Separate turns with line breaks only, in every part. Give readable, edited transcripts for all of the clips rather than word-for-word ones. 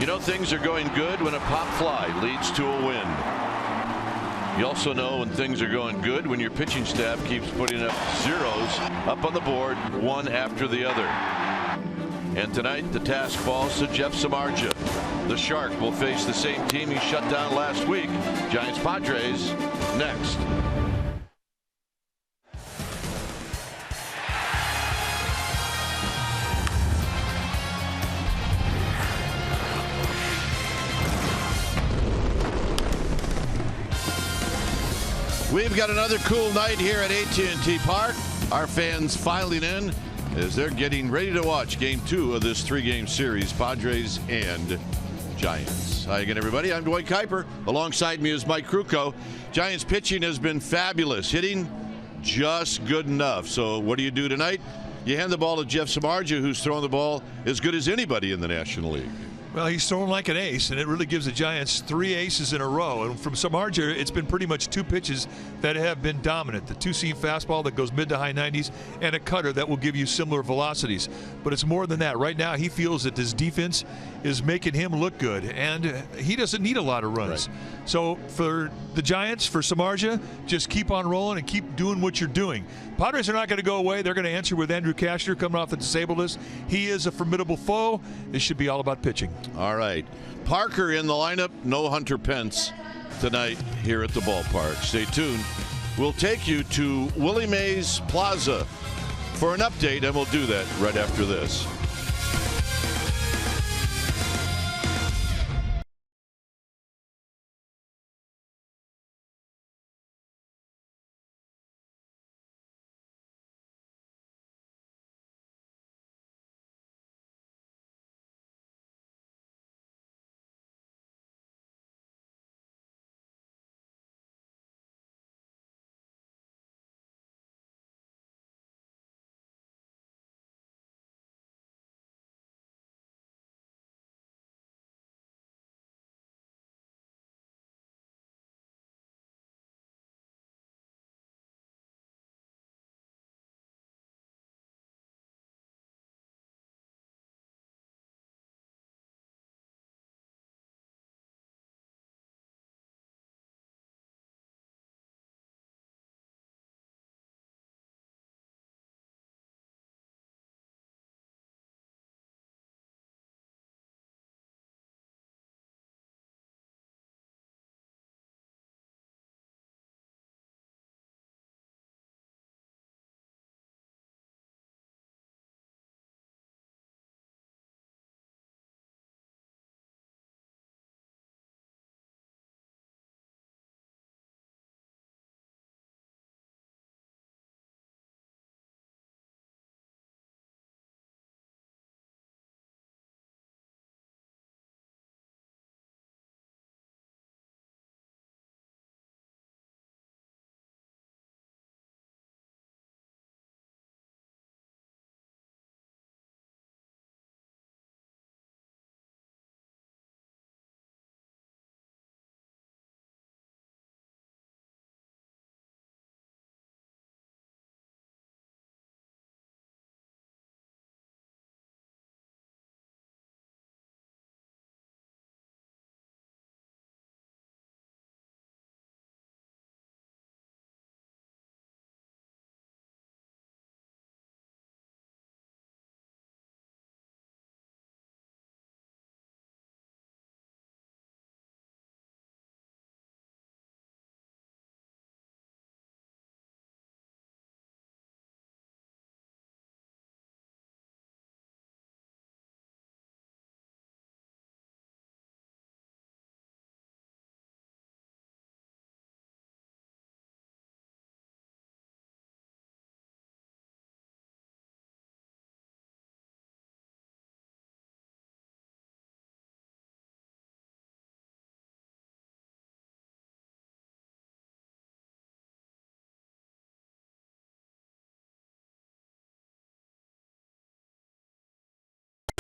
You know things are going good when a pop fly leads to a win. You also know when things are going good when your pitching staff keeps putting up zeros up on the board, one after the other. And tonight the task falls to Jeff Samardzija. The Shark will face the same team he shut down last week. Giants-Padres next. We've got another cool night here at AT&T Park. Our fans filing in as they're getting ready to watch Game 2 of this 3-game series, Padres and Giants. Hi again, everybody. I'm Dwight Kuiper. Alongside me is Mike Krukow. Giants pitching has been fabulous. Hitting just good enough. So what do you do tonight? You hand the ball to Jeff Samardzija, who's throwing the ball as good as anybody in the National League.
Well, he's throwing like an ace, and it really gives the Giants 3 aces in a row. And from Samardzija, it's been pretty much 2 pitches that have been dominant. The 2-seam fastball that goes mid to high 90s and a cutter that will give you similar velocities. But it's more than that. Right now, he feels that this defense is making him look good, and he doesn't need a lot of runs.
Right.
So for the Giants, for Samardzija, just keep on rolling and keep doing what you're doing. Padres are not going to go away. They're going to answer with Andrew Cashner coming off the disabled list. He is a formidable foe. This should be all about pitching.
All right. Parker in the lineup. No Hunter Pence tonight here at the ballpark. Stay tuned. We'll take you to Willie Mays Plaza for an update, and we'll do that right after this.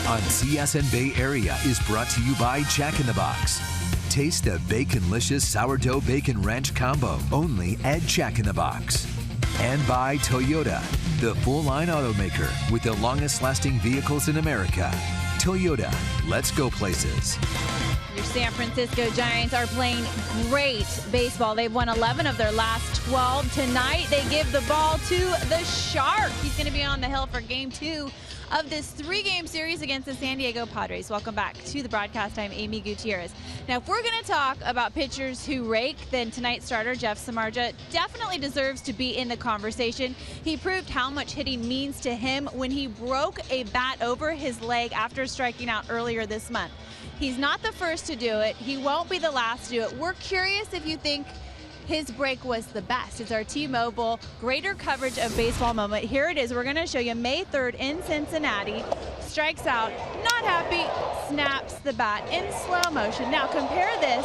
On CSN Bay Area is brought to you by Jack in the Box. Taste the Baconlicious Sourdough Bacon Ranch Combo only at Jack in the Box. And by Toyota, the full-line automaker with the longest-lasting vehicles in America. Toyota, let's go places.
Your San Francisco Giants are playing great baseball. They've won 11 of their last 12. Tonight, they give the ball to the Shark. He's going to be on the hill for Game 2 of this 3-game series against the San Diego Padres. Welcome back to the broadcast. I'm Amy Gutierrez. Now, if we're going to talk about pitchers who rake, then tonight's starter, Jeff Samardzija, definitely deserves to be in the conversation. He proved how much hitting means to him when he broke a bat over his leg after striking out earlier this month. He's not the first to do it. He won't be the last to do it. We're curious if you think his break was the best. It's our T-Mobile greater coverage of baseball moment. Here it is. We're going to show you May 3rd in Cincinnati. Strikes out, not happy, snaps the bat in slow motion. Now compare this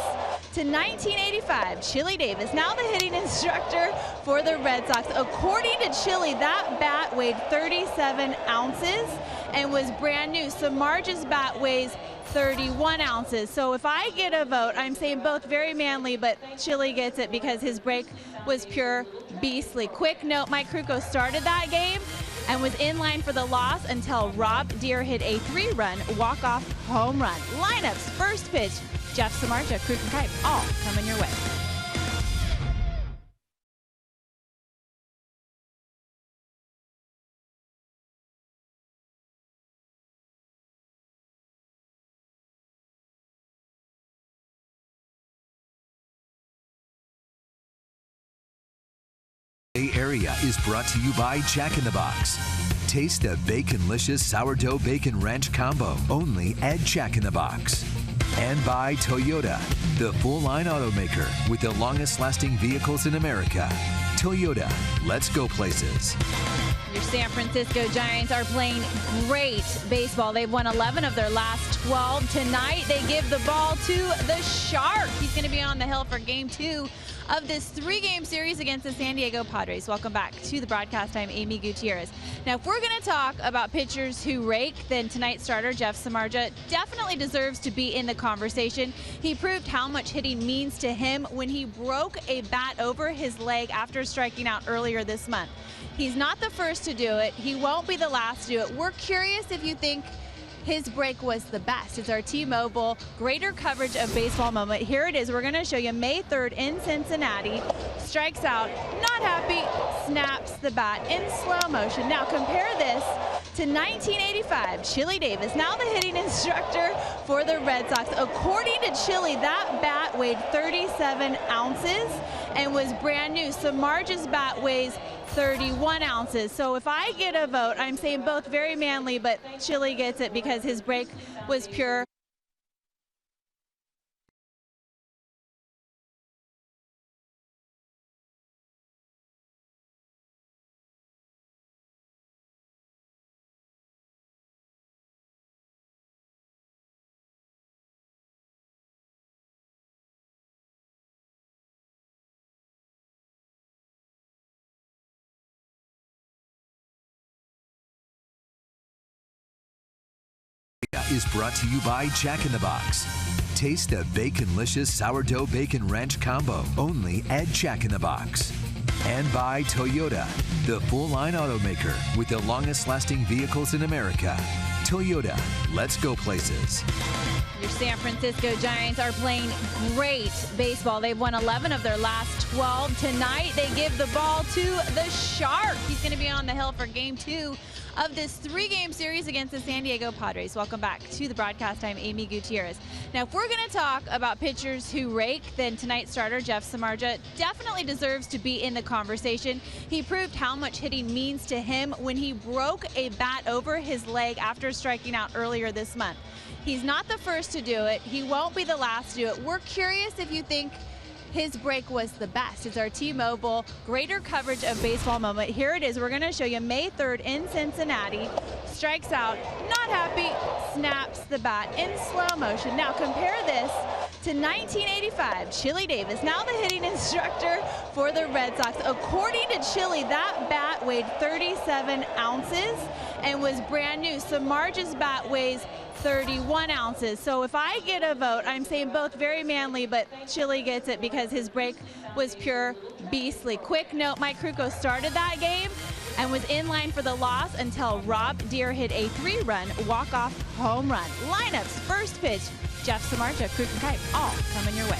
to 1985, Chili Davis, now the hitting instructor for the Red Sox. According to Chili, that bat weighed 37 ounces and was brand new. Samardzija's bat weighs 31 ounces. So if I get a vote, I'm saying both very manly, but Chili gets it because his break was pure beastly. Quick note, Mike Krukow started that game and was in line for the loss until Rob Deere hit a 3-run walk-off home run. Lineups, first pitch, Jeff Samardzija, Krukow Pipe, all coming your way.
Bay Area is brought to you by Jack in the Box. Taste the Baconlicious Sourdough Bacon Ranch Combo only at Jack in the Box. And by Toyota, the full-line automaker with the longest-lasting vehicles in America. Toyota, let's go places.
Your San Francisco Giants are playing great baseball. They've won 11 of their last 12. Tonight, they give the ball to the Shark. He's going to be on the hill for Game 2 of this 3-game series against the San Diego Padres. Welcome back to the broadcast. I'm Amy Gutierrez. Now, if we're going to talk about pitchers who rake, then tonight's starter, Jeff Samardzija, definitely deserves to be in the conversation. He proved how much hitting means to him when he broke a bat over his leg after striking out earlier this month. He's not the first to do it. He won't be the last to do it. We're curious if you think his break was the best. It's our T-Mobile greater coverage of baseball moment. Here it is. We're going to show you May 3rd in Cincinnati. Strikes out, not happy, snaps the bat in slow motion. Now compare this to 1985, Chili Davis, now the hitting instructor for the Red Sox. According to Chili, that bat weighed 37 ounces and was brand new. Samardzija's bat weighs 31 ounces. So if I get a vote, I'm saying both very manly, but Chili gets it because his break was pure.
Is brought to you by Jack in the Box. Taste the Baconlicious Sourdough Bacon Ranch Combo only at Jack in the Box. And by Toyota, the full-line automaker with the longest-lasting vehicles in America. Toyota, let's go places.
Your San Francisco Giants are playing great baseball. They've won 11 of their last 12. Tonight, they give the ball to the Shark. He's going to be on the hill for Game 2 of this 3-game series against the San Diego Padres. Welcome back to the broadcast. I'm Amy Gutierrez. Now, if we're going to talk about pitchers who rake, then tonight's starter, Jeff Samardzija, definitely deserves to be in the conversation. He proved how much hitting means to him when he broke a bat over his leg after striking out earlier this month. He's not the first to do it. He won't be the last to do it. We're curious if you think his break was the best. It's our T-Mobile greater coverage of baseball moment. Here it is. We're going to show you May 3rd in Cincinnati. Strikes out, not happy, snaps the bat in slow motion. Now compare this to 1985. Chili Davis, now the hitting instructor for the Red Sox. According to Chili, that bat weighed 37 ounces and was brand new. Samardzija's bat weighs 31 ounces. So if I get a vote, I'm saying both very manly, but Chili gets it because his break was pure beastly. Quick note, Mike Krukow started that game and was in line for the loss until Rob Deere hit a 3-run walk-off home run. Lineups, first pitch, Jeff Samardzija, Kruk and Kuip, all coming your way.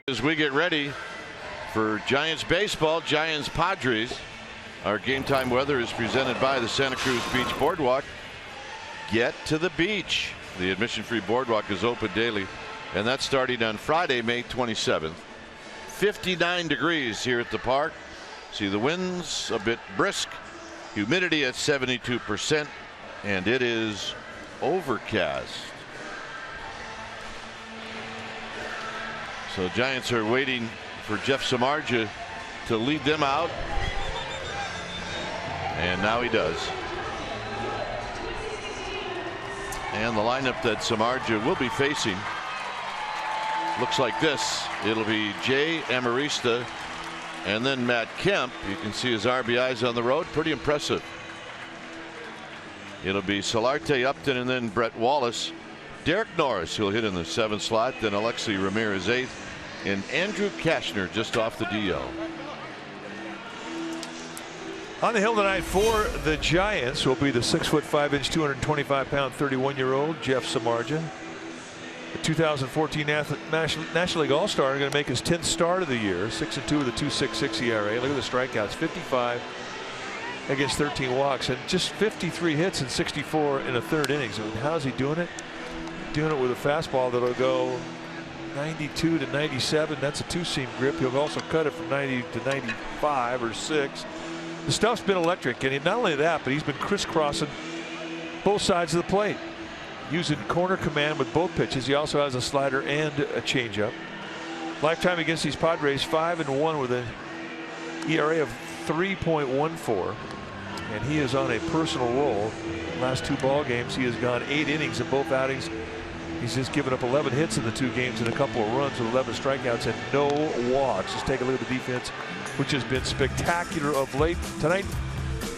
As we get ready for Giants baseball, Giants Padres. Our game time weather is presented by the Santa Cruz Beach Boardwalk. Get to the beach. The admission-free boardwalk is open daily, and that's starting on Friday, May 27th. 59 degrees here at the park. See the winds a bit brisk, humidity at 72%, and it is overcast. So Giants are waiting for Jeff Samardzija to lead them out. And now he does. And the lineup that Samardzija will be facing looks like this. It'll be Jay Amarista and then Matt Kemp. You can see his RBIs on the road. Pretty impressive. It'll be Solarte Upton and then Brett Wallace. Derek Norris, who'll hit in the 7th slot, then Alexei Ramirez 8th, and Andrew Kashner just off the DL.
On the hill tonight for the Giants will be the 6'5", 225-pound, 31-year-old Jeff Samardzija. The 2014 National League All-Star, going to make his 10th start of the year. 6-2 with a 2.66 ERA. Look at the strikeouts, 55 against 13 walks, and just 53 hits and 64 in a third inning. So how's he doing it? Doing it with a fastball that'll go 92 to 97. That's a two-seam grip. He'll also cut it from 90 to 95 or 6. The stuff's been electric, and not only that, but he's been crisscrossing both sides of the plate, using corner command with both pitches. He also has a slider and a changeup. Lifetime against these Padres, 5-1 with an ERA of 3.14. and he is on a personal roll. Last 2 ball games, he has gone 8 innings in both outings. He's just given up 11 hits in the 2 games and a couple of runs with 11 strikeouts and no walks. Just take a look at the defense, which has been spectacular of late. Tonight,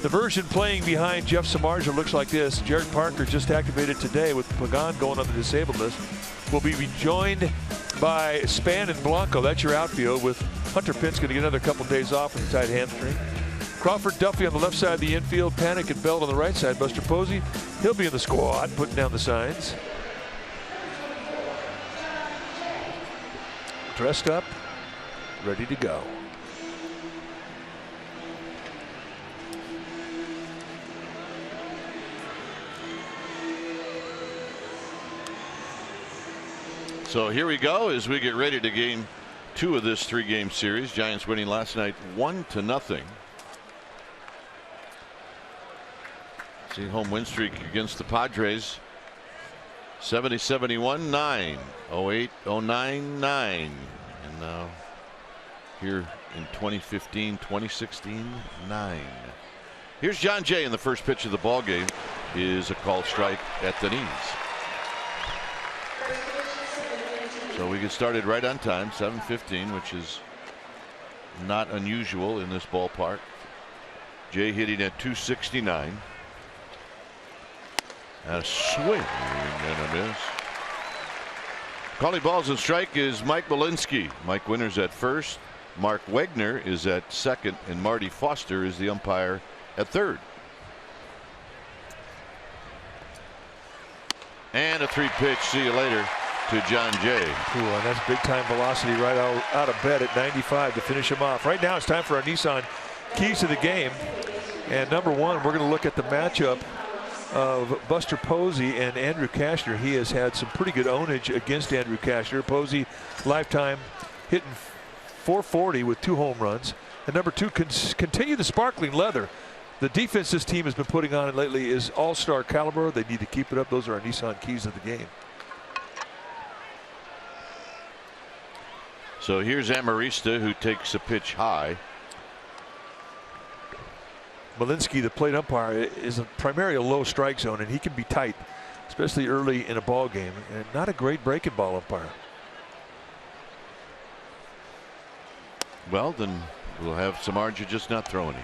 the version playing behind Jeff Samardzija looks like this. Jared Parker just activated today with Pagan going on the disabled list. Will be joined by Span and Blanco. That's your outfield, with Hunter Pence going to get another couple days off with a tight hamstring. Crawford Duffy on the left side of the infield. Panic and Belt on the right side. Buster Posey, he'll be in the squad, putting down the signs. Dressed up, ready to go.
So here we go as we get ready to game 2 of this 3-game series. Giants winning last night 1-0. See, home win streak against the Padres. 70-71, 9, 08, 09, 9. And now here in 2015, 2016, 9. Here's John Jay, in the first pitch of the ball game is a called strike at the knees. So we get started right on time, 7:15, which is not unusual in this ballpark. Jay hitting at 269. And a swing and a miss. Calling balls and strike is Mike Malinsky. Mike Winters at first. Mark Wegner is at second, and Marty Foster is the umpire at third. And a 3-pitch. See you later to John Jay.
Cool, and that's big time velocity right out of bed at 95 to finish him off. Right now it's time for our Nissan keys to the game. And number 1, we're going to look at the matchup of Buster Posey and Andrew Cashner. He has had some pretty good ownage against Andrew Cashner. Posey, lifetime hitting .440 with 2 home runs. And number 2, continue the sparkling leather. The defense this team has been putting on it lately is all-star caliber. They need to keep it up. Those are our Nissan keys of the game.
So here's Amarista, who takes a pitch high.
Malinsky, the plate umpire, is primarily a low strike zone, and he can be tight, especially early in a ball game, and not a great breaking ball umpire.
Well, then we'll have Samardzija just not throw any.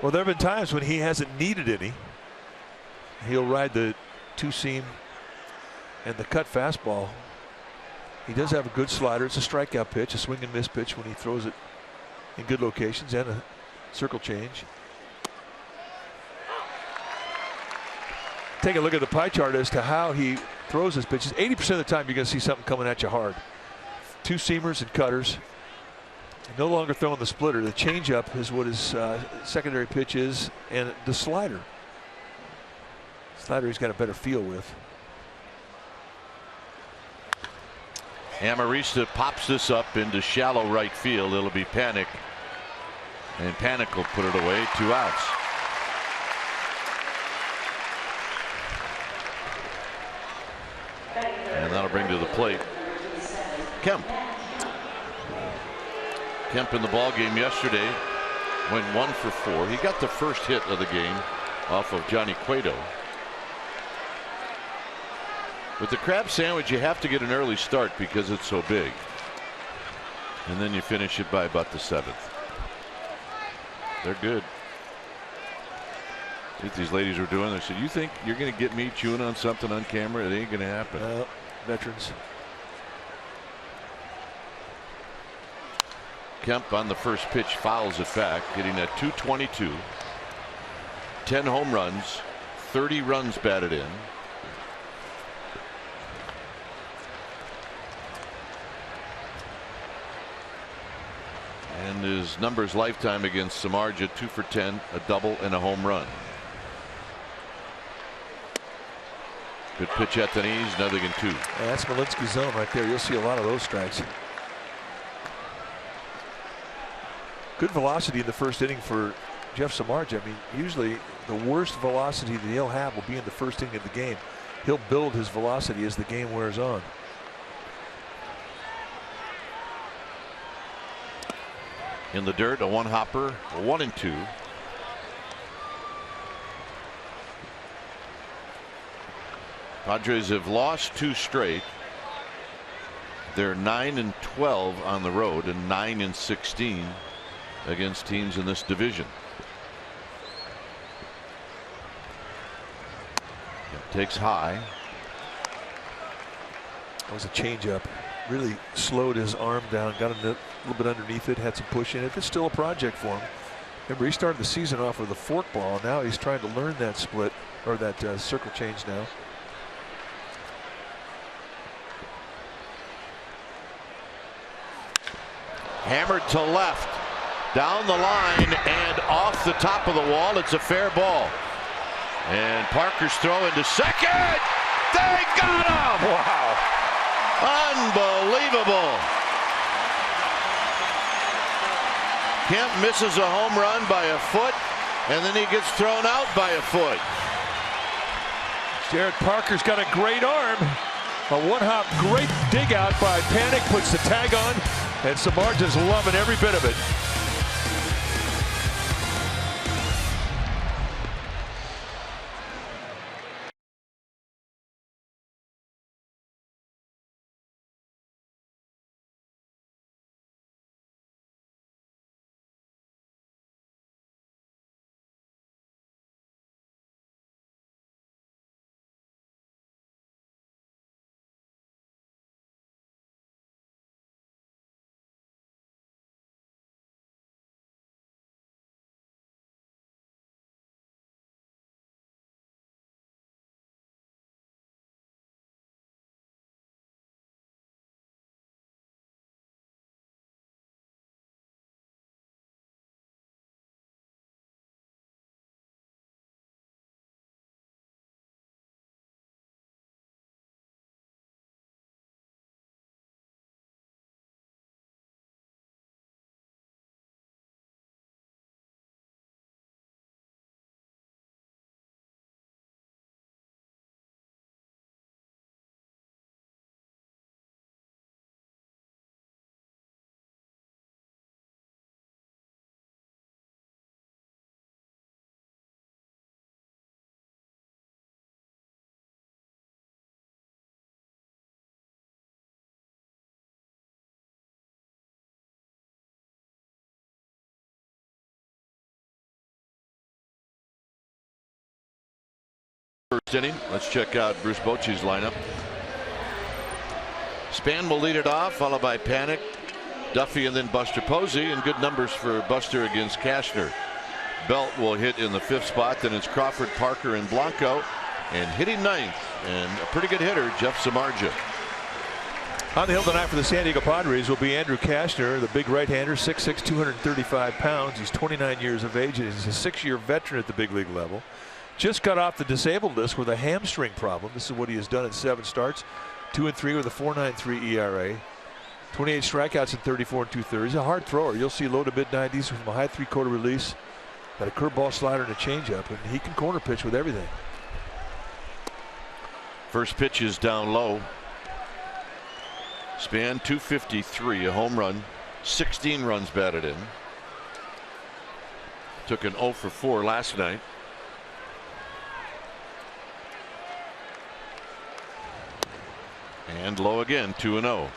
Well, there have been times when he hasn't needed any. He'll ride the 2-seam and the cut fastball. He does have a good slider. It's a strikeout pitch, a swing and miss pitch when he throws it in good locations, and a circle change. Take a look at the pie chart as to how he throws his pitches. 80% of the time you're going to see something coming at you hard. 2-seamers and cutters. No longer throwing the splitter. The changeup is what his secondary pitch is, and the slider. Slider he's got a better feel with.
Amarista pops this up into shallow right field. It'll be Panic, and Panic will put it away. 2 outs. And that'll bring to the plate Kemp. Kemp in the ball game yesterday went 1 for 4. He got the first hit of the game off of Johnny Cueto. With the crab sandwich, you have to get an early start because it's so big, and then you finish it by about the 7th. They're good. See what these ladies were doing. They said, "You think you're going to get me chewing on something on camera? It ain't going to happen."
Veterans.
Kemp on the first pitch fouls it back, hitting at 222. 10 home runs, 30 runs batted in. And his numbers lifetime against Samardzija: 2 for 10, a double and a home run. Good pitch at the knees, nothing in 2.
And that's Malinsky's zone right there. You'll see a lot of those strikes. Good velocity in the first inning for Jeff Samardzija. I mean, usually the worst velocity that he'll have will be in the first inning of the game. He'll build his velocity as the game wears on. In the dirt, a 1-hopper, 1-2.
Padres have lost 2 straight. They're 9-12 on the road and 9-16 against teams in this division. Takes high.
That was a changeup. Really slowed his arm down, got a little bit underneath it, had some push in it. It's still a project for him. Remember, he started the season off with a forkball. Now he's trying to learn that split or that circle change now.
Hammered to left, down the line and off the top of the wall. It's a fair ball. And Parker's throw into second. They got him!
Wow.
Unbelievable. Kemp misses a home run by a foot, and then he gets thrown out by a foot.
Jared Parker's got a great arm. A one-hop great dig out by Panik, puts the tag on, and Samardzij's loving every bit of it.
First inning. Let's check out Bruce Bochy's lineup. Span will lead it off, followed by Panik, Duffy, and then Buster Posey, and good numbers for Buster against Cashner. Belt will hit in the 5th spot. Then it's Crawford, Parker, and Blanco, and hitting 9th, and a pretty good hitter, Jeff Samardzija.
On the hill tonight for the San Diego Padres will be Andrew Cashner, the big right-hander, 6'6", 235 pounds. He's 29 years of age, and he's a 6-year veteran at the big league level. Just got off the disabled list with a hamstring problem. This is what he has done in 7 starts, 2-3 with a 4.93 ERA, 28 strikeouts in 34 2/3. He's a hard thrower. You'll see low to mid 90s from a high 3/4 release, got a curveball, slider, and a changeup, and he can corner pitch with everything.
First pitch is down low. Span 253, a home run, 16 runs batted in. Took an 0 for 4 last night. And low again, 2-0.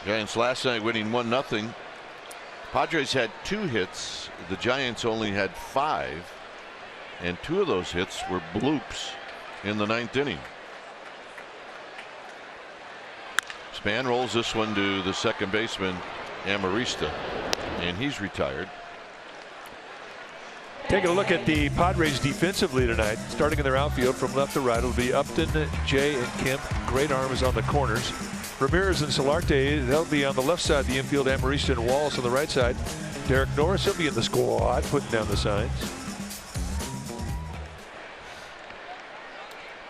Giants last night winning 1-0. Padres had 2 hits. The Giants only had 5. And 2 of those hits were bloops in the 9th inning. Span rolls this one to the second baseman, Amarista, and he's retired.
Taking a look at the Padres defensively tonight, starting in their outfield from left to right, it'll be Upton, Jay, and Kemp. Great arms on the corners. Ramirez and Solarte, they'll be on the left side of the infield. Amarista and Wallace on the right side. Derek Norris, he'll be in the squad, putting down the signs.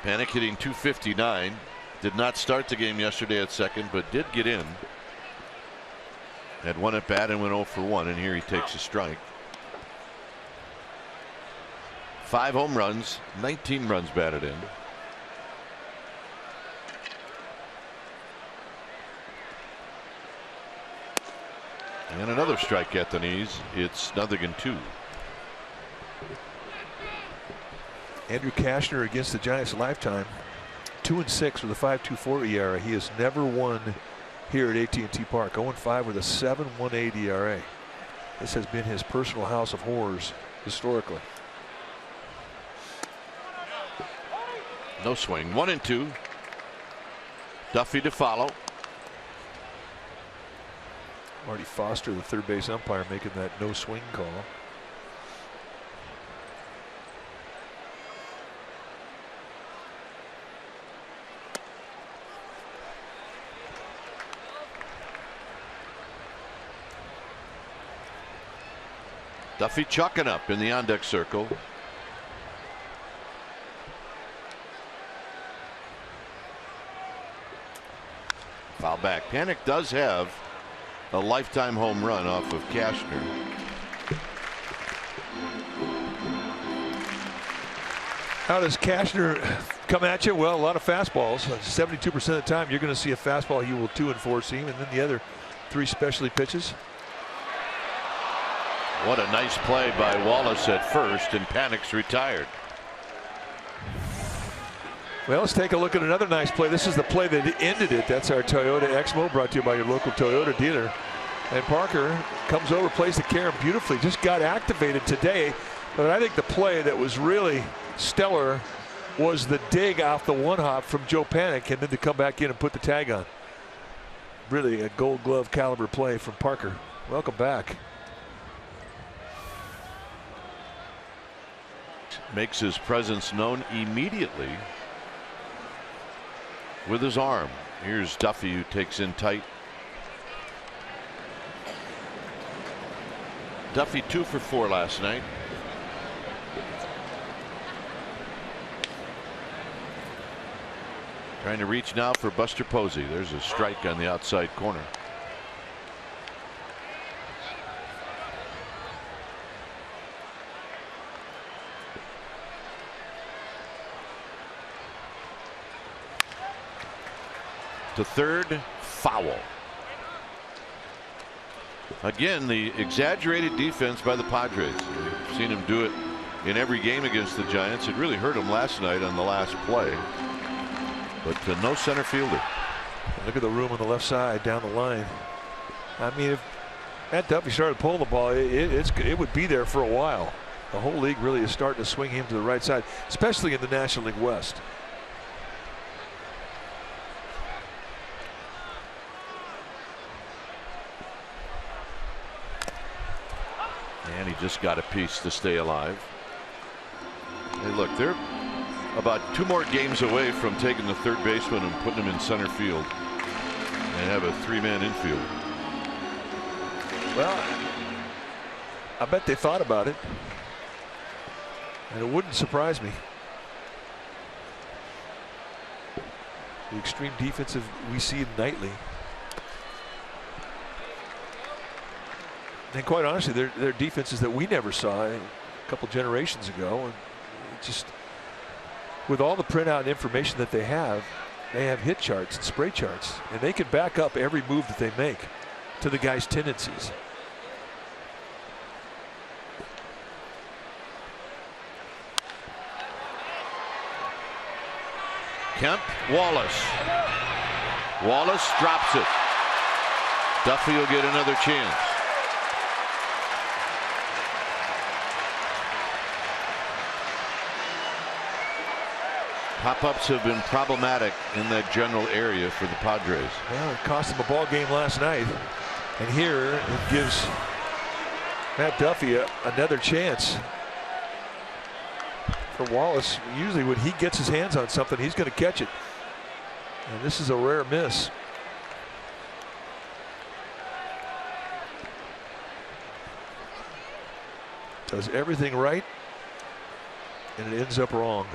Panik hitting 259. Did not start the game yesterday at second, but did get in. Had 1 at bat and went 0 for 1, and here he takes a strike. 5 home runs, 19 runs batted in. And another strike at the knees. It's 0-2.
Andrew Cashner against the Giants lifetime, 2-6 with a 5.24 ERA. He has never won here at AT&T Park. 0-5 with a 7.18 ERA. This has been his personal house of horrors historically.
No swing. 1-2. Duffy to follow.
Marty Foster, the third base umpire, making that no swing call.
Duffy chucking up in the on-deck circle. Foul back. Panik does have a lifetime home run off of Cashner.
How does Cashner come at you? Well, a lot of fastballs. 72% of the time you're going to see a fastball he will 2 and 4 seam, and then the other 3 specialty pitches.
What a nice play by Wallace at first, and Panik's retired.
Well, let's take a look at another nice play. This is the play that ended it. That's our Toyota Exmo, brought to you by your local Toyota dealer. And Parker comes over, plays the carom beautifully. Just got activated today. But I think the play that was really stellar was the dig off the one hop from Joe Panik, and then to come back in and put the tag on. Really a Gold Glove caliber play from Parker. Welcome back.
Makes his presence known immediately with his arm. Here's Duffy, who takes in tight. Duffy 2 for 4 last night. Trying to reach now for Buster Posey. There's a strike on the outside corner. To third, foul. Again, the exaggerated defense by the Padres. We've seen him do it in every game against the Giants. It really hurt him last night on the last play. But no center fielder.
Look at the room on the left side down the line. I mean, if Matt Duffy started pulling the ball, it would be there for a while. The whole league really is starting to swing him to the right side, especially in the National League West.
And he just got a piece to stay alive. Hey, look, they're about 2 more games away from taking the third baseman and putting him in center field. They have a 3-man infield.
Well, I bet they thought about it, and it wouldn't surprise me. The extreme defensive we see nightly. And quite honestly, they're defenses that we never saw a couple generations ago. And just with all the printout and information that they have hit charts and spray charts, and they can back up every move that they make to the guy's tendencies.
Kemp, Wallace. Wallace drops it. Duffy will get another chance. Pop-ups have been problematic in that general area for the Padres.
Well, it cost them a ball game last night, and here it gives Matt Duffy another chance. For Wallace, usually when he gets his hands on something, he's going to catch it, and this is a rare miss. Does everything right, and it ends up wrong.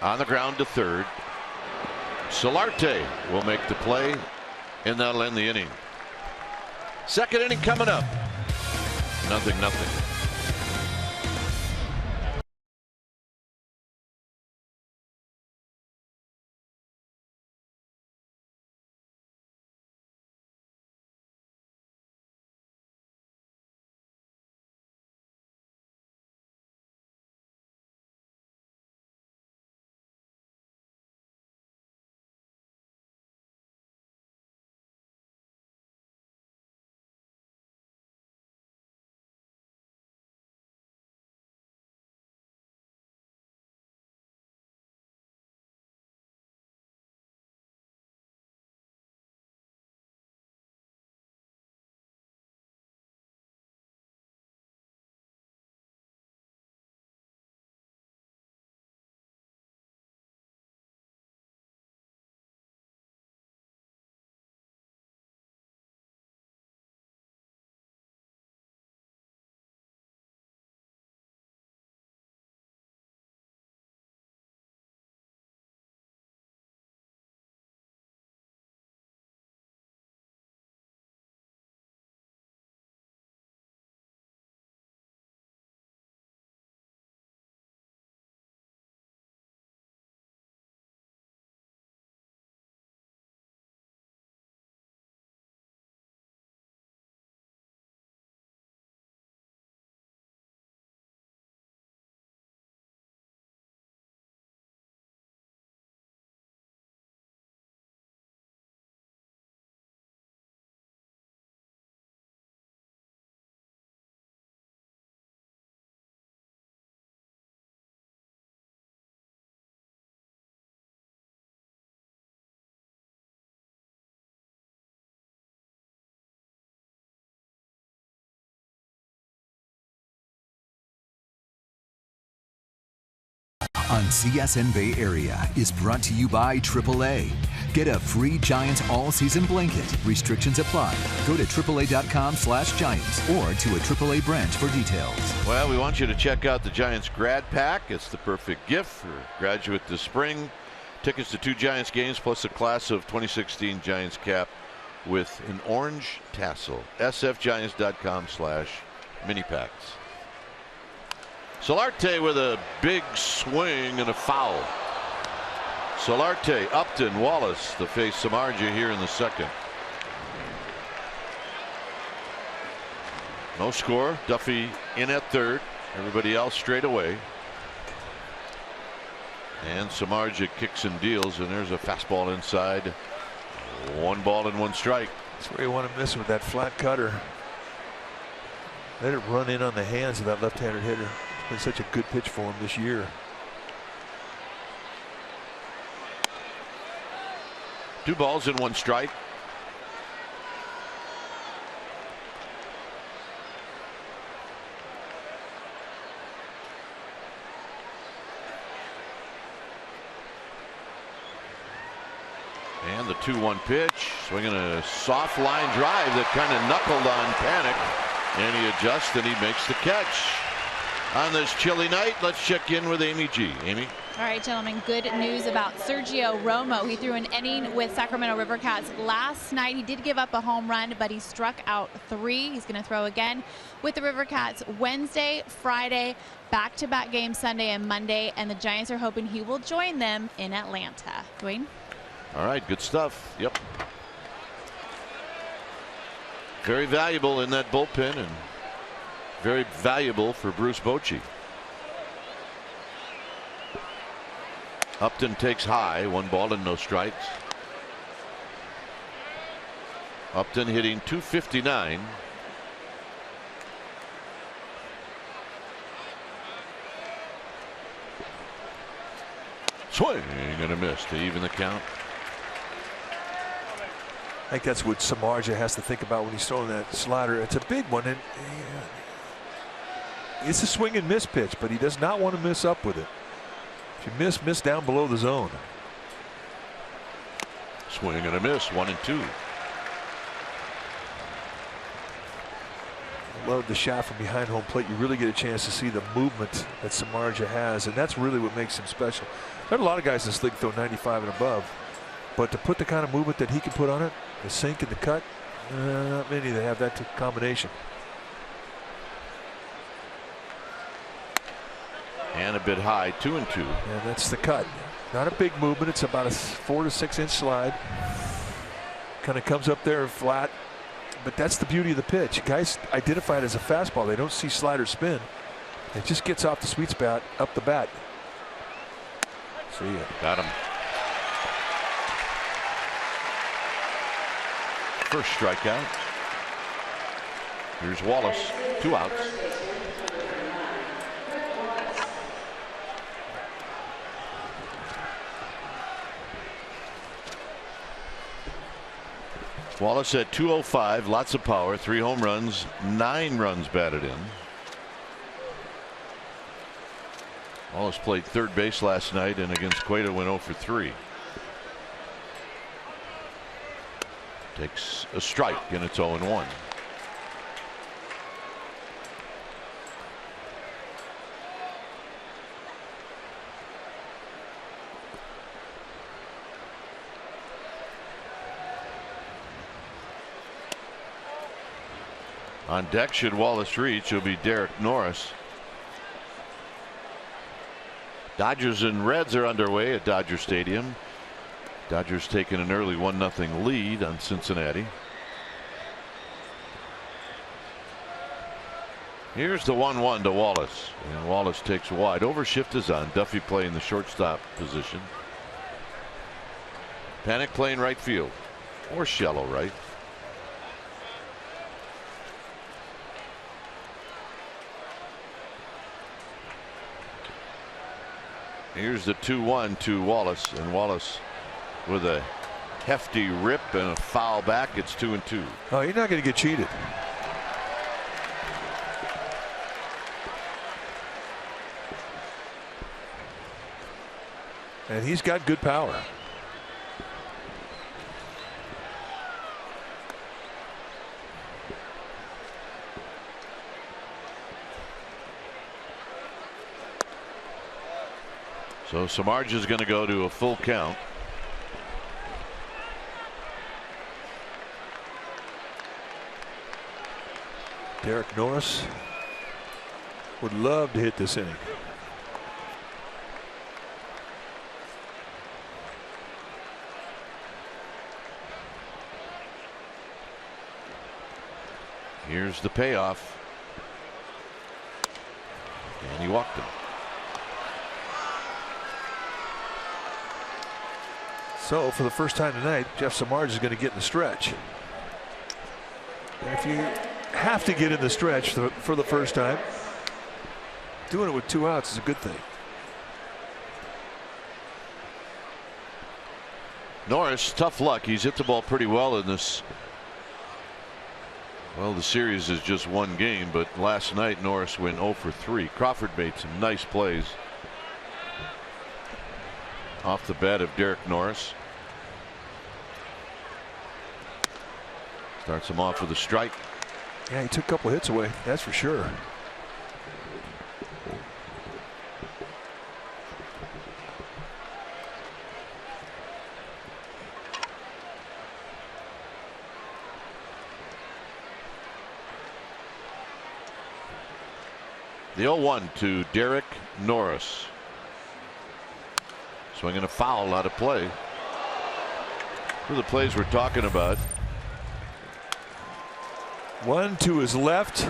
On the ground to third. Solarte will make the play, and that'll end the inning. Second inning coming up. 0-0.
on CSN Bay Area is brought to you by AAA. Get a free Giants all-season blanket. Restrictions apply. Go to AAA.com/Giants or to a AAA branch for details.
Well, we want you to check out the Giants Grad Pack. It's the perfect gift for graduate this spring. Tickets to 2 Giants games plus a class of 2016 Giants cap with an orange tassel. sfgiants.com/mini packs. Solarte with a big swing and a foul. Solarte, Upton, Wallace to face Samardzija here in the second. No score. Duffy in at third. Everybody else straight away. And Samardzija kicks and deals, and there's a fastball inside. 1 ball and 1 strike.
That's where you want to miss with that flat cutter. Let it run in on the hands of that left-handed hitter. It's been such a good pitch for him this year.
2 balls and 1 strike. And the 2-1 pitch, swinging a soft line drive that kind of knuckled on Panik, and he adjusts and he makes the catch. On this chilly night, let's check in with Amy G. Amy.
All right, gentlemen, good news about Sergio Romo. He threw an inning with Sacramento River Cats last night. He did give up a home run, but he struck out 3. He's going to throw again with the River Cats Wednesday, Friday, back-to-back games Sunday and Monday, and the Giants are hoping he will join them in Atlanta. Dwayne?
All right, good stuff. Yep. Very valuable in that bullpen and very valuable for Bruce Bochy. Upton takes high, 1 ball and no strikes. Upton hitting .259. Swing and a miss to even the count.
I think that's what Samardzija has to think about when he's throwing that slider. It's a big one, and it's a swing and miss pitch, but he does not want to miss up with it. If you miss down below the zone.
Swing and a miss, 1 and 2.
Love the shot from behind home plate. You really get a chance to see the movement that Samardzija has, and that's really what makes him special. There are a lot of guys in this league throw 95 and above, but to put the kind of movement that he can put on it, the sink and the cut, not many that have that combination.
And a bit high, 2 and 2.
And that's the cut. Not a big movement. It's about a 4 to 6 inch slide. Kind of comes up there flat. But that's the beauty of the pitch. Guys identify it as a fastball. They don't see slider spin. It just gets off the sweet spot up the bat. See ya.
Got him. First strikeout. Here's Wallace. 2 outs. Wallace at .205, lots of power, 3 home runs, 9 runs batted in. Wallace played third base last night and against Cueto went 0 for 3. Takes a strike and it's 0 and 1. On deck, should Wallace reach, will be Derek Norris. Dodgers and Reds are underway at Dodger Stadium. Dodgers taking an early 1-0 lead on Cincinnati. Here's the 1-1 to Wallace, and Wallace takes wide. Overshift is on. Duffy playing the shortstop position. Panik playing right field or shallow right. Here's the 2-1 to Wallace, and Wallace with a hefty rip and a foul back. It's 2 and 2.
Oh, you're not going to get cheated. And he's got good power.
So Samardzija is going to go to a full count.
Derek Norris would love to hit this inning.
Here's the payoff. And he walked him.
So for the first time tonight, Jeff Samardzija is going to get in the stretch. And if you have to get in the stretch for the first time, doing it with 2 outs is a good thing.
Norris, tough luck. He's hit the ball pretty well in this. Well, the series is just 1 game, but last night Norris went 0 for 3. Crawford made some nice plays off the bat of Derek Norris. Starts him off with a strike.
Yeah, he took a couple hits away, that's for sure.
The 0-1 to Derek Norris. Swinging a foul out of play. For the plays we're talking about.
One to his left.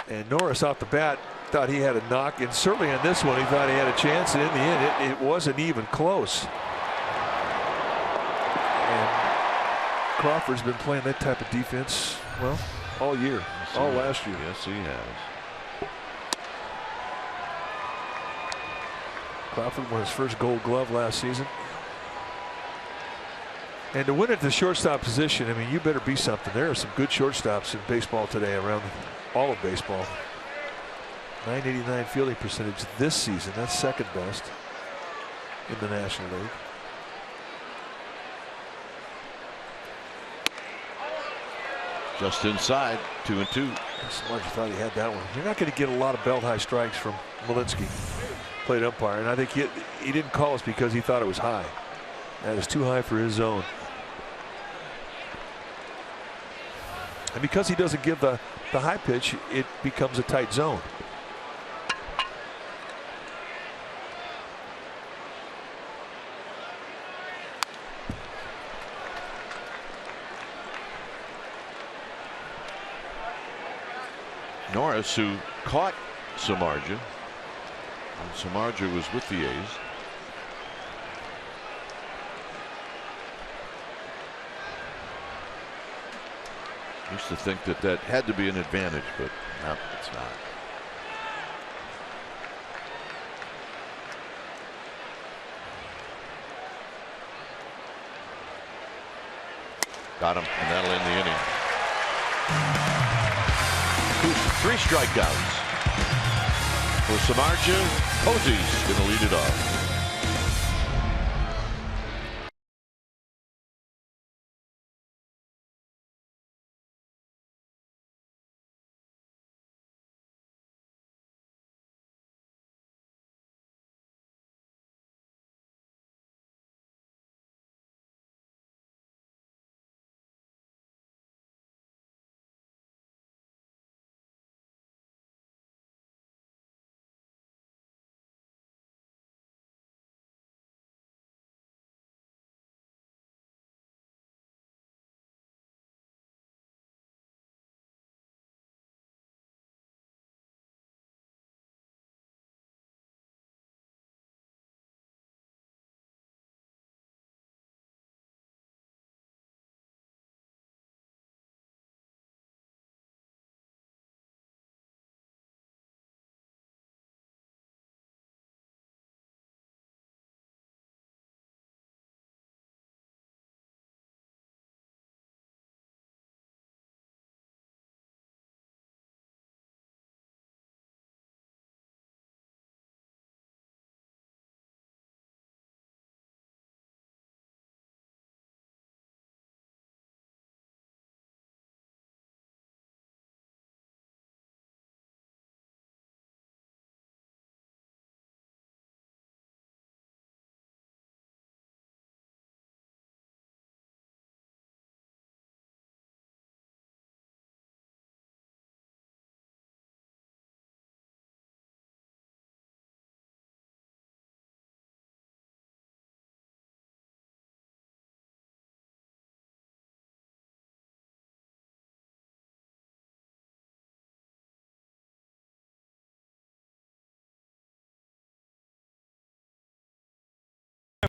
And Norris off the bat thought he had a knock, and certainly on this one he thought he had a chance, and in the end it wasn't even close. And Crawford's been playing that type of defense, well, all year, all last year.
Yes, he has.
Crawford won his first Gold Glove last season. And to win at the shortstop position, I mean, you better be something. There are some good shortstops in baseball today, around all of baseball. .989 fielding percentage this season. That's second best in the National League.
Just inside, 2-2.
Samardzija thought he had that one. You're not going to get a lot of belt high strikes from Malinsky, plate umpire, and I think he didn't call us because he thought it was high. That is too high for his zone. And because he doesn't give the high pitch, it becomes a tight zone.
Norris, who caught Samardzija, and Samardzija was with the A's. Used to think that had to be an advantage, but no, it's not. Got him, and that'll end the inning. 3 strikeouts for Samardzija. Posey's going to lead it off.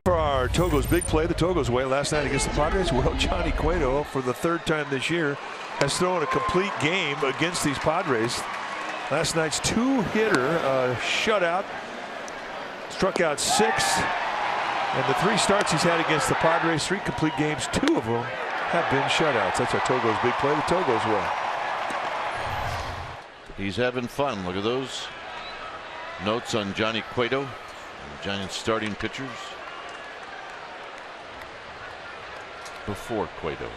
For our Togo's big play, the Togo's way last night against the Padres. Well, Johnny Cueto, for the third time this year, has thrown a complete game against these Padres. Last night's two-hitter shutout, struck out 6, and the 3 starts he's had against the Padres, 3 complete games, 2 of them have been shutouts. That's our Togo's big play, the Togo's way.
He's having fun. Look at those notes on Johnny Cueto, the Giants starting pitchers before Cueto.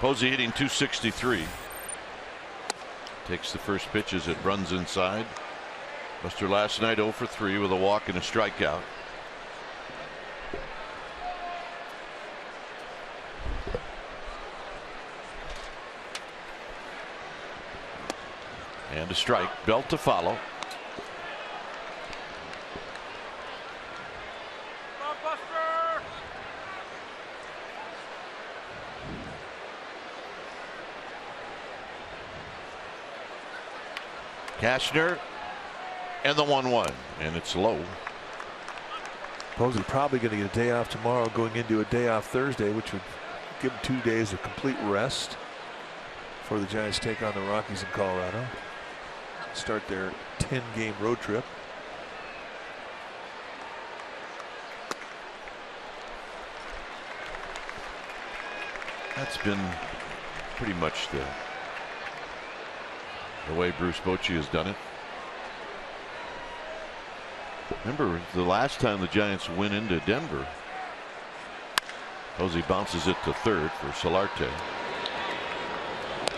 Posey hitting .263. Takes the first pitch as it runs inside. Buster last night 0 for 3 with a walk and a strikeout. And a strike. Belt to follow. Cashner and the 1-1, and it's low.
Posey probably going to get a day off tomorrow, going into a day off Thursday, which would give him 2 days of complete rest before the Giants take on the Rockies in Colorado. Start their 10-game road trip.
That's been pretty much the way Bruce Bochy has done it. Remember the last time the Giants went into Denver, Posey bounces it to third for Solarte.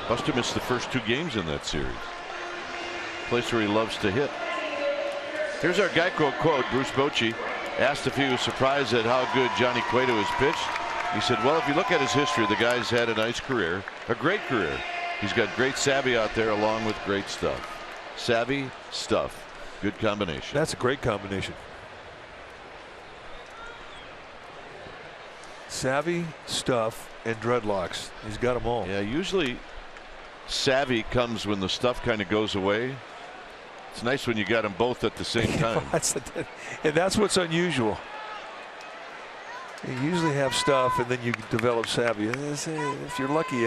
Buster missed the first 2 games in that series. Place where he loves to hit. Here's our Geico quote. Bruce Bochy asked if he was surprised at how good Johnny Cueto has pitched. He said, well, if you look at his history, the guy's had a nice career, a great career. He's got great savvy out there along with great stuff. Savvy, stuff. Good combination.
That's a great combination. Savvy, stuff, and dreadlocks. He's got them all.
Yeah, usually savvy comes when the stuff kind of goes away. It's nice when you got them both at the same time.
And that's what's unusual. You usually have stuff and then you develop savvy. If you're lucky,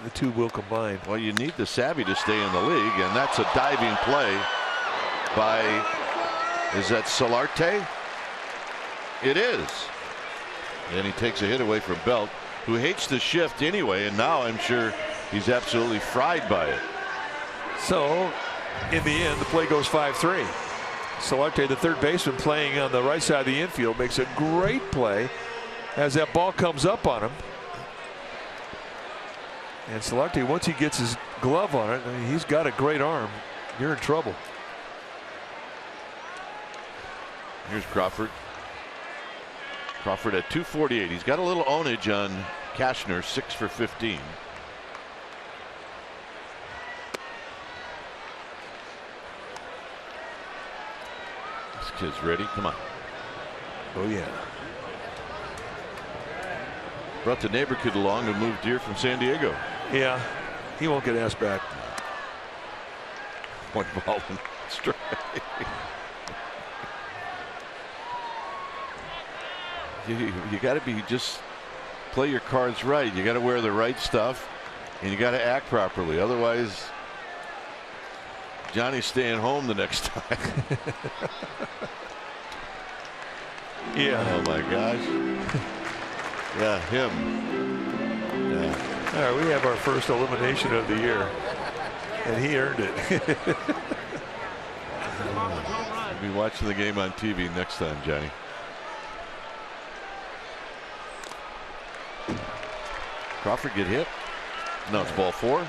the 2 will combine.
Well, you need the savvy to stay in the league, and that's a diving play by, is that Solarte? It is. And he takes a hit away from Belt, who hates the shift anyway, and now I'm sure he's absolutely fried by it.
So, in the end, the play goes 5-3. Solarte, the third baseman, playing on the right side of the infield, makes a great play as that ball comes up on him. And Solarte, once he gets his glove on it, I mean, he's got a great arm. You're in trouble.
Here's Crawford. Crawford at .248. He's got a little ownage on Cashner, 6 for 15. This kid's ready. Come on.
Oh, yeah.
Brought the neighbor kid along who moved here from San Diego.
Yeah, he won't get asked back.
Point ball and strike. You got to be, just play your cards right. You got to wear the right stuff, and you got to act properly. Otherwise, Johnny's staying home the next time.
Yeah.
Oh my gosh. Yeah, him. Yeah.
All right, we have our first elimination of the year, and he earned it.
I'll be watching the game on TV next time, Johnny. Crawford get hit? No, it's ball 4.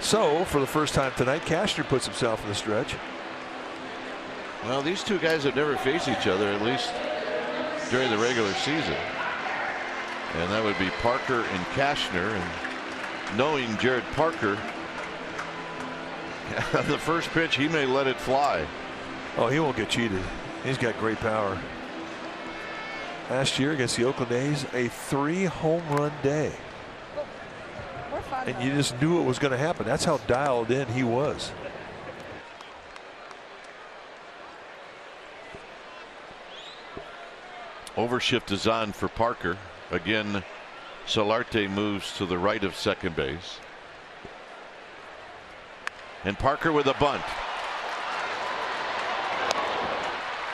So, for the first time tonight, Cashner puts himself in the stretch.
Well, these 2 guys have never faced each other, at least during the regular season. And that would be Parker and Cashner. And knowing Jared Parker, the first pitch, he may let it fly.
Oh, he won't get cheated. He's got great power. Last year against the Oakland A's, a 3-home-run day. And you just knew it was going to happen. That's how dialed in he was.
Overshift is on for Parker. Again, Solarte moves to the right of second base. And Parker with a bunt.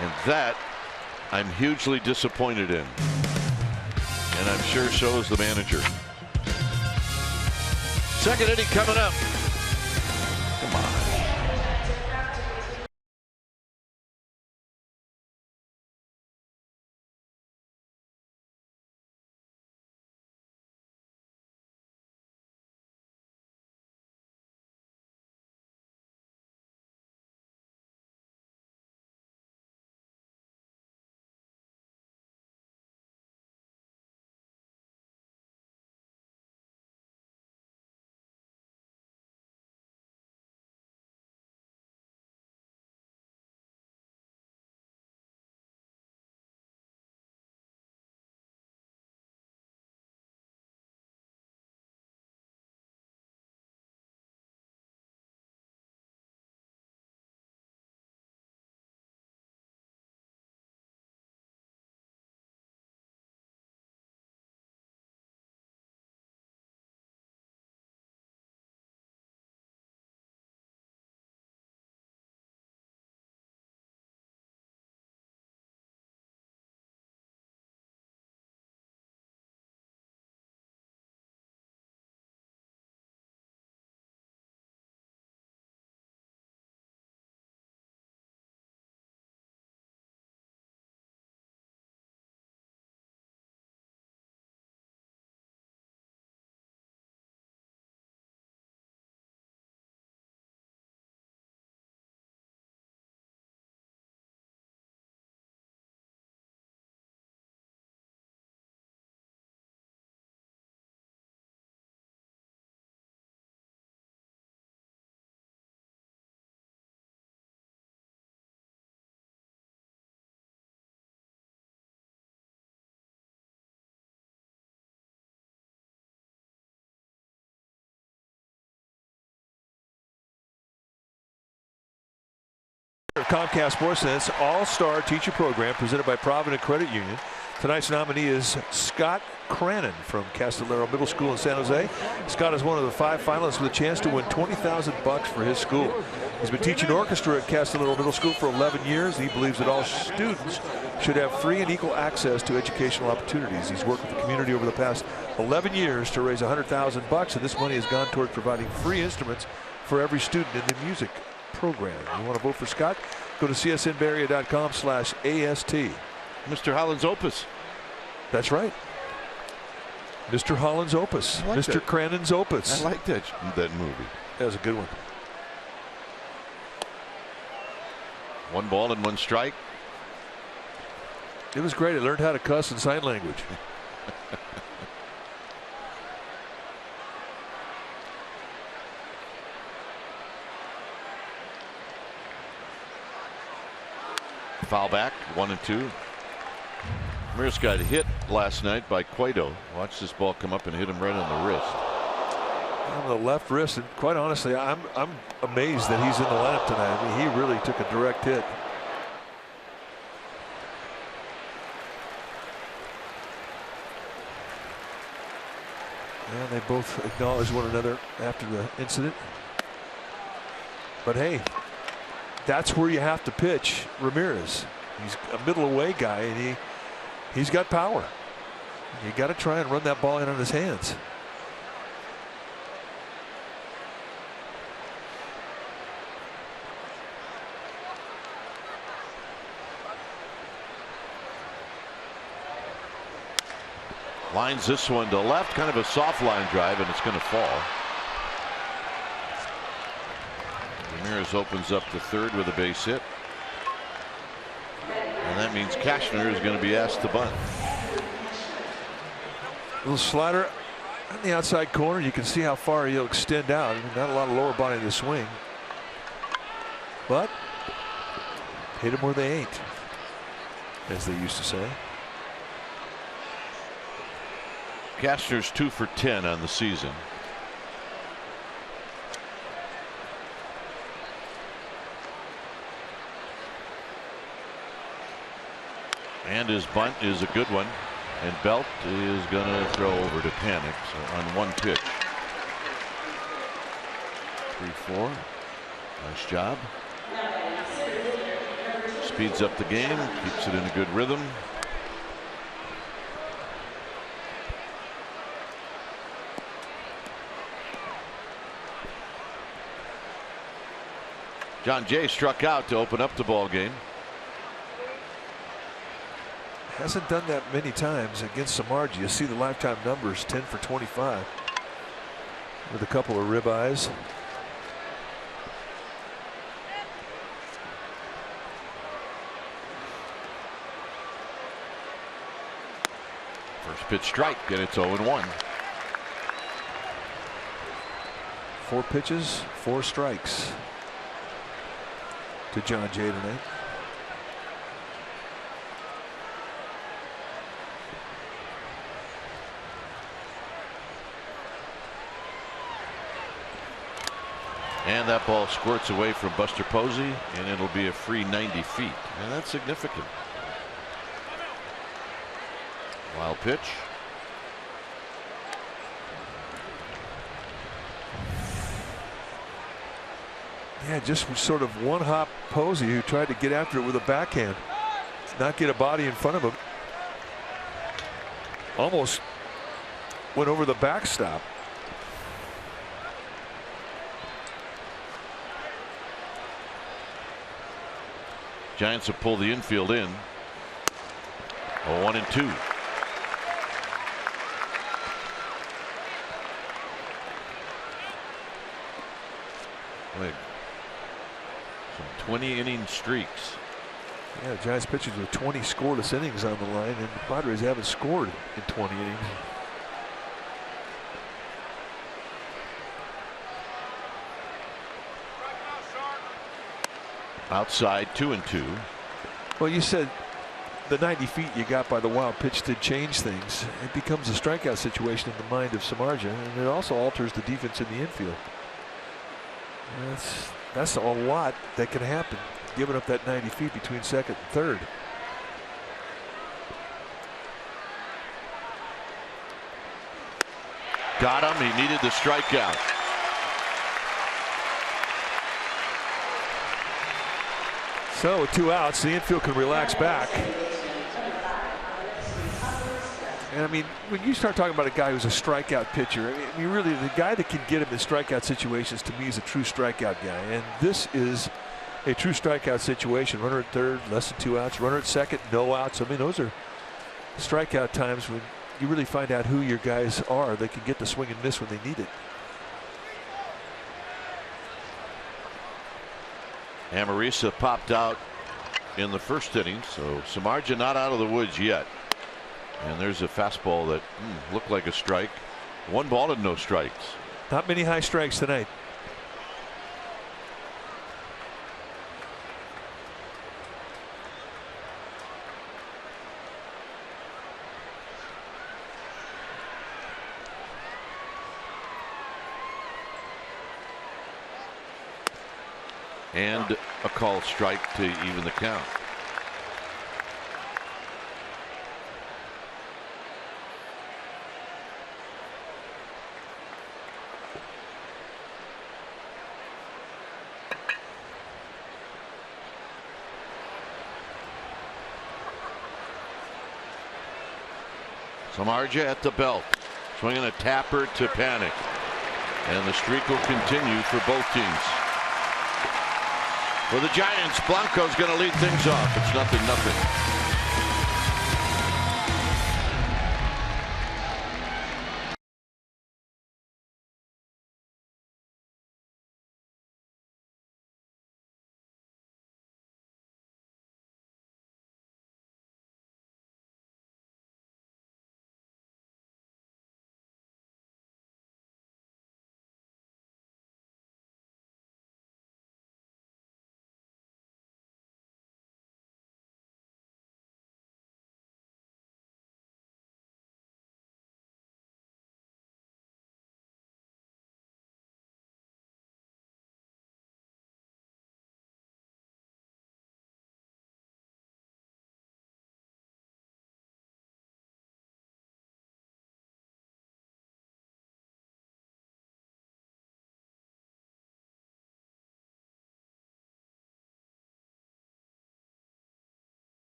And that I'm hugely disappointed in. And I'm sure so is the manager. Second inning coming up. Come on.
Comcast Sportsnet's All-Star Teacher Program presented by Provident Credit Union. Tonight's nominee is Scott Cranon from Castillero Middle School in San Jose. Scott is one of the 5 finalists with a chance to win $20,000 for his school. He's been teaching orchestra at Castillero Middle School for 11 years. He believes that all students should have free and equal access to educational opportunities. He's worked with the community over the past 11 years to raise $100,000, and this money has gone toward providing free instruments for every student in the music program. You want to vote for Scott? Go to csnbarrier.com/AST.
Mr. Holland's Opus.
That's right. Mr. Holland's Opus.
I like
Mr.
that.
Cranon's Opus.
I like that movie.
That was a good one.
1 ball and 1 strike.
It was great. I learned how to cuss in sign language.
Foul back, 1-2. Ramirez got hit last night by Cueto. Watch this ball come up and hit him right on the wrist.
On the left wrist, and quite honestly, I'm amazed that he's in the lineup tonight. I mean, he really took a direct hit. And they both acknowledged one another after the incident. But hey, that's where you have to pitch Ramirez. He's a middle away guy, and he's got power. You got to try and run that ball in on his hands.
Lines this one to left, kind of a soft line drive, and it's going to fall. Ramirez opens up to third with a base hit. And that means Cashner is going to be asked to bunt.
Little slider on the outside corner. You can see how far he'll extend out. Not a lot of lower body to swing. But hit them where they ain't, as they used to say.
Cashner's 2 for 10 on the season. And his bunt is a good one. And Belt is going to throw over to Panik. So on one pitch. 3-4. Nice job. Speeds up the game. Keeps it in a good rhythm. Jon Jay struck out to open up the ball game.
Hasn't done that many times against Samardzija. You see the lifetime numbers, 10 for 25 with a couple of ribeyes.
First pitch strike, and it's 0-1.
4 pitches, 4 strikes to Jon Jay tonight.
And that ball squirts away from Buster Posey, and it'll be a free 90 feet. And that's significant. Wild pitch.
Yeah, just sort of one hop Posey, who tried to get after it with a backhand, not get a body in front of him. Almost went over the backstop.
Giants have pulled the infield in. 1-2. Some 20-inning streaks.
Yeah, the Giants pitchers with 20 scoreless innings on the line, and the Padres haven't scored in 20 innings.
Outside, 2-2.
Well, you said the 90 feet you got by the wild pitch did change things. It becomes a strikeout situation in the mind of Samardzija, and it also alters the defense in the infield. That's a lot that can happen, giving up that 90 feet between second and third.
Got him. He needed the strikeout.
So with 2 outs, the infield can relax back. And I mean, when you start talking about a guy who's a strikeout pitcher, I mean, really, the guy that can get him in strikeout situations, to me, is a true strikeout guy. And this is a true strikeout situation. Runner at third, less than 2 outs. Runner at second, no outs. I mean, those are strikeout times when you really find out who your guys are. They can get the swing and miss when they need it.
Amarisa popped out in the first inning, so Samardzija not out of the woods yet. And there's a fastball that looked like a strike. 1 ball and no strikes.
Not many high strikes tonight.
And a called strike to even the count. Samardzija at the belt, swinging a tapper to Panik, and the streak will continue for both teams. For the Giants, Blanco's going to lead things off. It's 0-0.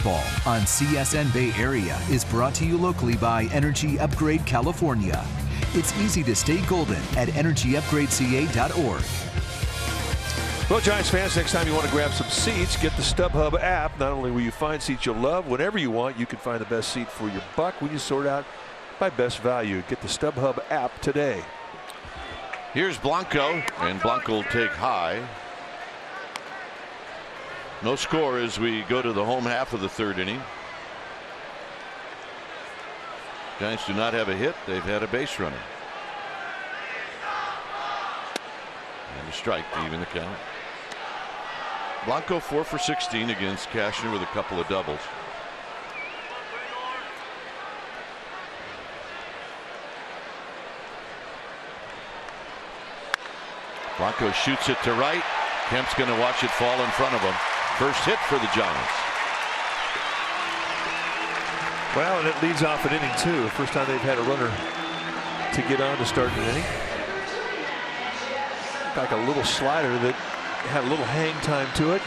Baseball on CSN Bay Area is brought to you locally by Energy Upgrade California. It's easy to stay golden at energyupgradeca.org.
Well, Giants fans, next time you want to grab some seats, get the StubHub app. Not only will you find seats you'll love, whenever you want, you can find the best seat for your buck when you sort out by best value. Get the StubHub app today.
Here's Blanco, and Blanco will take high. No score as we go to the home half of the third inning. Giants do not have a hit. They've had a base runner. And a strike to even the count. Blanco 4 for 16 against Cashner with a couple of doubles. Blanco shoots it to right. Kemp's going to watch it fall in front of him. First hit for the Giants.
Well, and it leads off an inning too. First time they've had a runner to get on to start an inning. Like a little slider that had a little hang time to it.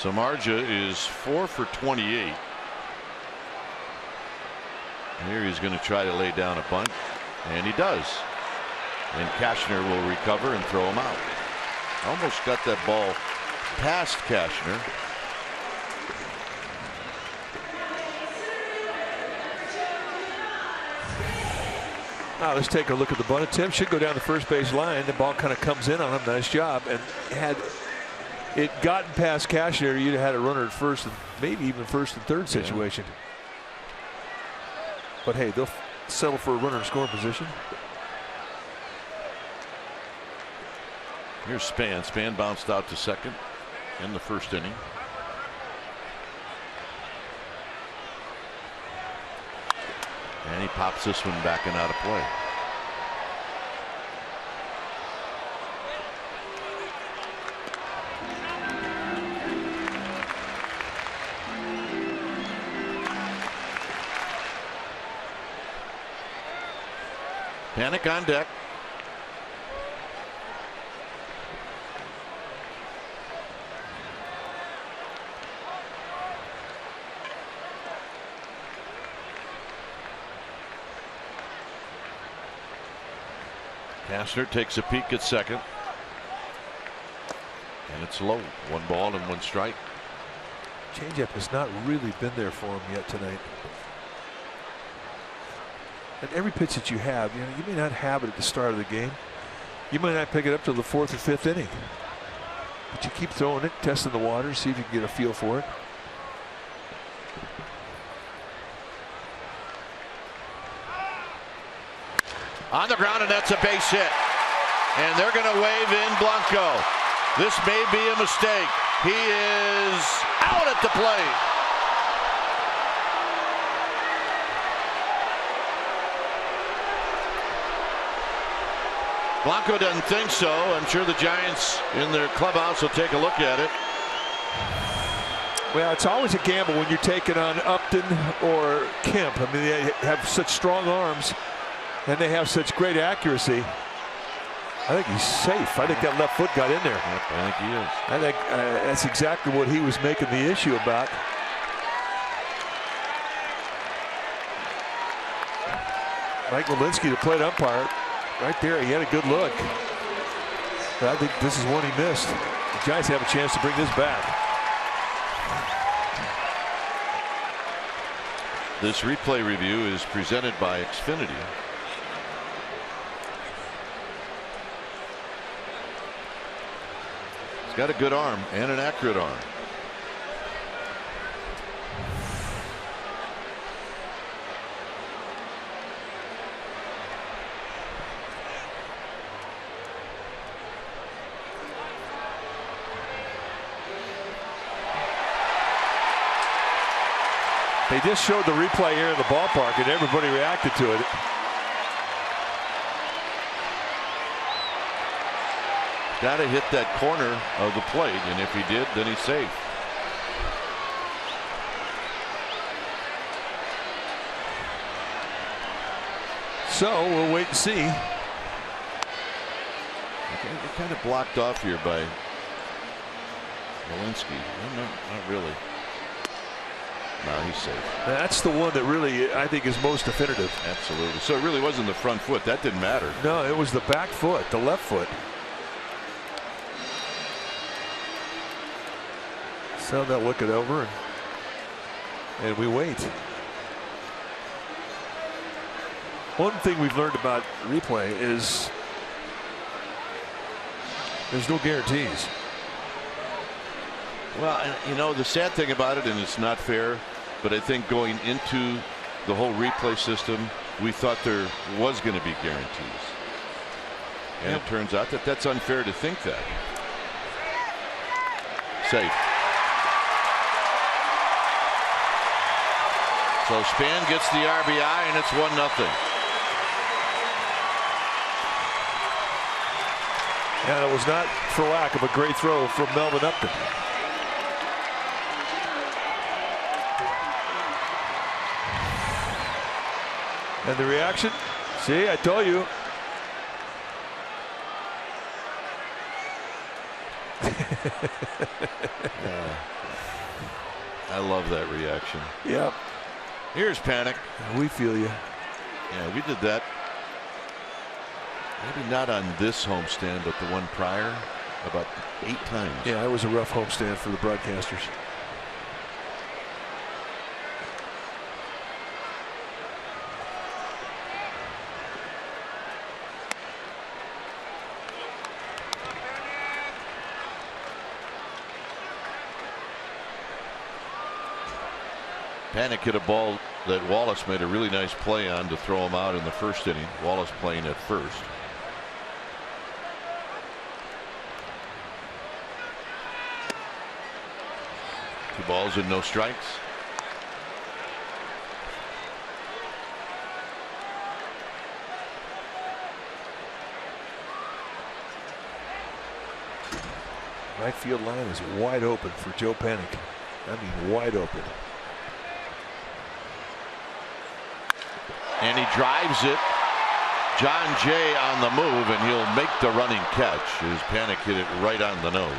Samardzija is 4 for 28. Here he's going to try to lay down a bunt, and he does. And Cashner will recover and throw him out. Almost got that ball past Cashner.
Now let's take a look at the bunt attempt. Should go down the first base line. The ball kind of comes in on him. Nice job. And had it gotten past Cashner, you'd have had a runner at first and maybe even first and third situation. But hey, they'll settle for a runner in scoring position.
Here's Span. Span bounced out to second in the first inning. And he pops this one back and out of play. Panic on deck. Cashner takes a peek at second. And it's low. 1 ball and 1 strike.
Changeup has not really been there for him yet tonight. And every pitch that you have, you may not have it at the start of the game. You might not pick it up till the 4th or 5th inning. But you keep throwing it, testing the water, see if you can get a feel for it.
On the ground, and that's a base hit. And they're going to wave in Blanco. This may be a mistake. He is out at the plate. Blanco doesn't think so. I'm sure the Giants in their clubhouse will take a look at it.
Well, it's always a gamble when you're taking on Upton or Kemp. I mean, they have such strong arms and they have such great accuracy. I think he's safe. I think that left foot got in there.
Yep, I think he is.
I think that's exactly what he was making the issue about. Mike Malinsky, the plate umpire, right there, he had a good look. But I think this is one he missed. The Giants have a chance to bring this back.
This replay review is presented by Xfinity. He's got a good arm and an accurate arm.
They just showed the replay here in the ballpark and everybody reacted to it.
Got to hit that corner of the plate, and if he did, then he's safe.
So we'll wait and see.
They're kind of blocked off here by Walensky. No, not really. No, he's safe.
That's the one that really, I think, is most definitive.
Absolutely. So it really wasn't the front foot. That didn't matter.
No, it was the back foot, the left foot. So they'll look it over, and we wait. One thing we've learned about replay is there's no guarantees.
Well, and, you know, the sad thing about it, and it's not fair, but I think going into the whole replay system, we thought there was going to be guarantees. And it turns out that that's unfair to think that. Safe. So Spann gets the RBI, and it's 1-0.
And it was not for lack of a great throw from Melvin Upton. And the reaction? See, I told you.
I love that reaction.
Yep.
Here's Panik.
We feel you.
Yeah, we did that. Maybe not on this homestand, but the one prior, about 8 times.
Yeah, it was a rough homestand for the broadcasters.
Panik hit a ball that Wallace made a really nice play on to throw him out in the first inning. Wallace playing at first. Two balls and no strikes.
Right field line is wide open for Joe Panik. I mean, wide open.
And he drives it. John Jay on the move, and he'll make the running catch as Panik hit it right on the nose.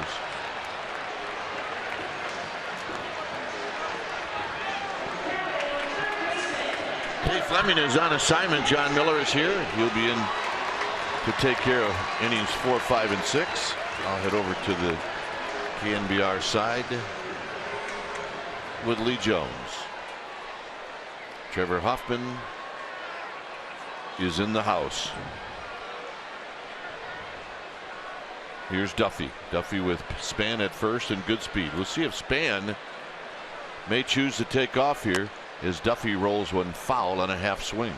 Dave Fleming is on assignment. John Miller is here. He'll be in to take care of innings 4, 5, and 6. I'll head over to the KNBR side with Lee Jones. Trevor Hoffman is in the house. Here's Duffy. Duffy with Spann at first and good speed. We'll see if Spann may choose to take off here as Duffy rolls one foul on a half swing.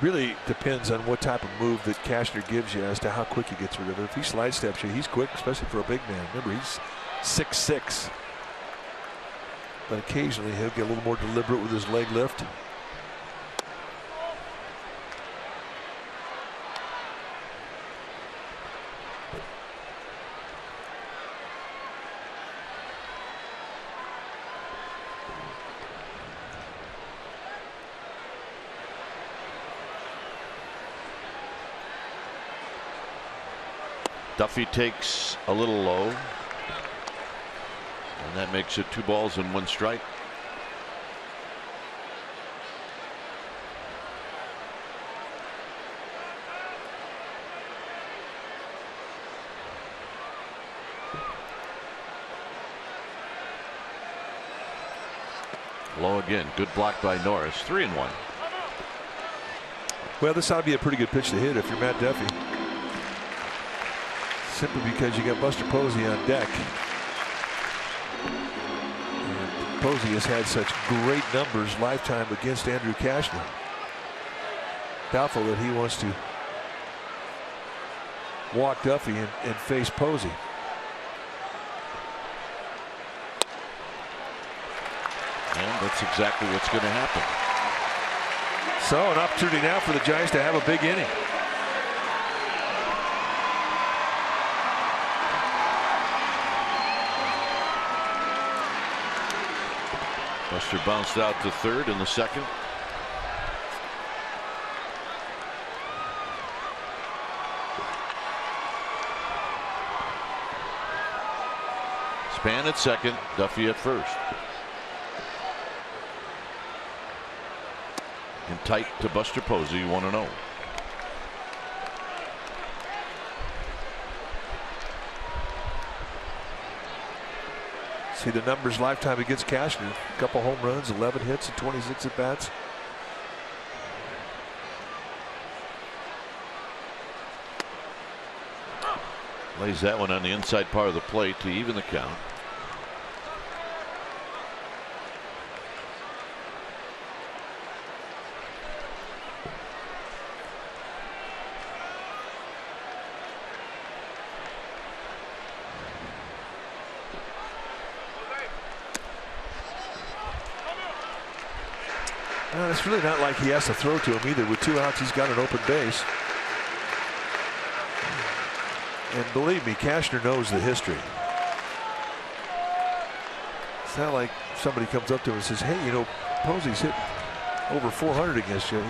Really depends on what type of move that Cashner gives you as to how quick he gets rid of it. If he slide steps you, he's quick, especially for a big man. Remember, he's 6'6". But occasionally he'll get a little more deliberate with his leg lift.
Duffy takes a little low, and that makes it 2 balls and 1 strike. Low again. Good block by Norris. 3-1.
Well, this ought to be a pretty good pitch to hit if you're Matt Duffy. Simply because you got Buster Posey on deck. And Posey has had such great numbers lifetime against Andrew Cashner. Doubtful that he wants to walk Duffy and face Posey.
And that's exactly what's going to happen.
So an opportunity now for the Giants to have a big inning.
Buster bounced out to third in the second. Span at second, Duffy at first. And tight to Buster Posey, 1-0.
See the numbers lifetime against Cashner. A couple home runs, 11 hits, and 26 at bats.
Lays that one on the inside part of the plate to even the count.
Well, it's really not like he has to throw to him either. With 2 outs, he's got an open base. And believe me, Cashner knows the history. It's not like somebody comes up to him and says, hey, you know, Posey's hit over 400 against you.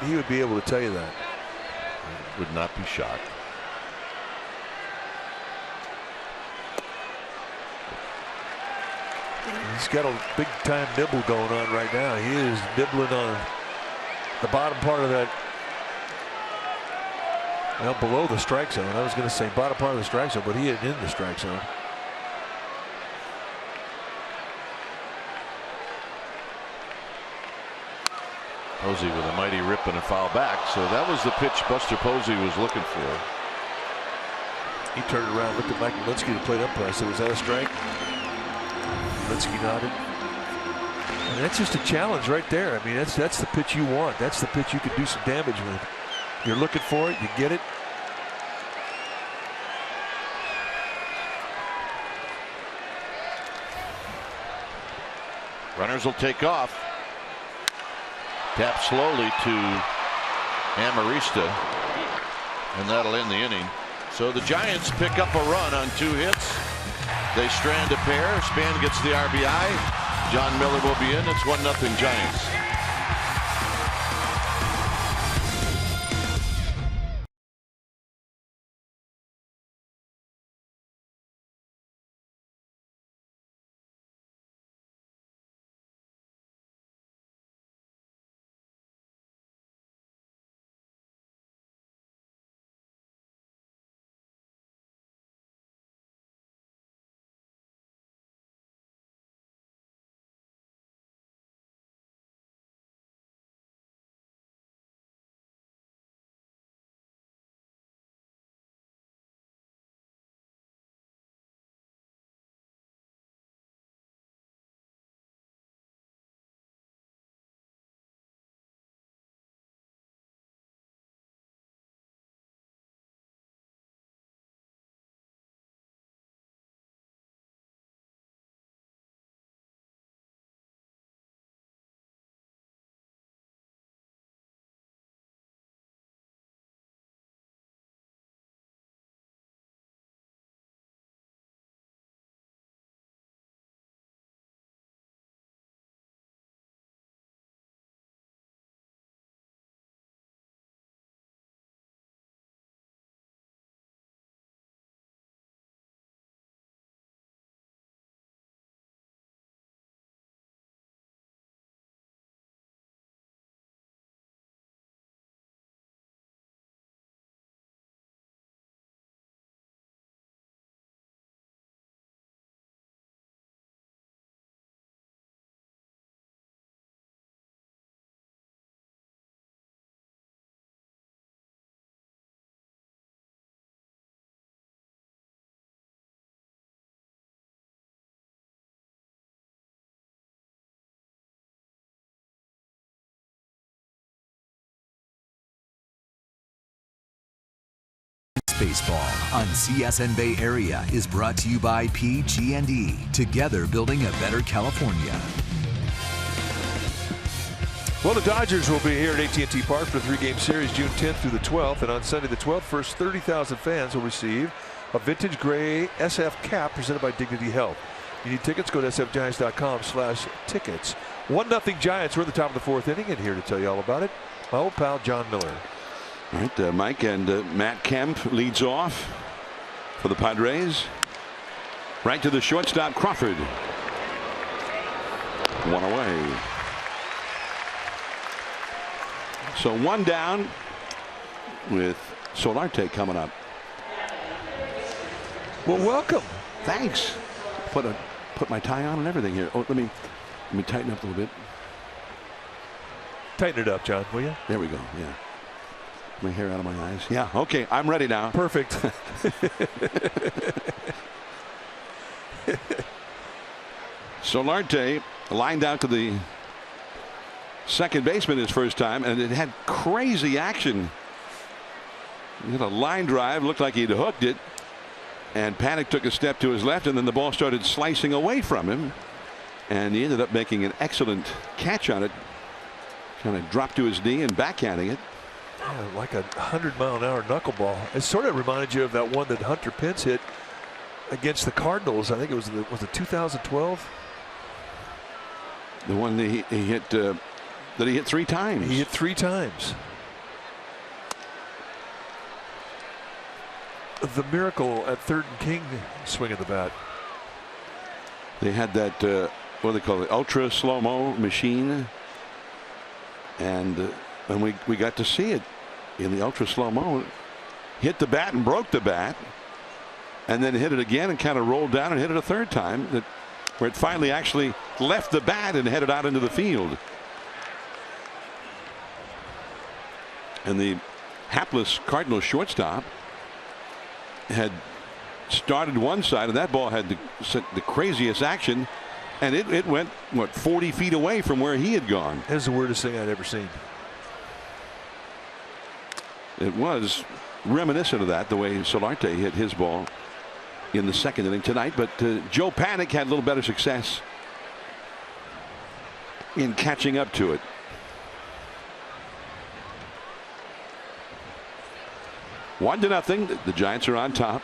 He would be able to tell you that.
Would not be shocked.
He's got a big time nibble going on right now. He is nibbling on the bottom part of that. Well, below the strike zone. I was going to say bottom part of the strike zone, but he isn't in the strike zone.
Posey with a mighty rip and a foul back. So that was the pitch Buster Posey was looking for.
He turned around, looked at Mike Malinsky, who played umpire. I said, was that a strike? Malinsky nodded. And that's just a challenge right there. I mean, that's the pitch you want. That's the pitch you can do some damage with. You're looking for it, you get it.
Runners will take off. Tap slowly to Amarista, and that'll end the inning. So the Giants pick up a run on 2 hits. They strand a pair. Span gets the RBI. John Miller will be in. It's 1-0 Giants.
Baseball on CSN Bay Area is brought to you by PG&E, together building a better California.
Well, the Dodgers will be here at AT&T Park for a 3-game series June 10th through the 12th. And on Sunday the 12th, first 30,000 fans will receive a vintage gray SF cap presented by Dignity Health. You need tickets, go to sfgiants.com/tickets. 1-0 Giants. We're at the top of the 4th inning, and here to tell you all about it, my old pal John Miller.
All right, Mike and Matt Kemp leads off for the Padres. Right to the shortstop, Crawford. One away. So one down with Solarte coming up.
Well, welcome.
Thanks. Put my tie on and everything here. Oh, let me tighten up a little bit.
Tighten it up, John, will you?
There we go. Yeah. My hair out of my eyes. Yeah. Okay. I'm ready now.
Perfect.
Solarte lined out to the second baseman his first time, and it had crazy action. He had a line drive, looked like he'd hooked it, and Panic took a step to his left, and then the ball started slicing away from him, and he ended up making an excellent catch on it. Kind of dropped to his knee and backhanding it.
Yeah, like a 100-mile-an-hour knuckleball. It sort of reminded you of that one that Hunter Pence hit against the Cardinals. I think it was it 2012.
The one that he hit that he hit 3 times.
He hit 3 times. The miracle at 3rd and King swing of the bat.
They had that what do they call it, ultra slow-mo machine, and we got to see it in the ultra slow-mo. Hit the bat and broke the bat, and then hit it again and kind of rolled down and hit it a 3rd time, where it finally actually left the bat and headed out into the field. And the hapless Cardinals shortstop had started one side, and that ball had the craziest action, and it went, what, 40 feet away from where he had gone.
That's the weirdest thing I'd ever seen.
It was reminiscent of that, the way Solarte hit his ball in the 2nd inning tonight, but Joe Panic had a little better success in catching up to it. One to nothing. The Giants are on top.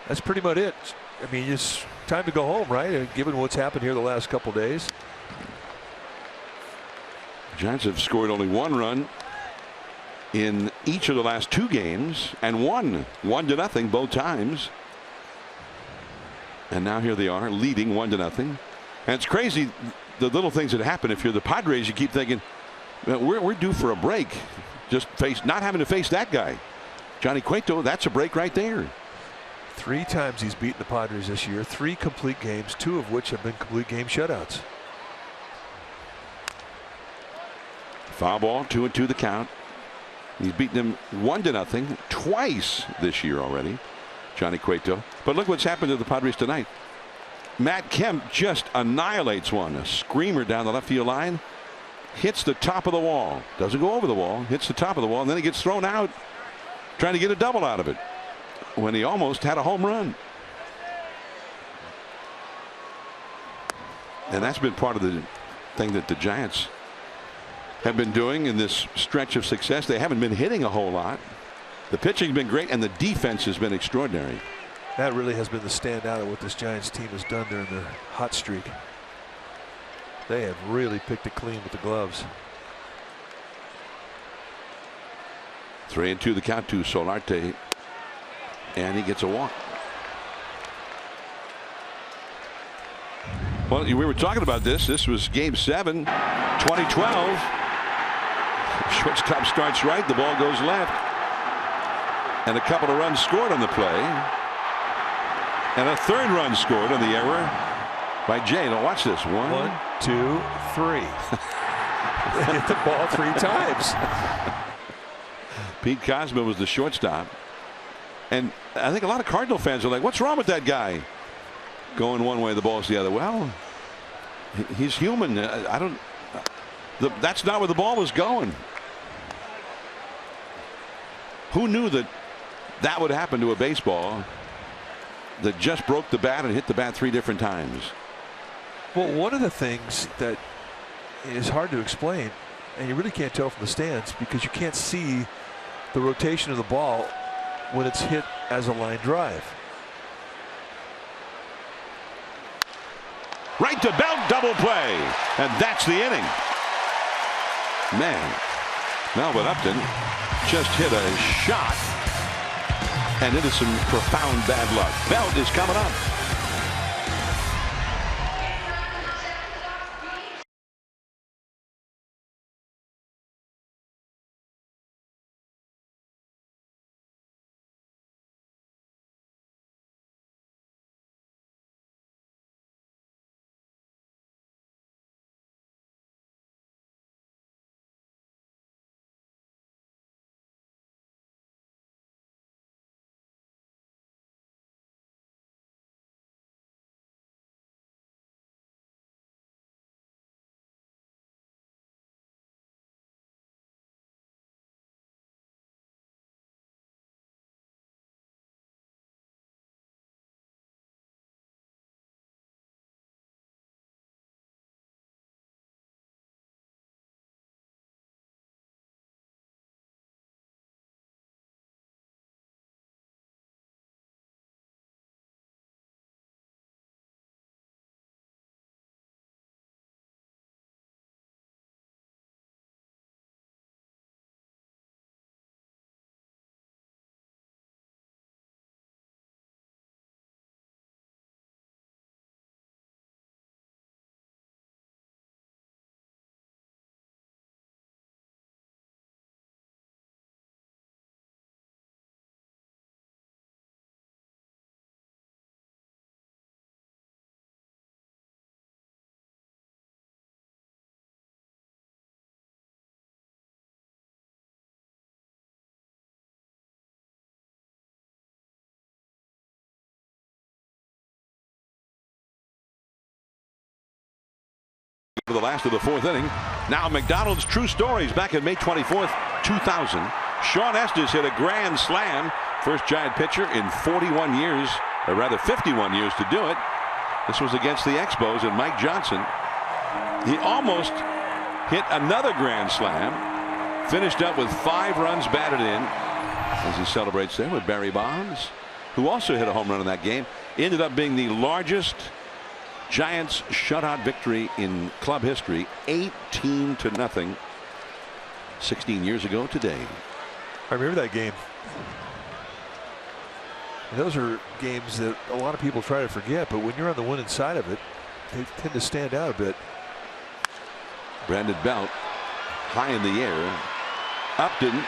That's pretty much it. I mean, it's time to go home, right? Given what's happened here the last couple days.
The Giants have scored only 1 run in each of the last 2 games and won 1-0 both times. And now here they are leading 1-0. And it's crazy the little things that happen. If you're the Padres, you keep thinking, well, we're due for a break. Just not having to face that guy. Johnny Cueto, that's a break right there.
3 times he's beaten the Padres this year. 3 complete games, 2 of which have been complete game shutouts.
Foul ball, 2-2 the count. He's beaten them 1-0 twice this year already, Johnny Cueto. But look what's happened to the Padres tonight. Matt Kemp just annihilates one. A screamer down the left field line. Hits the top of the wall. Doesn't go over the wall. Hits the top of the wall, and then he gets thrown out trying to get a double out of it when he almost had a home run. And that's been part of the thing that the Giants have been doing in this stretch of success. They haven't been hitting a whole lot. The pitching's been great, and the defense has been extraordinary.
That really has been the standout of what this Giants team has done during their hot streak. They have really picked it clean with the gloves.
3-2 the count to Solarte, and he gets a walk. Well, we were talking about this. This was Game 7, 2012. Shortstop starts right. The ball goes left. And a couple of runs scored on the play. And a 3rd run scored on the error by Jay. Now watch this.
1, 2, 3. They hit the ball 3 times.
Pete Kozma was the shortstop. And I think a lot of Cardinal fans are like, what's wrong with that guy? Going one way, the ball's the other. Well, he's human. That's not where the ball was going. Who knew that would happen to a baseball that just broke the bat and hit the bat 3 different times?
Well, one of the things that is hard to explain, and you really can't tell from the stands because you can't see the rotation of the ball when it's hit as a line drive.
Right to Belt, double play. And that's the inning. Man, Melvin Upton just hit a shot and into some profound bad luck. Belt is coming up. For the last of the fourth inning. Now McDonald's true stories back in May 24th, 2000. Sean Estes hit a grand slam. First Giant pitcher in 41 years, or rather 51 years to do it. This was against the Expos and Mike Johnson. He almost hit another grand slam. Finished up with 5 runs batted in as he celebrates there with Barry Bonds, who also hit a home run in that game. Ended up being the largest Giants shutout victory in club history, 18-0, 16 years ago today.
I remember that game. And those are games that a lot of people try to forget, but when you're on the winning side of it, they tend to stand out a bit.
Brandon Belt high in the air. Upton.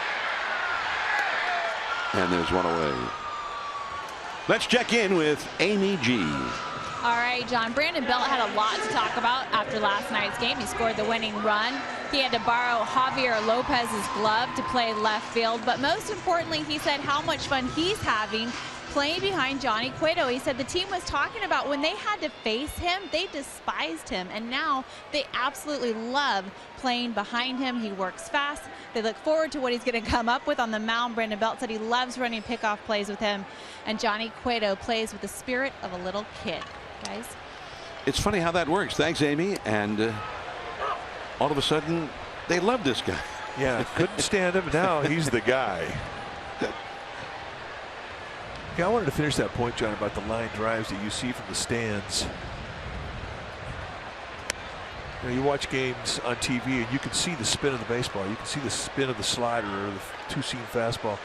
And there's one away. Let's check in with Amy G.
All right, John. Brandon Belt had a lot to talk about after last night's game. He scored the winning run. He had to borrow Javier Lopez's glove to play left field. But most importantly, he said how much fun he's having playing behind Johnny Cueto. He said the team was talking about when they had to face him, they despised him. And now they absolutely love playing behind him. He works fast. They look forward to what he's going to come up with on the mound. Brandon Belt said he loves running pickoff plays with him. And Johnny Cueto plays with the spirit of a little kid. Guys,
it's funny how that works. Thanks, Amy. And all of a sudden, they love this guy.
Yeah, couldn't stand him. Now he's the guy. Yeah, I wanted to finish that point, John, about the line drives that you see from the stands. You know, you watch games on TV and you can see the spin of the baseball. You can see the spin of the slider or the two-seam fastball.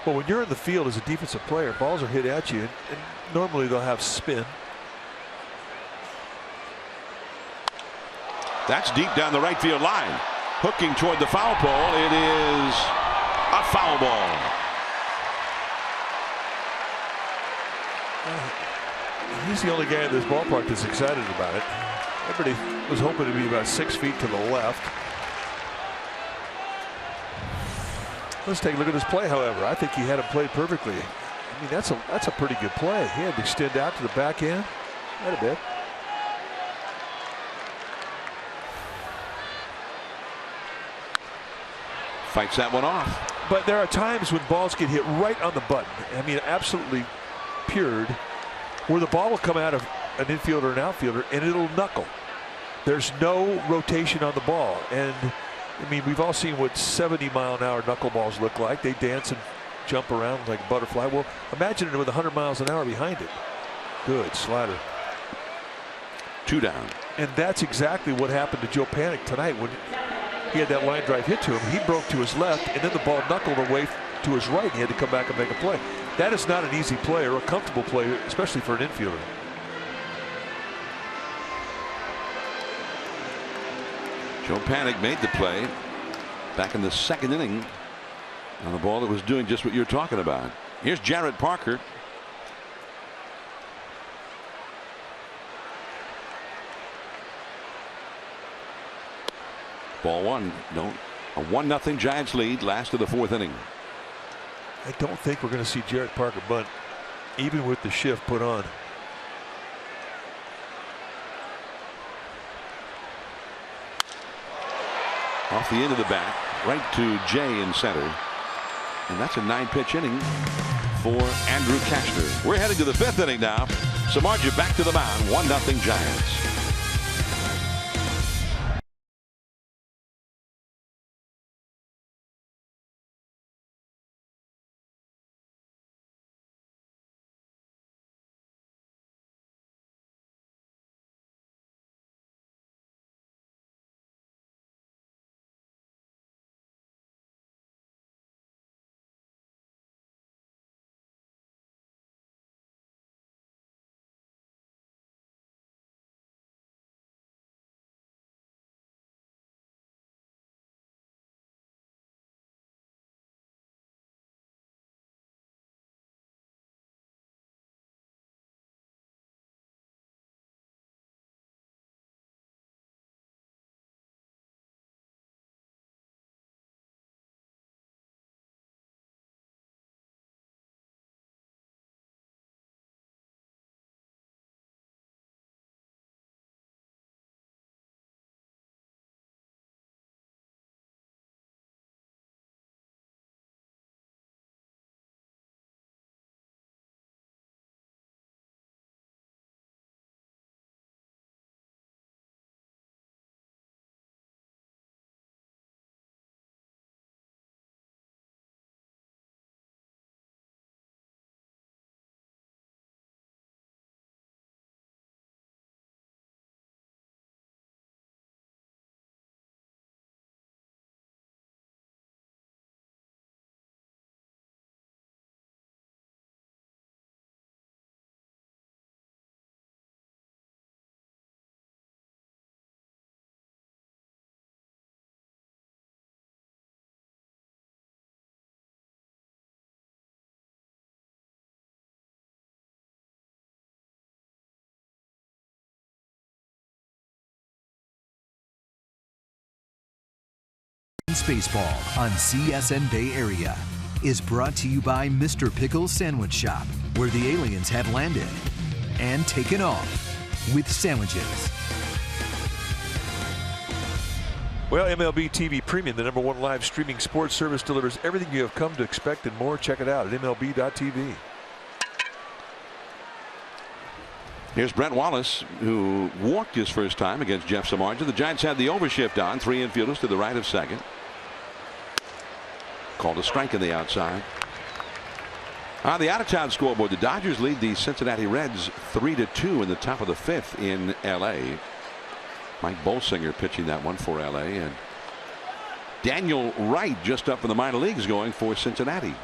But when you're in the field as a defensive player, balls are hit at you, and normally they'll have spin.
That's deep down the right field line. Hooking toward the foul pole. It is a foul ball.
He's the only guy in this ballpark that's excited about it. Everybody was hoping to be about 6 feet to the left. Let's take a look at this play, however. I think he had him played perfectly. I mean, that's a pretty good play. He had to extend out to the backhand quite a bit.
Fights that one off.
But there are times when balls get hit right on the button. I mean, absolutely pured, where the ball will come out of an infielder or an outfielder and it'll knuckle. There's no rotation on the ball. And I mean, we've all seen what 70-mile-an-hour knuckleballs look like. They dance and jump around like a butterfly. Well, imagine it with 100 miles an hour behind it. Good slider.
2 down.
And that's exactly what happened to Joe Panik tonight when he had that line drive hit to him. He broke to his left, and then the ball knuckled away to his right. He had to come back and make a play. That is not an easy play or a comfortable play, especially for an infielder.
Joe Panik made the play back in the 2nd inning on a ball that was doing just what you're talking about. Here's Jarrett Parker. Ball 1. No. A 1-0 Giants lead, last of the 4th inning.
I don't think we're going to see Jarrett Parker bunt, even with the shift put on.
Off the end of the bat, right to Jay in center. And that's a 9-pitch inning for Andrew Cashner. We're heading to the 5th inning now. Samardzija back to the mound, 1-0 Giants.
Baseball on CSN Bay Area is brought to you by Mr. Pickle's Sandwich Shop, where the aliens have landed and taken off with sandwiches.
Well, MLB TV Premium, the #1 live streaming sports service, delivers everything you have come to expect and more. Check it out at MLB.tv.
Here's Brent Wallace, who walked his first time against Jeff Samardzija. The Giants had the overshift on, 3 infielders to the right of second. Called a strike on the outside. On the out-of-town scoreboard, the Dodgers lead the Cincinnati Reds 3-2 in the top of the 5th in L.A. Mike Bolsinger pitching that one for L.A. and Daniel Wright just up in the minor leagues going for Cincinnati.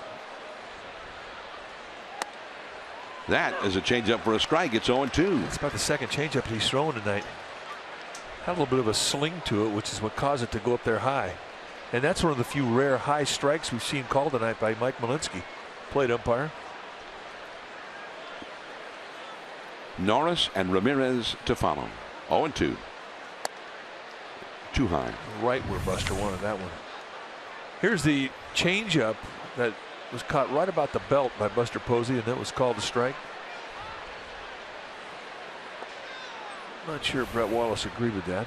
That is a changeup for a strike. It's 0-2.
It's about the 2nd changeup he's throwing tonight. Had a little bit of a sling to it, which is what caused it to go up there high. And that's one of the few rare high strikes we've seen called tonight by Mike Malinsky, plate umpire.
Norris and Ramirez to follow. 0-2. Too high.
Right where Buster wanted that one. Here's the changeup that was caught right about the belt by Buster Posey, and that was called a strike. Not sure Brett Wallace agreed with that.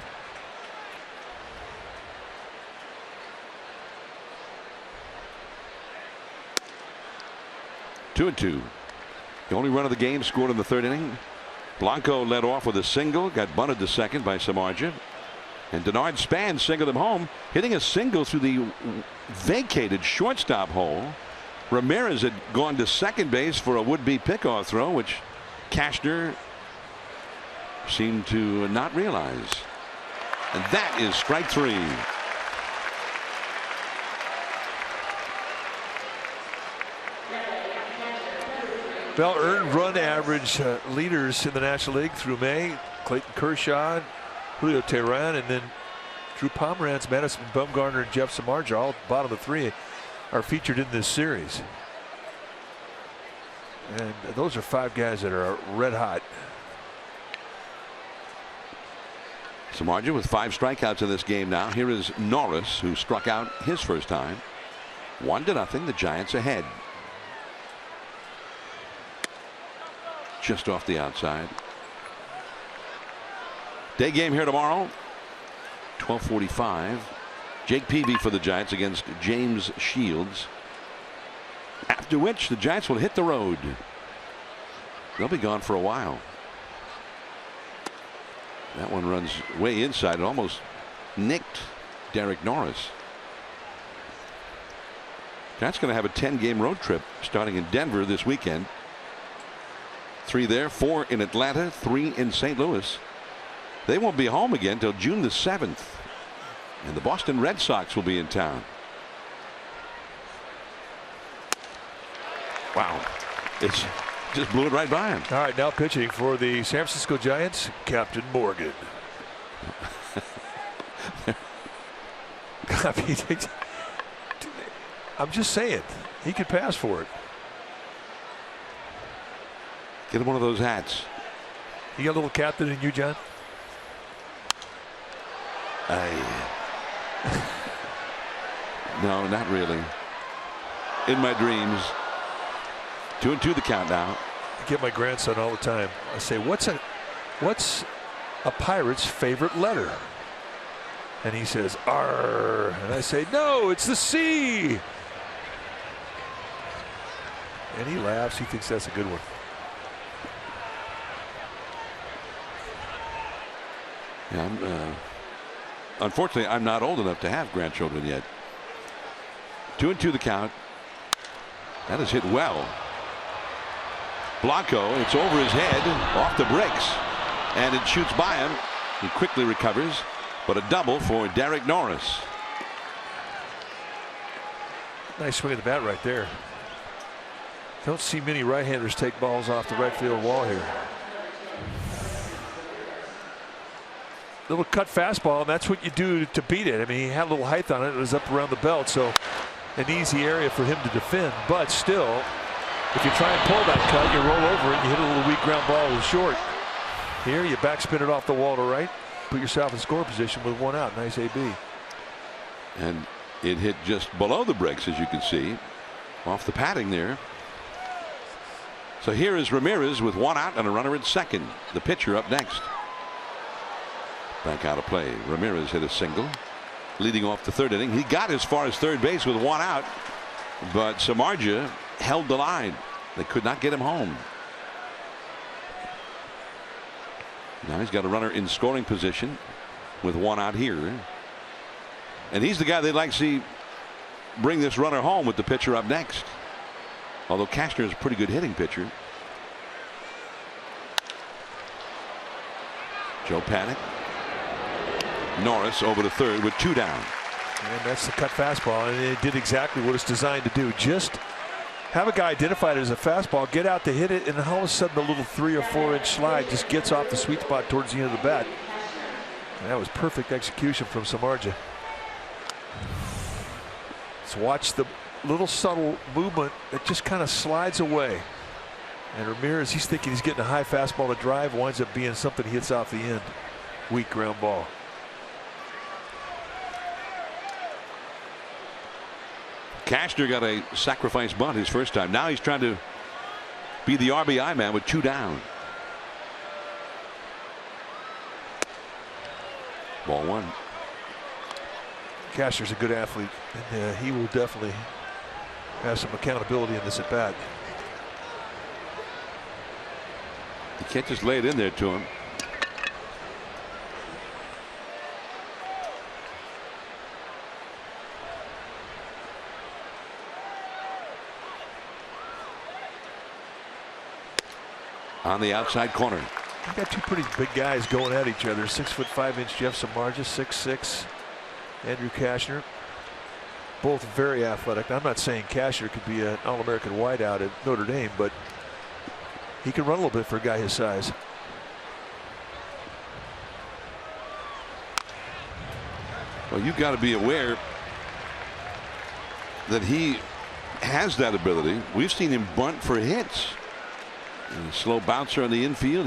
Two and two. The only run of the game scored in the 3rd inning. Blanco led off with a single, got bunted to second by Samardzija. And Denard Span singled him home, hitting a single through the vacated shortstop hole. Ramirez had gone to second base for a would-be pickoff throw, which Cashner seem to not realize. And that is strike 3.
Well, earned run average leaders in the National League through May: Clayton Kershaw, Julio Teheran, and then Drew Pomeranz, Madison Bumgarner, and Jeff Samardzija, all bottom of 3, are featured in this series. And those are 5 guys that are red hot.
Samardzija with 5 strikeouts in this game now. Here is Norris, who struck out his first time. 1-0, the Giants ahead. Just off the outside. Day game here tomorrow, 12:45. Jake Peavy for the Giants against James Shields. After which the Giants will hit the road. They'll be gone for a while. That one runs way inside. It almost nicked Derek Norris. Giants going to have a 10-game road trip starting in Denver this weekend. 3 there, 4 in Atlanta, 3 in St. Louis. They won't be home again till June the 7th. And the Boston Red Sox will be in town. Wow. It's just blew it right by him.
All right, now pitching for the San Francisco Giants, Captain Morgan. I'm just saying, he could pass for it.
Get him one of those hats.
You got a little captain in you, John?
No, not really. In my dreams. 2-2 the count now.
I get my grandson all the time. I say, what's a pirate's favorite letter? And he says, R. And I say, no, it's the C. And he laughs. He thinks that's a good one.
Yeah, unfortunately, I'm not old enough to have grandchildren yet. 2-2 the count. That is hit well. Blanco, it's over his head, off the bricks, and it shoots by him. He quickly recovers, but a double for Derek Norris.
Nice swing of the bat right there. Don't see many right-handers take balls off the right field wall here. Little cut fastball, and that's what you do to beat it. I mean, he had a little height on it. It was up around the belt, so an easy area for him to defend. But still, if you try and pull that cut, you roll over it, and you hit a little weak ground ball with short. Here, you backspin it off the wall to right, put yourself in score position with 1 out. Nice AB.
And it hit just below the bricks, as you can see, off the padding there. So here is Ramirez with 1 out and a runner at second. The pitcher up next. Back out of play. Ramirez hit a single, leading off the 3rd inning. He got as far as third base with 1 out, but Samardzija held the line. They could not get him home. Now he's got a runner in scoring position with 1 out here. And he's the guy they'd like to see bring this runner home with the pitcher up next. Although Cashner is a pretty good hitting pitcher. Joe Panic. Norris over to third with 2 down.
And that's the cut fastball, and it did exactly what it's designed to do. Just have a guy identified as a fastball, get out to hit it, and all of a sudden a little 3 or 4 inch slide just gets off the sweet spot towards the end of the bat. And that was perfect execution from Samardzija. Let's watch the little subtle movement that just kind of slides away. And Ramirez, he's thinking he's getting a high fastball to drive, winds up being something he hits off the end. Weak ground ball.
Cashner got a sacrifice bunt his first time. Now he's trying to be the RBI man with 2 down. Ball 1.
Cashner's a good athlete, and he will definitely have some accountability in this at bat.
You can't just lay it in there to him. On the outside corner.
You've got two pretty big guys going at each other. 6'5" Jeff Samardzija, 6'6" Andrew Kashner. Both very athletic. I'm not saying Kashner could be an All-American wideout at Notre Dame, but he can run a little bit for a guy his size.
Well, you've got to be aware that he has that ability. We've seen him bunt for hits. And a slow bouncer on the infield.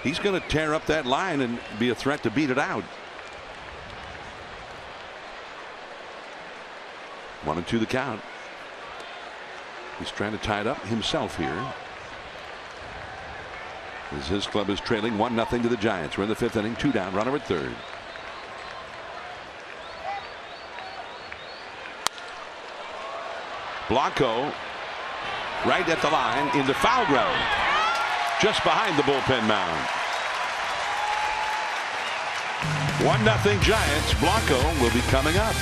He's going to tear up that line and be a threat to beat it out. 1-2 the count. He's trying to tie it up himself here. As his club is trailing 1-0 to the Giants. We're in the 5th inning, 2 down, runner at 3rd. Blanco right at the line into foul ground, just behind the bullpen mound. 1-0 Giants. Blanco will be coming up.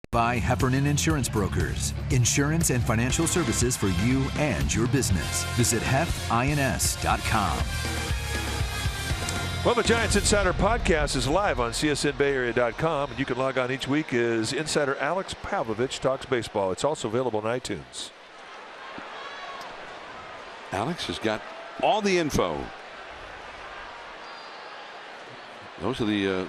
By Heffernan Insurance Brokers. Insurance and financial services for you and your business. Visit hefins.com.
Well, the Giants Insider Podcast is live on csnbayarea.com, and you can log on each week as Insider Alex Pavlovich Talks Baseball. It's also available on iTunes.
Alex has got all the info. Those are the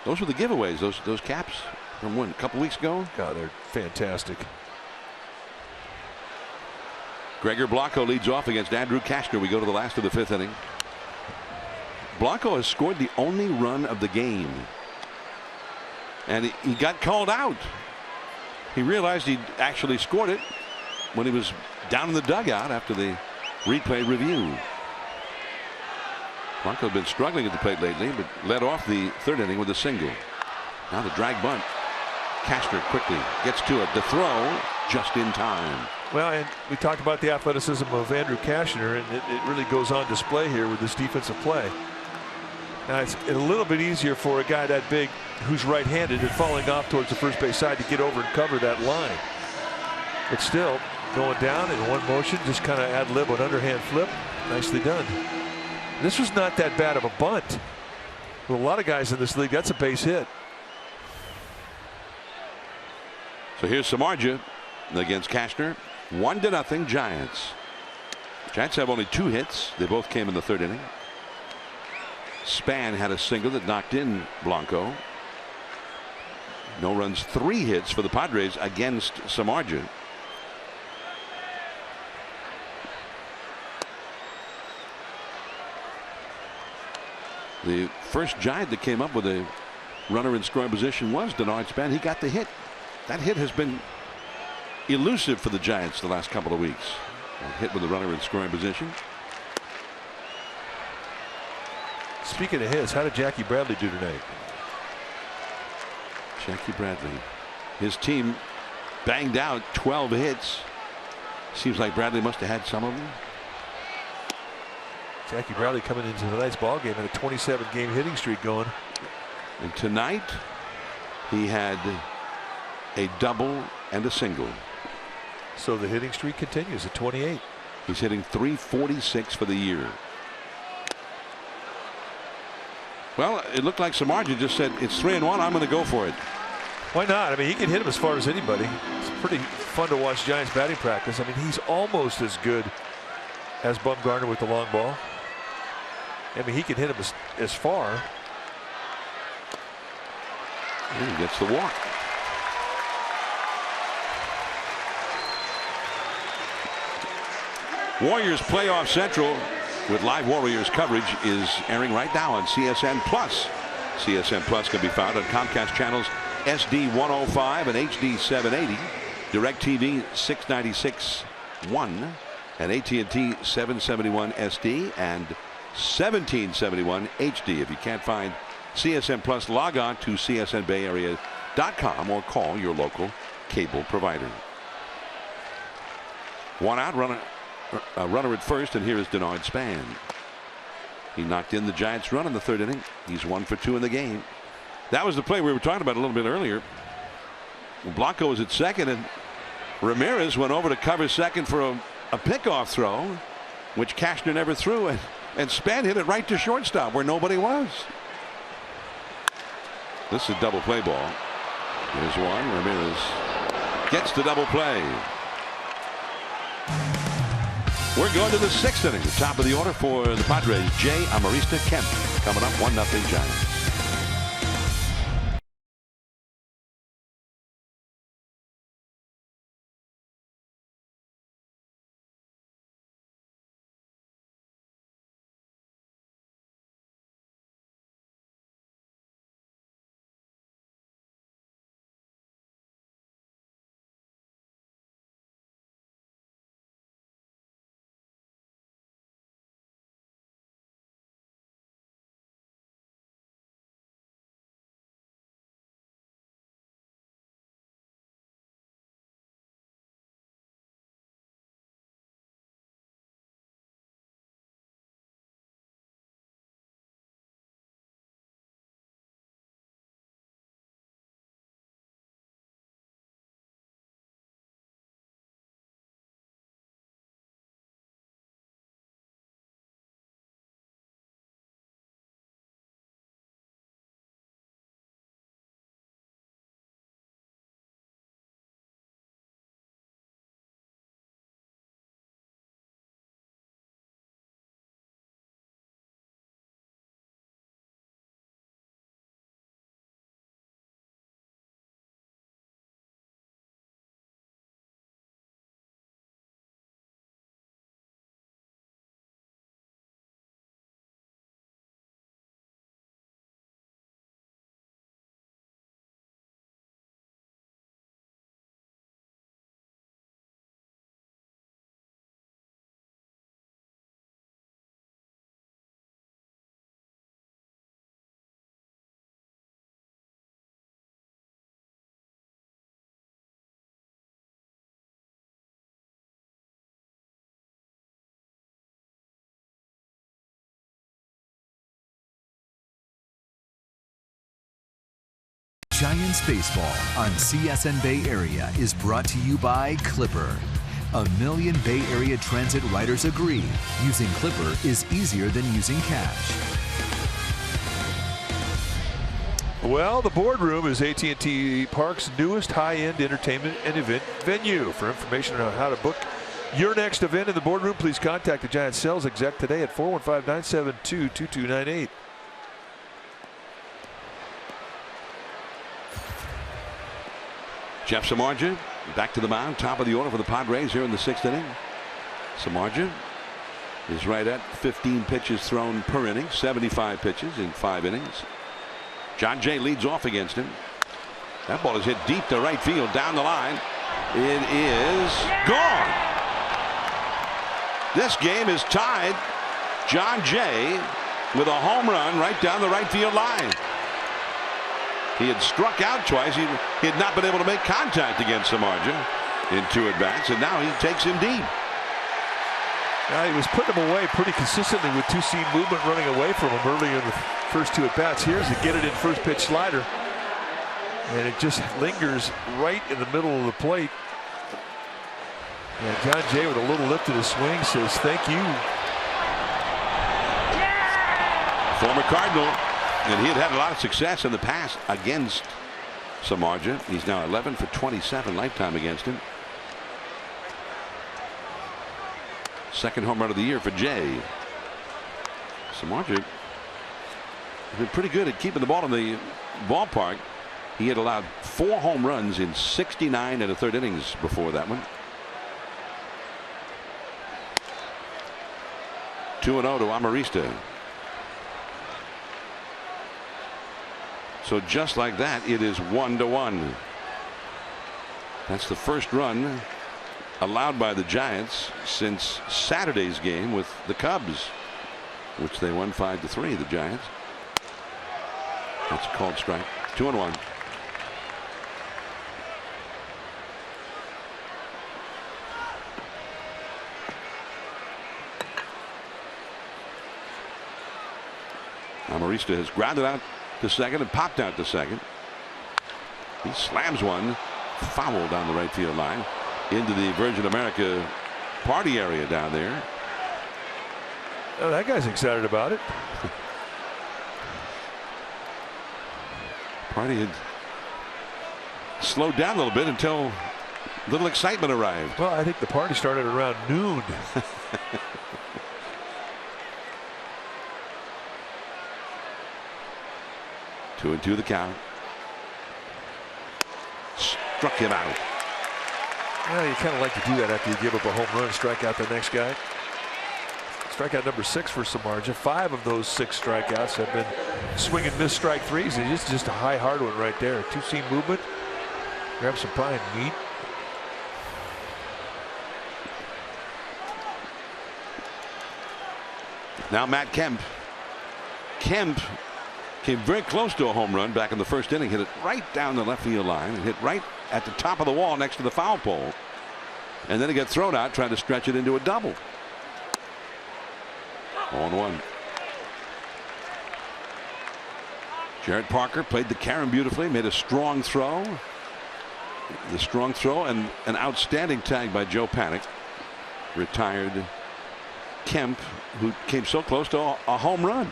giveaways. Those caps from when, a couple weeks ago.
God, they're fantastic.
Gregor Blanco leads off against Andrew Kashner. We go to the last of the 5th inning. Blanco has scored the only run of the game, and he got called out. He realized he'd actually scored it when he was down in the dugout after the replay review. Blanco has been struggling at the plate lately, but led off the 3rd inning with a single. Now the drag bunt. Kashner quickly gets to it. The throw just in time.
Well, and we talked about the athleticism of Andrew Kashner, and it really goes on display here with this defensive play. Now it's a little bit easier for a guy that big who's right-handed and falling off towards the first base side to get over and cover that line. But still, going down in one motion, just kind of ad-lib an underhand flip. Nicely done. This was not that bad of a bunt. With a lot of guys in this league, that's a base hit.
So here's Samardzija against Kashner. 1-0 Giants. Giants have only 2 hits. They both came in the 3rd inning. Span had a single that knocked in Blanco. No runs, 3 hits for the Padres against Samardzija. The first Giant that came up with a runner in scoring position was Denard Span. He got the hit. That hit has been elusive for the Giants the last couple of weeks. A hit with a runner in scoring position.
Speaking of hits, how did Jackie Bradley do tonight?
Jackie Bradley, his team banged out 12 hits. Seems like Bradley must have had some of them.
Jackie Bradley coming into tonight's ball game and a 27-game hitting streak going.
And tonight he had a double and a single.
So the hitting streak continues at 28.
He's hitting .346 for the year. Well, it looked like Samardzija just said, it's 3-1. I'm going to go for it.
Why not? I mean, he can hit him as far as anybody. It's pretty fun to watch Giants batting practice. I mean, he's almost as good as Bumgarner with the long ball. I mean, he can hit him as far.
And he gets the walk. Warriors Playoff Central with live Warriors coverage is airing right now on CSN Plus. CSN Plus can be found on Comcast channels SD 105 and HD 780, DirecTV 696-1, and AT&T 771 SD and 1771 HD. If you can't find CSN Plus, log on to csnbayarea.com or call your local cable provider. One out, runner at first, and here is Denard Span. He knocked in the Giants' run in the 3rd inning. He's 1 for 2 in the game. That was the play we were talking about a little bit earlier. Blanco was at second, and Ramirez went over to cover second for a pickoff throw, which Cashner never threw, and Span hit it right to shortstop where nobody was. This is a double play ball. Here's one. Ramirez gets the double play. We're going to the 6th inning. The top of the order for the Padres. Jay Amarista Kemp coming up, 1-0 Giants.
Giants Baseball on CSN Bay Area is brought to you by Clipper. 1 million Bay Area Transit riders agree using Clipper is easier than using cash.
Well, the Boardroom is AT&T Park's newest high-end entertainment and event venue. For information on how to book your next event in the Boardroom, please contact the Giants sales exec today at 415-972-2298.
Jeff Samardzija back to the mound, top of the order for the Padres here in the 6th inning. Samardzija is right at 15 pitches thrown per inning, 75 pitches in 5 innings. Jon Jay leads off against him. That ball is hit deep to right field, down the line. It is gone. This game is tied. Jon Jay with a home run right down the right field line. He had struck out twice. He had not been able to make contact against Samardzija in 2 at-bats, and now he takes him deep.
Now he was putting him away pretty consistently with two-seam movement running away from him earlier in the first 2 at-bats. Here's to get it in first pitch slider. And it just lingers right in the middle of the plate. And Jon Jay with a little lift in his swing says thank you.
Former Cardinal, and he had had a lot of success in the past against Samardzija. He's now 11 for 27 lifetime against him. Second home run of the year for Jay. Samardzija has been pretty good at keeping the ball in the ballpark. He had allowed 4 home runs in 69 1/3 innings before that one. 2-0 to Amarista. So just like that, it is 1-1. That's the first run allowed by the Giants since Saturday's game with the Cubs, which they won 5-3, the Giants. That's a called strike. 2-1. Amarista has grounded out to second and popped out to second. He slams one foul down the right field line into the Virgin America party area down there.
Oh, that guy's excited about it.
Party had slowed down a little bit until little excitement arrived.
Well, I think the party started around noon.
2-2 the count. Struck him out.
Well, you kind of like to do that after you give up a home run and strike out the next guy. Strikeout number 6 for Samardzija. 5 of those 6 strikeouts have been swing and miss strike threes. It's just a high hard one right there. Two-seam movement. Grab some pie and meat.
Now Matt Kemp. Kemp came very close to a home run back in the first inning. Hit it right down the left field line and hit right at the top of the wall next to the foul pole. And then he got thrown out trying to stretch it into a double. 0-1. Jarrett Parker played the carom beautifully, made a strong throw. The strong throw and an outstanding tag by Joe Panik retired Kemp, who came so close to a home run.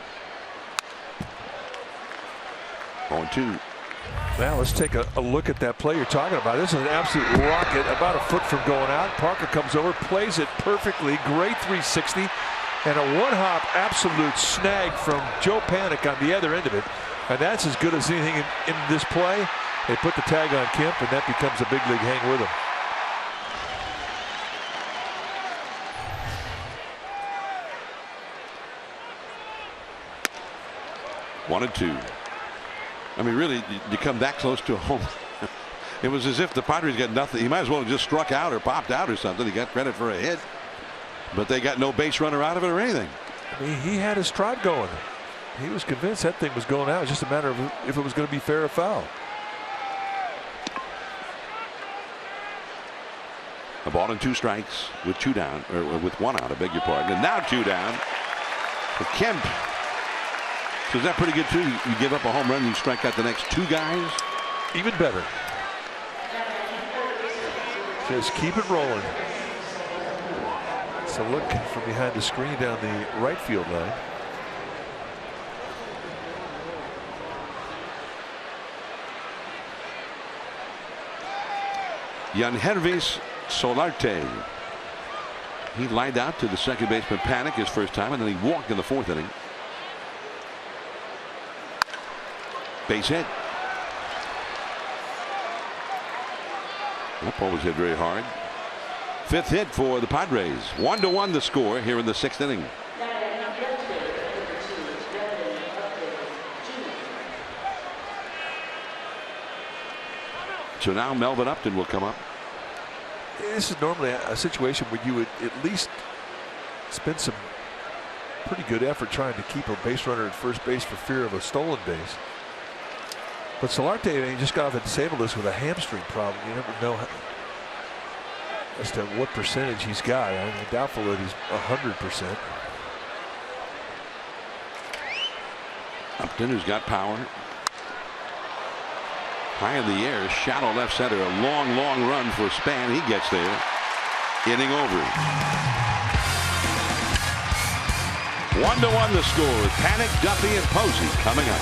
0-2.
Now let's take a look at that play you're talking about. This is an absolute rocket, about a foot from going out. Parker comes over, plays it perfectly. Great 360 and a one-hop absolute snag from Joe Panik on the other end of it. And that's as good as anything in this play. They put the tag on Kemp, and that becomes a big league hang with him.
One and two. I mean, really, you come that close to a home. It was as if the Padres got nothing. He might as well have just struck out or popped out or something. He got credit for a hit, but they got no base runner out of it or anything.
I mean, he had his trot going. He was convinced that thing was going out. It's just a matter of if it was going to be fair or foul.
A ball and 2 strikes with 2 down, or with 1 out, I beg your pardon. And now 2 down for Kemp. So is that pretty good too? You give up a home run and you strike out the next 2 guys?
Even better. Just keep it rolling. It's a look from behind the screen down the right field line.
Yangervis Solarte. He lined out to the second baseman Panik his first time, and then he walked in the 4th inning. Base hit. That ball was hit very hard. 5th hit for the Padres. 1-1 the score here in the 6th inning. So now Melvin Upton will come up.
This is normally a situation where you would at least spend some pretty good effort trying to keep a base runner at first base for fear of a stolen base. But Solarte just got off a disabled list with a hamstring problem. You never know as to what percentage he's got. I'm doubtful that he's 100%.
Upton, who's got power. High in the air, shallow left center. A long, long run for Span. He gets there. Inning over. 1-1 the score with Panik, Duffy, and Posey coming up.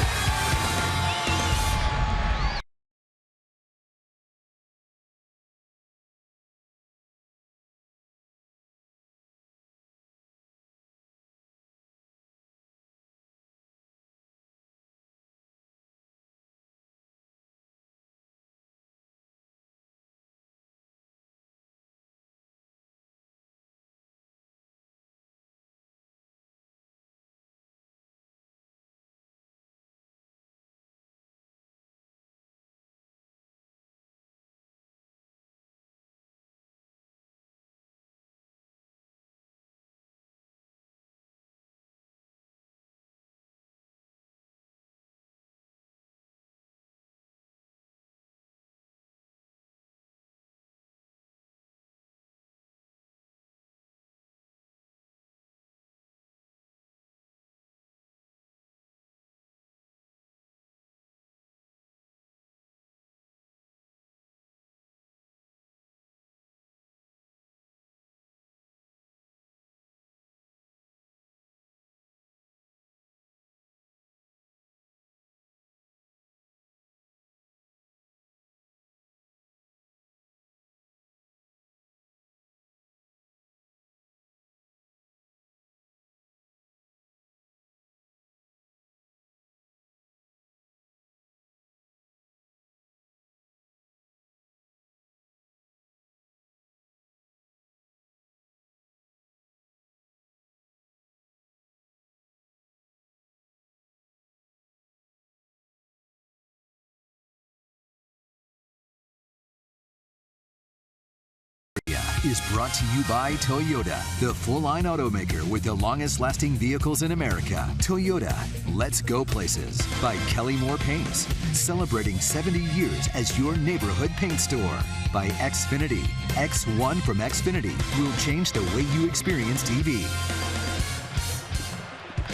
Is brought to you by Toyota, the full-line automaker with the longest-lasting vehicles in America. Toyota, let's go places. By Kelly Moore Paints, celebrating 70 years as your neighborhood paint store. By Xfinity, X1 from Xfinity will change the way you experience TV.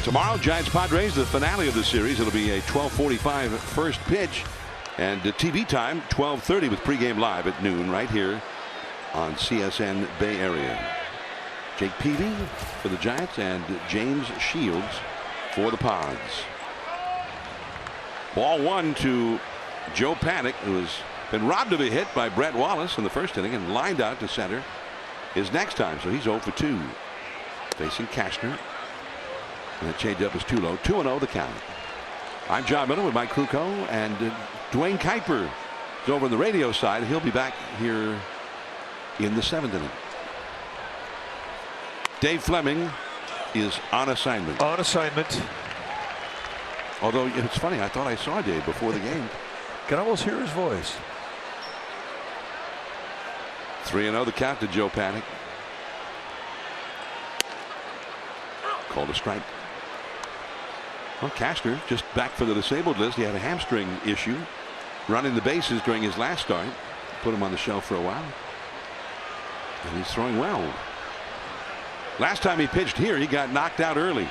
Tomorrow, Giants Padres, the finale of the series. It'll be a 12:45 first pitch, and TV time 12:30 with pregame live at noon right here on CSN Bay Area. Jake Peavy for the Giants and James Shields for the Pods. Ball 1 to Joe Panik, who has been robbed of a hit by Brett Wallace in the first inning and lined out to center his next time. So he's 0 for 2. Facing Cashner. And the changeup is too low. 2-0 the count. I'm John Miller with Mike Kluko, and Dwayne Kuiper is over on the radio side. He'll be back here in the 7th inning. Dave Fleming is on assignment.
On assignment.
Although it's funny, I thought I saw Dave before the game.
Can almost hear his voice.
3-0 the count to Joe Panik. Called a strike. Well, Cashner just back for the disabled list. He had a hamstring issue running the bases during his last start. Put him on the shelf for a while. And he's throwing well. Last time he pitched here, he got knocked out early.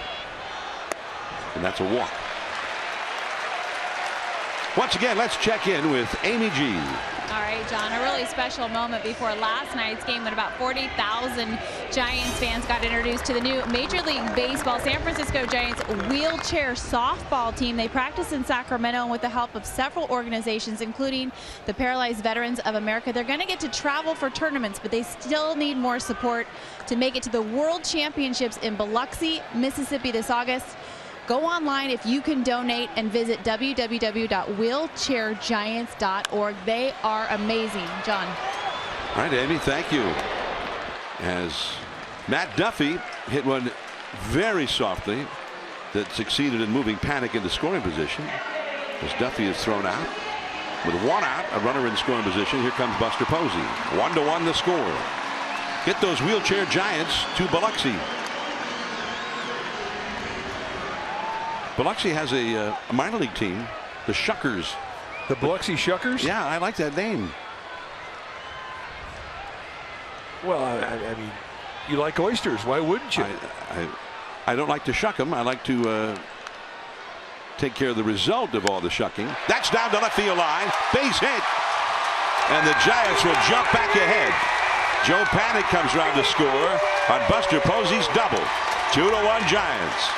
And that's a walk. Once again, let's check in with Amy G.
All right, John, a really special moment before last night's game when about 40,000 Giants fans got introduced to the new Major League Baseball San Francisco Giants wheelchair softball team. They practice in Sacramento, and with the help of several organizations, including the Paralyzed Veterans of America, they're going to get to travel for tournaments, but they still need more support to make it to the World Championships in Biloxi, Mississippi this August. Go online if you can donate and visit www.wheelchairgiants.org. They are amazing. John.
All right, Amy, thank you. As Matt Duffy hit one very softly that succeeded in moving Panic into scoring position. As Duffy is thrown out. With one out, a runner in scoring position. Here comes Buster Posey. 1-1 the score. Get those wheelchair Giants to Biloxi. Biloxi has a minor league team, the Shuckers.
The Biloxi Shuckers?
Yeah, I like that name.
Well, I mean, you like oysters. Why wouldn't you?
I don't like to shuck them. I like to take care of the result of all the shucking. That's down to left field line. Base hit. And the Giants will jump back ahead. Joe Panic comes around to score on Buster Posey's double. 2-1 Giants.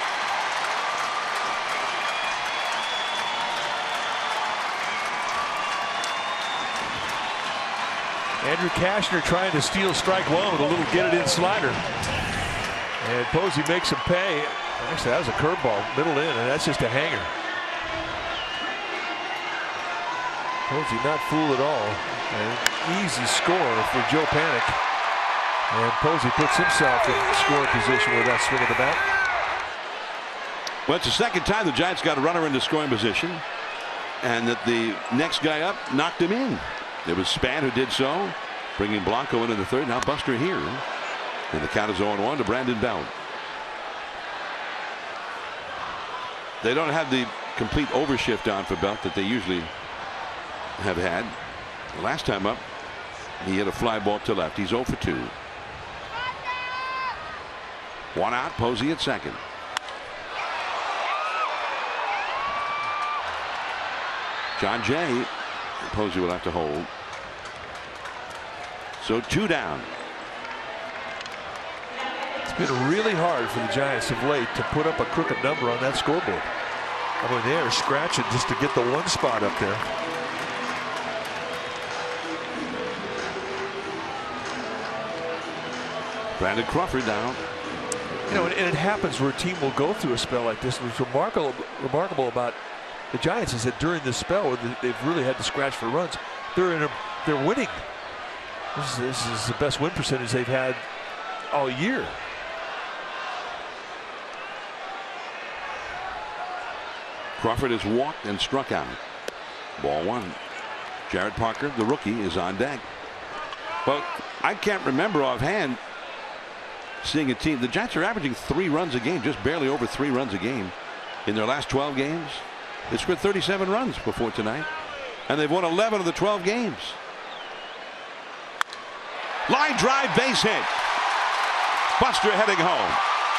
Andrew Cashner trying to steal strike one with a little get-it-in slider. And Posey makes him pay. Actually, that was a curveball, middle in, and that's just a hanger. Posey not fooled at all. An easy score for Joe Panic. And Posey puts himself in scoring position with that swing of the bat.
Well, it's the second time the Giants got a runner into scoring position, and that the next guy up knocked him in. It was Span who did so, bringing Blanco into the third. Now Buster here. And the count is 0-1 to Brandon Belt. They don't have the complete overshift on for Belt that they usually have had. Last time up, he hit a fly ball to left. He's 0 for 2. One out, Posey at second. John Jay. Posey will have to hold. So 2 down.
It's been really hard for the Giants of late to put up a crooked number on that scoreboard. I mean, they are scratching just to get the one spot up there.
Brandon Crawford down.
You know, and it happens where a team will go through a spell like this. What's remarkable about the Giants is that during this spell where they've really had to scratch for runs, they're winning. This is the best win percentage they've had all year.
Crawford has walked and struck out. Ball 1. Jarrett Parker, the rookie, is on deck. Well, I can't remember offhand seeing a team. The Giants are averaging 3 runs a game, just barely over 3 runs a game in their last 12 games. They scored 37 runs before tonight, and they've won 11 of the 12 games. Line drive, base hit. Buster heading home.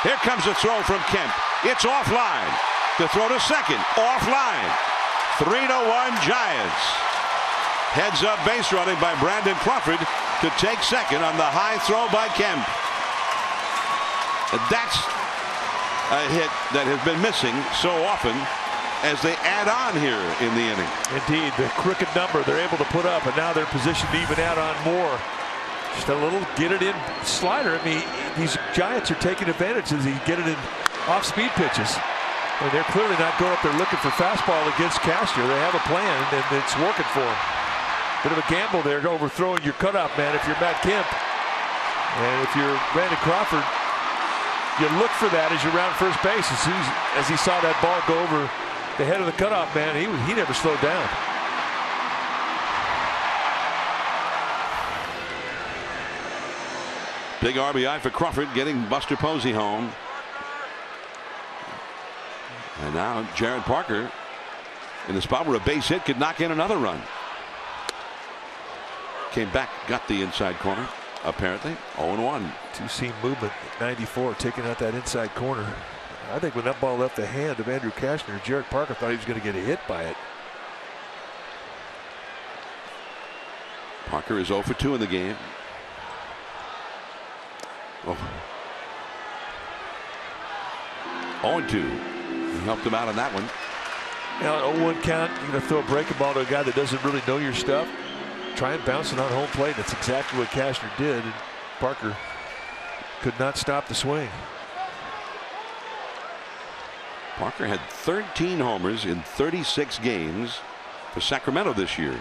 Here comes a throw from Kemp. It's offline. The throw to second, offline. 3-1 Giants. Heads up base running by Brandon Crawford to take second on the high throw by Kemp. That's a hit that has been missing so often as they add on here in the inning.
Indeed, the crooked number they're able to put up, and now they're positioned to even add on more. Just a little get-it-in slider. I mean, these Giants are taking advantage as he get it in off-speed pitches. And they're clearly not going up there looking for fastball against Castro. They have a plan, and it's working for them. Bit of a gamble there to overthrowing your cutoff man if you're Matt Kemp. And if you're Brandon Crawford, you look for that as you're around first base. As soon as he saw that ball go over the head of the cutoff man, he never slowed down.
Big RBI for Crawford, getting Buster Posey home. And now Jarrett Parker in the spot where a base hit could knock in another run. Came back, got the inside corner, apparently. 0-1.
Two-seam movement, 94, taking out that inside corner. I think when that ball left the hand of Andrew Cashner, Jarrett Parker thought he was going to get a hit by it.
Parker is 0 for 2 in the game. Oh. 0-2. He helped him out on that one.
Now, 0-1 count, you're going to throw a breaking ball to a guy that doesn't really know your stuff. Try and bounce it on home plate. That's exactly what Cashner did, and Parker could not stop the swing.
Parker had 13 homers in 36 games for Sacramento this year.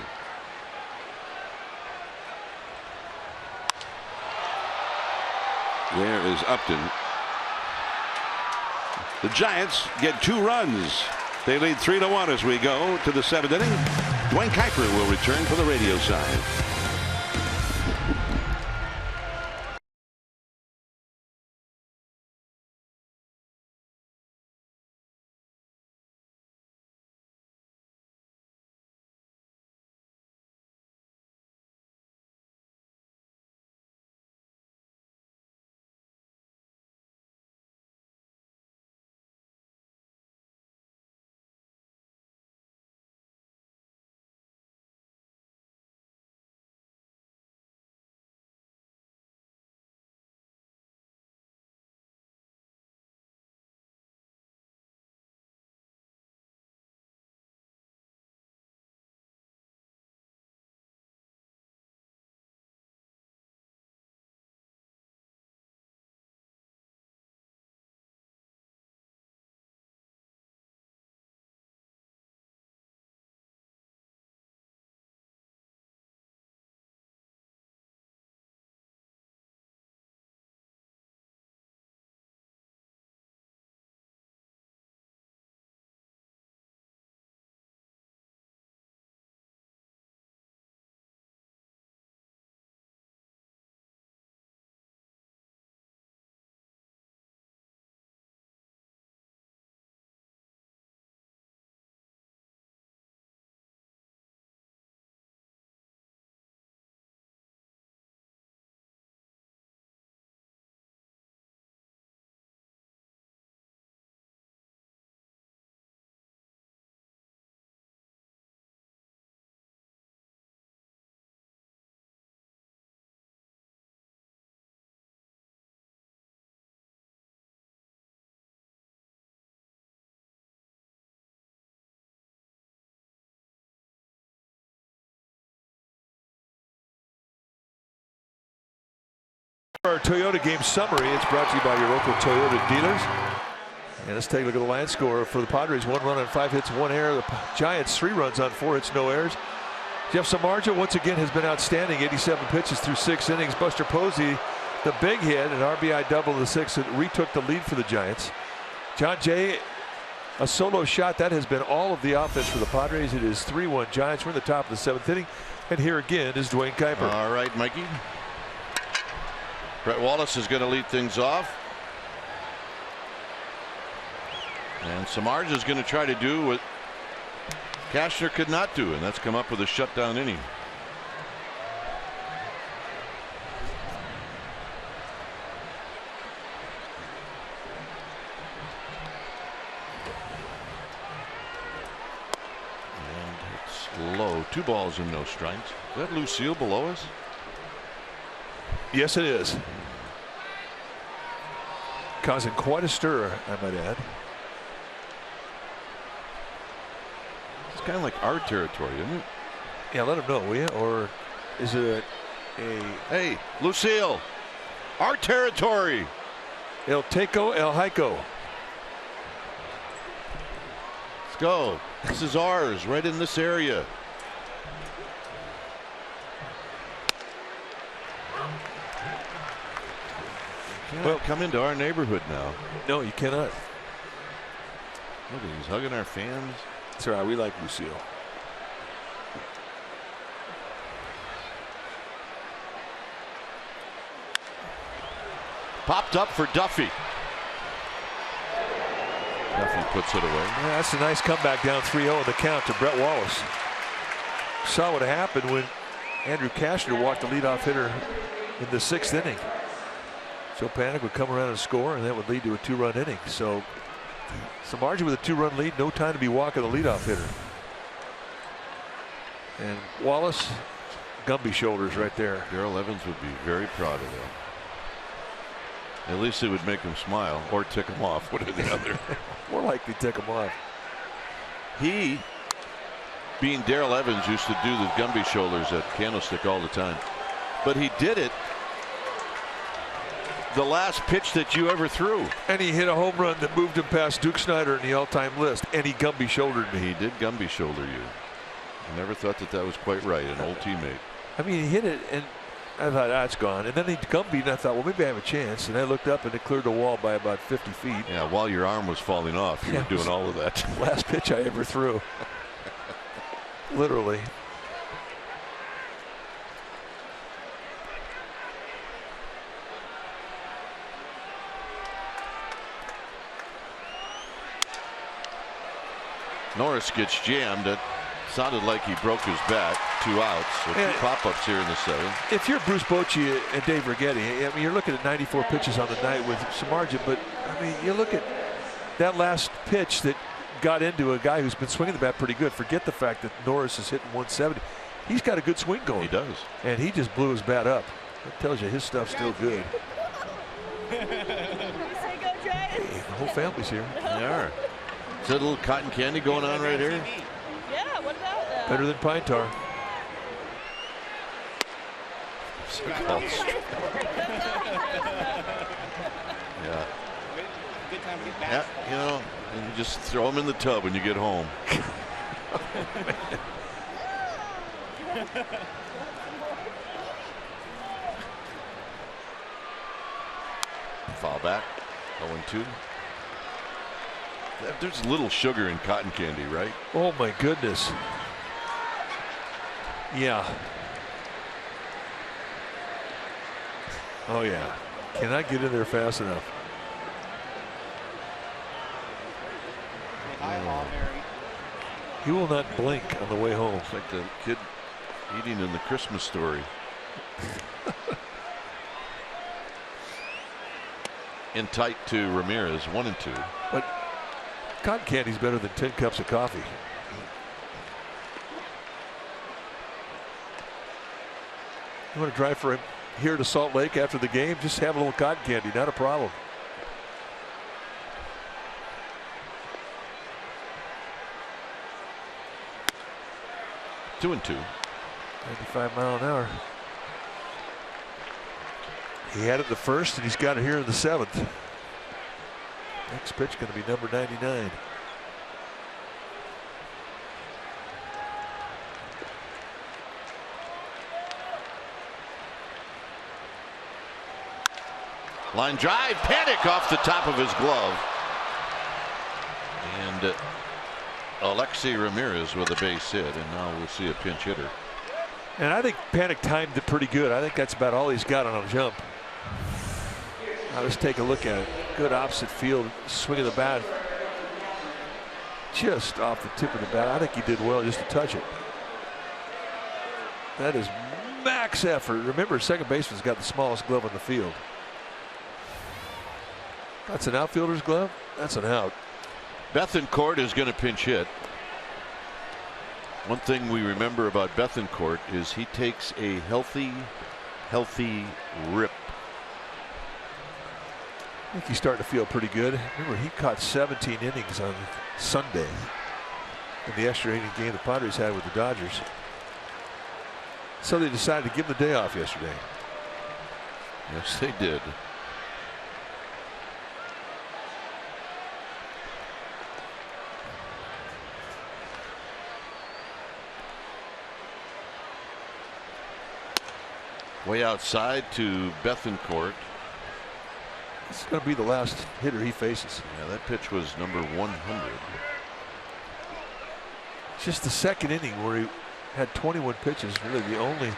There is Upton. The Giants get 2 runs. They lead 3-1 as we go to the 7th inning. Dwayne Kuiper will return for the radio side.
Our Toyota game summary. It's brought to you by your local Toyota dealers. And let's take a look at the line score for the Padres. 1 run on 5 hits, 1 error. The Giants 3 runs on 4 hits, no errors. Jeff Samardzija once again has been outstanding. 87 pitches through 6 innings. Buster Posey, the big hit, an RBI double in the 6th, that retook the lead for the Giants. John Jay, a solo shot. That has been all of the offense for the Padres. It is 3-1 Giants. We're in the top of the 7th inning. And here again is Dwayne Kuiper.
All right, Mikey. Brett Wallace is going to lead things off. And Samardzija is going to try to do what Cashner could not do, and that's come up with a shutdown inning. And it's low. 2 balls and no strikes. Is that Lucille below us?
Yes, it is. Causing quite a stir, I might add.
It's kind of like our territory, isn't it?
Yeah, let him know, will you? Or is it a
Hey, Lucille, our territory.
El Teco El Haico?
Let's go. This is ours, right in this area. Well, come into our neighborhood now.
No, you cannot.
Look, he's hugging our fans.
That's all right. We like Lucille.
Popped up for Duffy. Duffy puts it away.
Yeah, that's a nice comeback down 3-0 in the count to Brett Wallace. Saw what happened when Andrew Cashner walked the leadoff hitter in the 6th inning. Joe Panik would come around and score, and that would lead to a 2-run inning. So Samardzija with a 2-run lead, no time to be walking the leadoff hitter. And Wallace, Gumby shoulders right there.
Darrell Evans would be very proud of that. At least it would make him smile or tick him off, one or the other.
More likely tick him off.
He, being Darrell Evans, used to do the Gumby shoulders at Candlestick all the time. But he did it the last pitch that you ever threw.
And he hit a home run that moved him past Duke Snider in the all-time list. And he Gumby shouldered me.
He did Gumby shoulder you. I never thought that that was quite right. An old teammate.
I mean, he hit it, and I thought, it's gone. And then he'd come beat, and I thought, well, maybe I have a chance. And I looked up, and it cleared the wall by about 50 feet.
Yeah, while your arm was falling off, you were doing all of that.
Last pitch I ever threw. Literally.
Norris gets jammed. It sounded like he broke his back. 2 outs. So 2 pop-ups here in the 7th.
If you're Bruce Bochy and Dave Righetti, I mean, you're looking at 94 pitches on the night with some margin, but I mean, you look at that last pitch that got into a guy who's been swinging the bat pretty good. Forget the fact that Norris is hitting 170. He's got a good swing going.
He does.
And he just blew his bat up. That tells you his stuff's still good. The whole family's here.
They are. Is that a little cotton candy going on right here?
Yeah, what about that?
Better than pine tar.
Yeah. Yeah, you know, and you just throw them in the tub when you get home. Foul back. 0-2. There's little sugar in cotton candy, right?
Oh my goodness. Yeah. Oh yeah. Cannot get in there fast enough. He will not blink on the way home.
It's like the kid eating in the Christmas Story. In tight to Ramirez, 1-2.
But cotton candy's better than 10 cups of coffee. You want to drive for him here to Salt Lake after the game? Just have a little cotton candy, not a problem.
Two and 2.
95 mile an hour. He had it the first, and he's got it here in the 7th. Next pitch going to be number 99.
Line drive, Panic off the top of his glove. And Alexei Ramirez with a base hit, and now we'll see a pinch hitter.
And I think Panic timed it pretty good. I think that's about all he's got on a jump. Now let's take a look at it. Good opposite field swing of the bat. Just off the tip of the bat. I think he did well just to touch it. That is max effort. Remember, second baseman's got the smallest glove on the field. That's an outfielder's glove. That's an out.
Bethancourt is going to pinch hit. One thing we remember about Bethancourt is he takes a healthy rip.
I think he's starting to feel pretty good. Remember, he caught 17 innings on Sunday in the extra inning game the Padres had with the Dodgers. So they decided to give him the day off yesterday.
Yes, they did. Way outside to Bethancourt.
This is going to be the last hitter he faces.
Yeah, that pitch was number 100.
Just the second inning where he had 21 pitches, really the only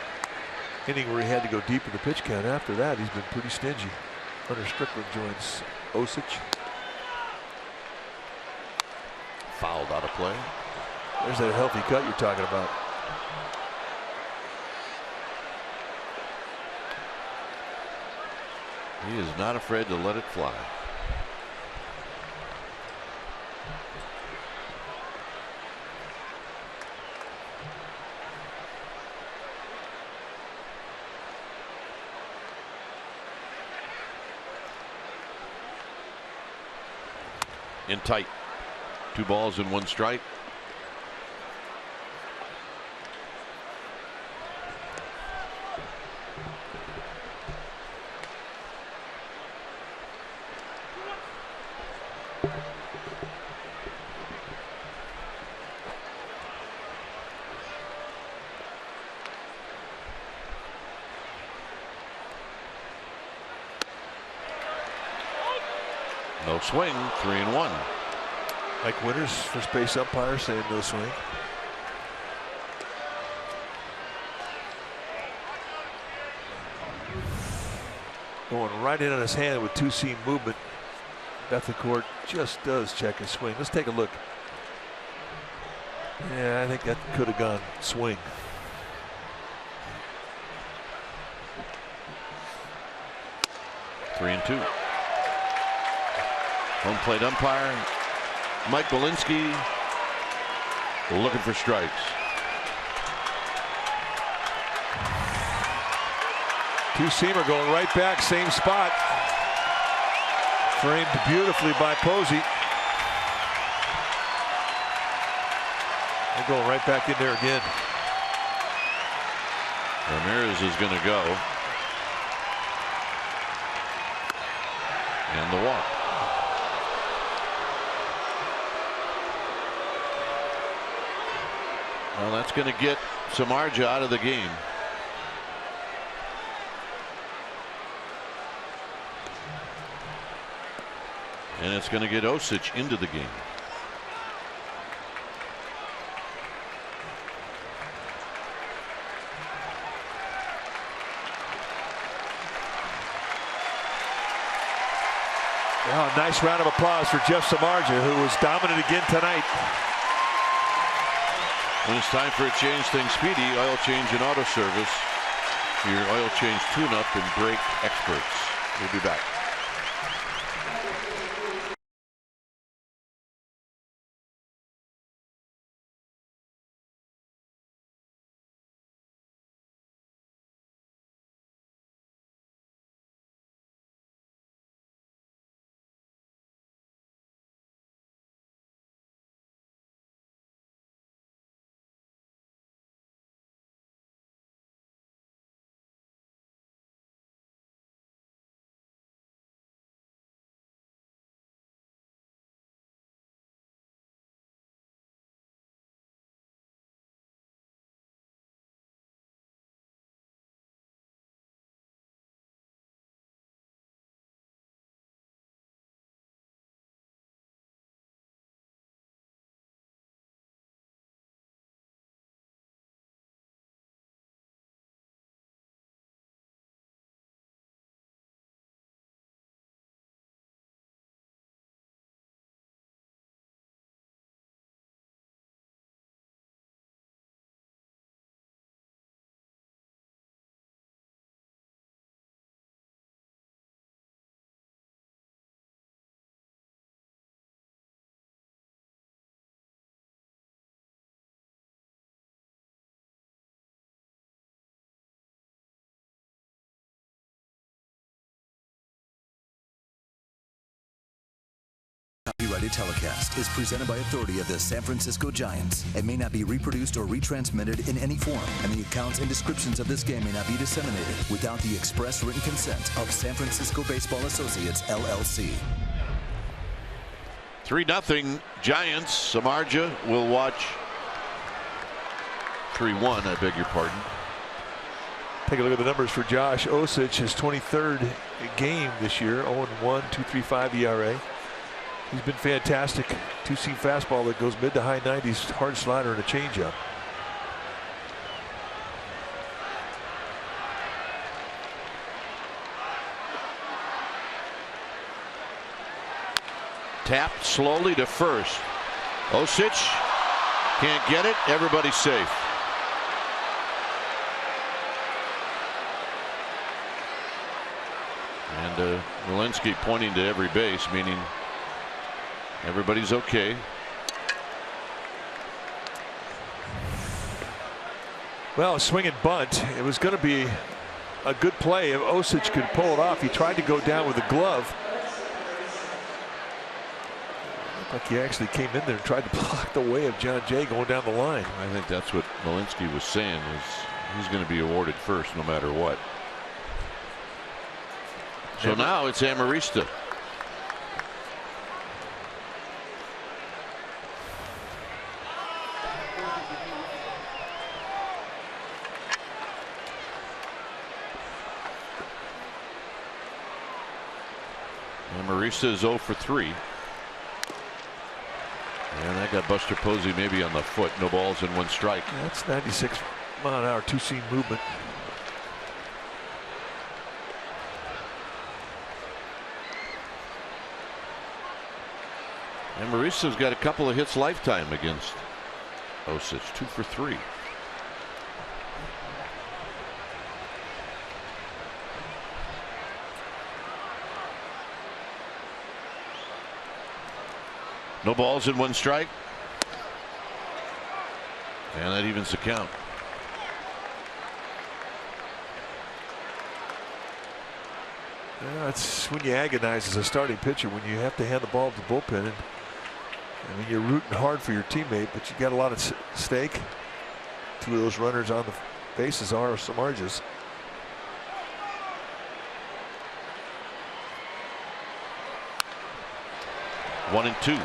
inning where he had to go deep in the pitch count. After that, he's been pretty stingy. Hunter Strickland joins Osich.
Fouled out of play.
There's that healthy cut you're talking about.
He is not afraid to let it fly. In tight. 2 balls and 1 strike. No swing, 3-1.
Mike Winters, first base umpire, saying no swing. Going right in on his hand with two-seam movement. Bethancourt just does check his swing. Let's take a look. Yeah, I think that could have gone swing.
Three and 2. Home plate umpire Mike Malinsky looking for strikes.
Two-seamer going right back, same spot. Framed beautifully by Posey. They're going right back in there again.
Ramirez is going to go. And the walk. Well, that's going to get Samardzija out of the game. And it's going to get Osich into the game.
Oh, nice round of applause for Jeff Samardzija, who was dominant again tonight.
When it's time for a change, things speedy. Oil change and auto service. Your oil change tune-up and brake experts. We'll be back.
Copyrighted telecast is presented by authority of the San Francisco Giants and may not be reproduced or retransmitted in any form, and the accounts and descriptions of this game may not be disseminated without the express written consent of San Francisco Baseball Associates, LLC.
3-0 Giants. Samardzija will watch. 3-1, I beg your pardon.
Take a look at the numbers for Josh Osich, his 23rd game this year, 0-1, 2.35 ERA. He's been fantastic. Two-seam fastball that goes mid to high 90s, hard slider and a changeup.
Tapped slowly to first. Osich can't get it. Everybody's safe. And Malinsky pointing to every base, meaning everybody's okay.
Well, a swing and bunt. It was going to be a good play if Osich could pull it off. He tried to go down with the glove. Looked like he actually came in there and tried to block the way of John Jay going down the line.
I think that's what Malinsky was saying, is he's going to be awarded first no matter what. So now it's Amarista. And Marista is 0 for 3. And that got Buster Posey maybe on the foot. No balls and 1 strike.
Yeah, that's 96 mile an hour two-seam movement.
And Marista's got a couple of hits lifetime against Osich. 2 for 3. No balls and 1 strike. And that evens the count.
Yeah, it's when you agonize as a starting pitcher, when you have to hand the ball to the bullpen. And I mean, you're rooting hard for your teammate, but you got a lot at stake. 2 of those runners on the bases are Samardzija.
One and 2.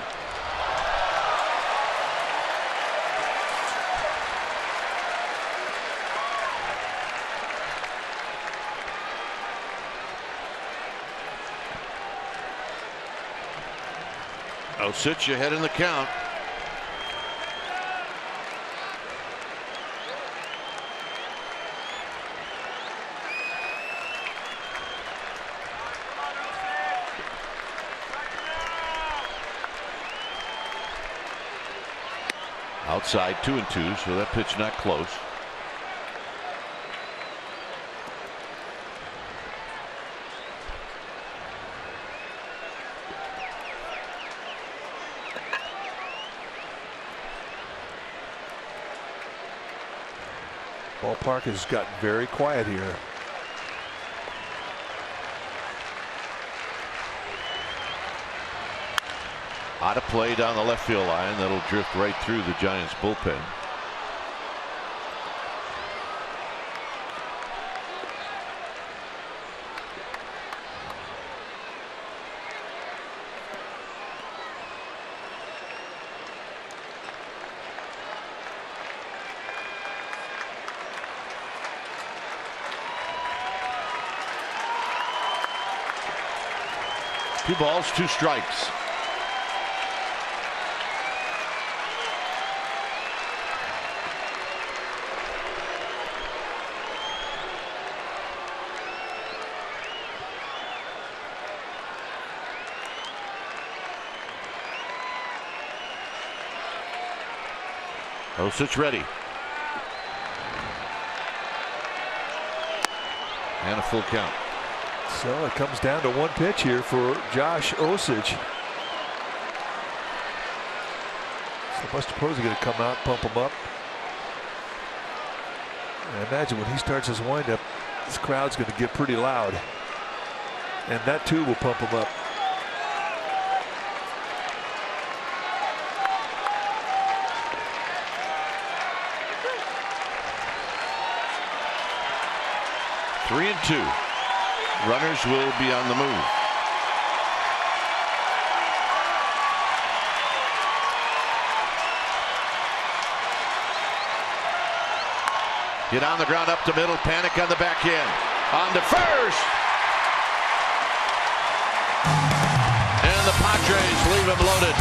Osich ahead in the count. Outside 2 and 2, so that pitch not close.
Ballpark has gotten very quiet here.
Out of play down the left field line. That'll drift right through the Giants bullpen. Two balls, 2 strikes. Osich ready. And a full count.
So it comes down to 1 pitch here for Josh Osich. So Buster Posey going to come out, pump him up. And I imagine when he starts his windup, this crowd's going to get pretty loud. And that too will pump him up.
Three and 2. Runners will be on the move. Get on the ground up to middle. Panic on the back end. On to first. And the Padres leave him loaded.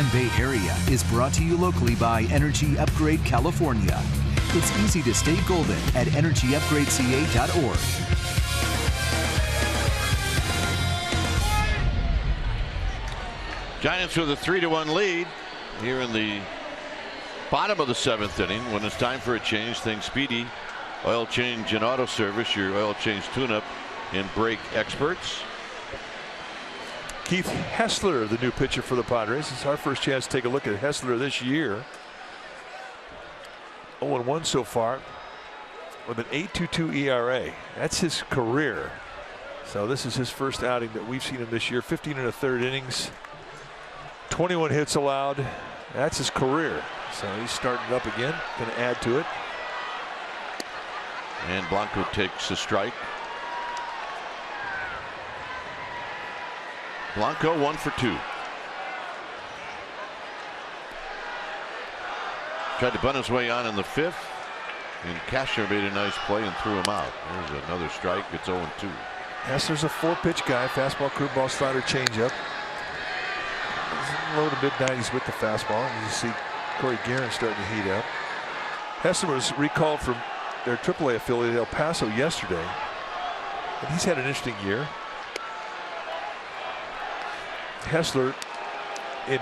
and Bay Area is brought to you locally by Energy Upgrade California. It's easy to stay golden at energyupgradeca.org.
Giants with a 3-1 lead here in the bottom of the 7th inning. When it's time for a change, think Speedy Oil Change and Auto Service, your oil change tune-up and brake experts.
Keith Hessler, the new pitcher for the Padres. It's our first chance to take a look at Hessler this year. 0-1 so far with an 8.22 ERA. That's his career. So this is his first outing that we've seen him this year. 15 1/3 innings, 21 hits allowed. That's his career. So he's starting it up again. Going to add to it.
And Blanco takes a strike. Blanco 1 for 2. Tried to bunt his way on in the 5th, and Cashner made a nice play and threw him out. There's another strike. It's 0-2.
Hessler's a 4-pitch guy. Fastball, curveball, slider, changeup. He's low to mid-90s with the fastball. You see Corey Guerin starting to heat up. Hessler was recalled from their AAA affiliate El Paso yesterday, and he's had an interesting year. Hessler, in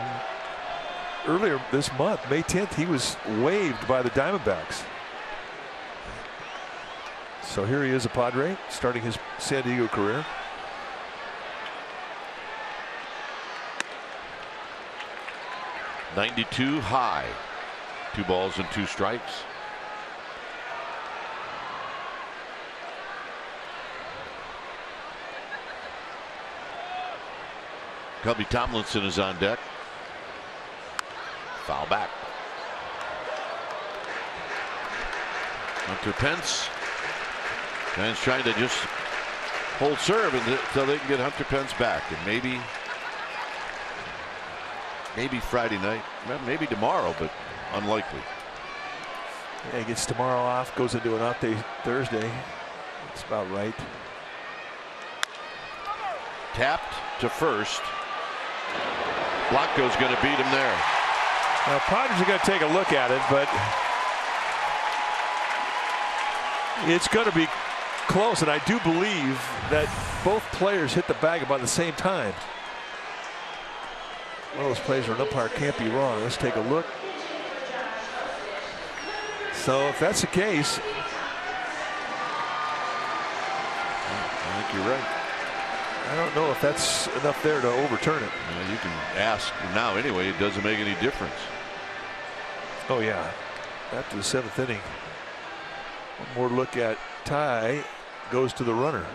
earlier this month, May 10th, he was waived by the Diamondbacks. So here he is, a Padre, starting his San Diego career.
.92 high. 2 balls and 2 strikes. Cubby Tomlinson is on deck. Foul back. Hunter Pence. Fans trying to just hold serve until they can get Hunter Pence back, and maybe Friday night, maybe tomorrow, but unlikely.
Yeah, he gets tomorrow off, goes into an off day Thursday. That's about right.
Tapped to first. Blanco's going to beat him there.
Now, Padres are going to take a look at it, but it's going to be close, and I do believe that both players hit the bag about the same time. One of those plays where an umpire can't be wrong. Let's take a look. So if that's the case,
I think you're right.
I don't know if that's enough there to overturn it.
Well, you can ask now anyway. It doesn't make any difference.
Oh yeah, after the 7th inning. One more look at Ty goes to the runner.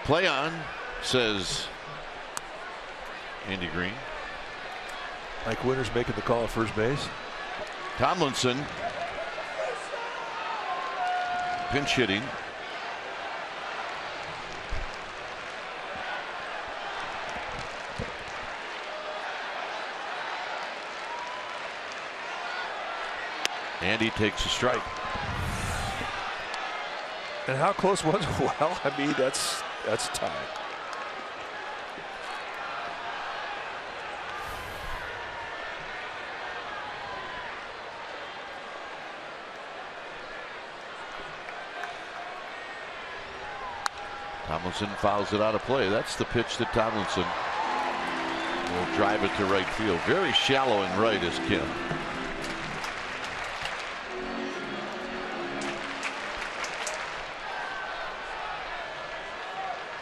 Play on, says Andy Green.
Mike Winters making the call at first base.
Tomlinson pinch hitting. Andy takes a strike.
And how close was it? Well, I mean, that's tied.
Tomlinson fouls it out of play. That's the pitch that Tomlinson will drive it to right field. Very shallow and right is Kim.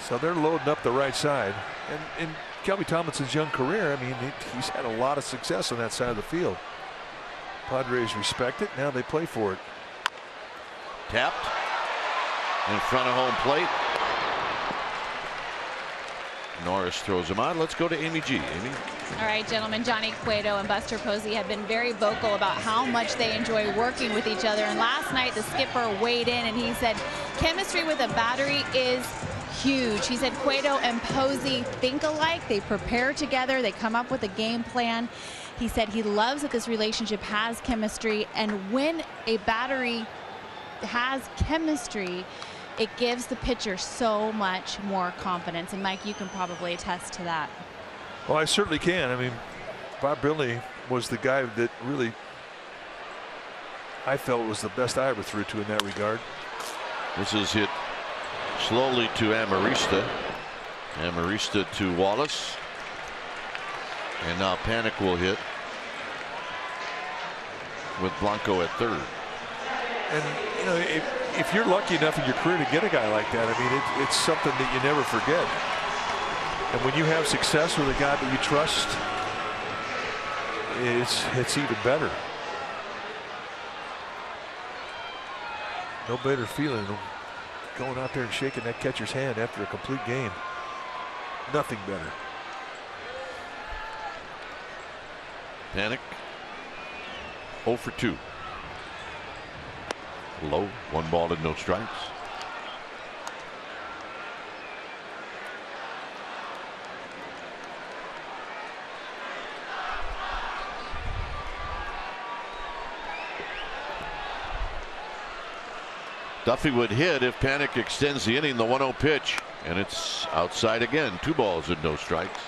So they're loading up the right side. And in Kelby Tomlinson's young career, I mean, he's had a lot of success on that side of the field. Padres respect it. Now they play for it.
Tapped in front of home plate. Norris throws him on. Let's go to Amy G. Amy.
All right, gentlemen, Johnny Cueto and Buster Posey have been very vocal about how much they enjoy working with each other. And last night, the skipper weighed in and he said chemistry with a battery is huge. He said Cueto and Posey think alike. They prepare together. They come up with a game plan. He said he loves that this relationship has chemistry. And when a battery has chemistry, it gives the pitcher so much more confidence. And Mike, you can probably attest to that.
Well, I certainly can. I mean, Bob Brenly was the guy that really I felt was the best I ever threw to in that regard.
This is hit slowly to Amarista. Amarista to Wallace. And now Panik will hit with Blanco at third.
And, you know, if you're lucky enough in your career to get a guy like that, I mean, it's something that you never forget. And when you have success with a guy that you trust, it's even better. No better feeling than going out there and shaking that catcher's hand after a complete game. Nothing better.
Panik 0 for 2. Low, 1 ball and no strikes. Duffy would hit if Panik extends the inning. The 1-0 pitch, and it's outside again. 2 balls and no strikes.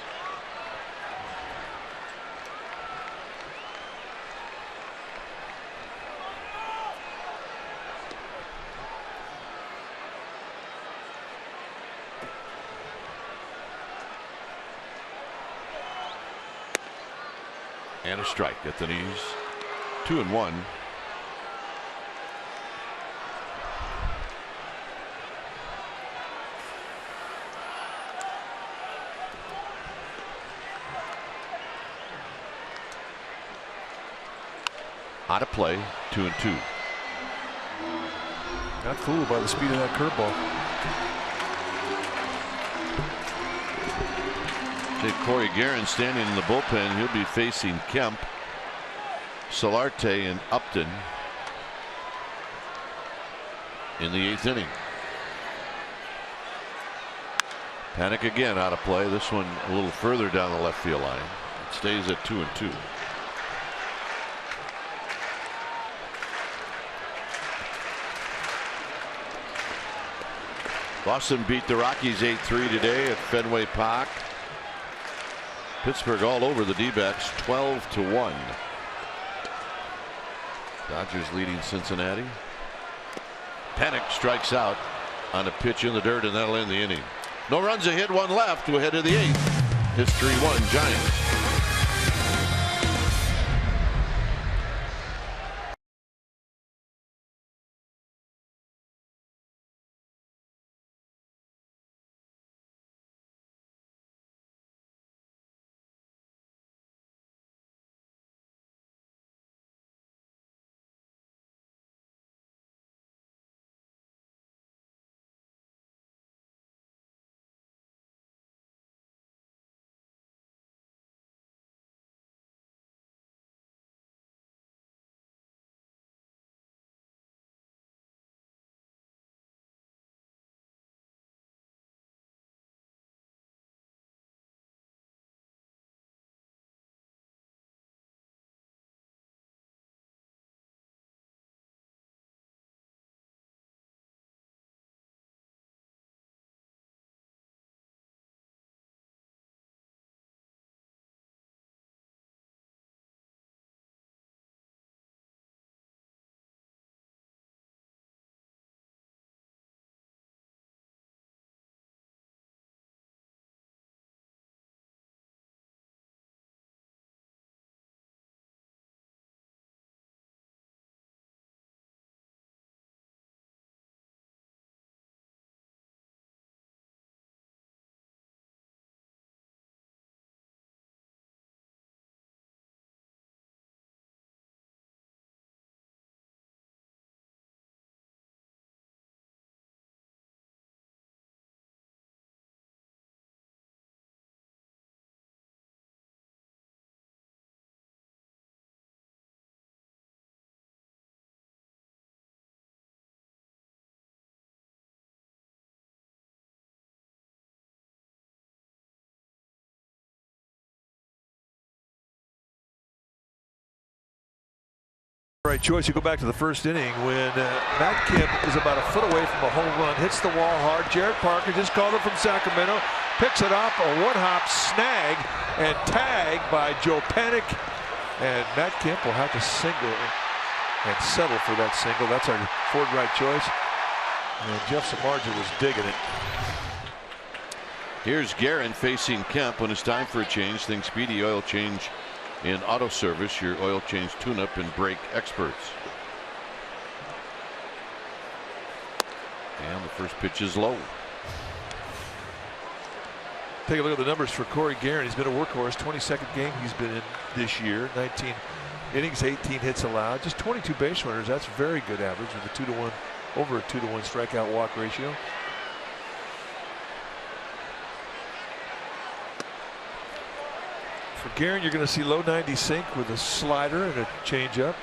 And a strike at the knees. 2-1. Out of play, 2-2.
Not fooled by the speed of that curveball.
Corey Guerin standing in the bullpen. He'll be facing Kemp, Solarte, and Upton in the 8th inning. Panik again out of play. This one a little further down the left field line. It stays at 2-2. Boston beat the Rockies 8-3 today at Fenway Park. Pittsburgh all over the D-backs 12-1. Dodgers leading Cincinnati. Panik strikes out on a pitch in the dirt, and that'll end the inning. No runs, a hit, 1 left. We'll head to the 8th. It's 3-1 Giants.
Right choice. You go back to the first inning when Matt Kemp is about a foot away from a home run, hits the wall hard. Jared Parker just called it from Sacramento, picks it up, a one-hop snag and tag by Joe Panik, and Matt Kemp will have to single and settle for that single. That's our Ford right choice, and Jeff Samardzija was digging it.
Here's Guerin facing Kemp when it's time for a change. Think Speedy Oil Change in Auto Service, your oil change tune-up and brake experts. And the first pitch is low.
Take a look at the numbers for Corey Guerin. He's been a workhorse. 22nd game he's been in this year. 19 innings, 18 hits allowed, just 22 base runners. That's very good average with a 2-to-1, over a 2-to-1 strikeout walk ratio. For Guerin, you're going to see low 90 sink with a slider and a changeup.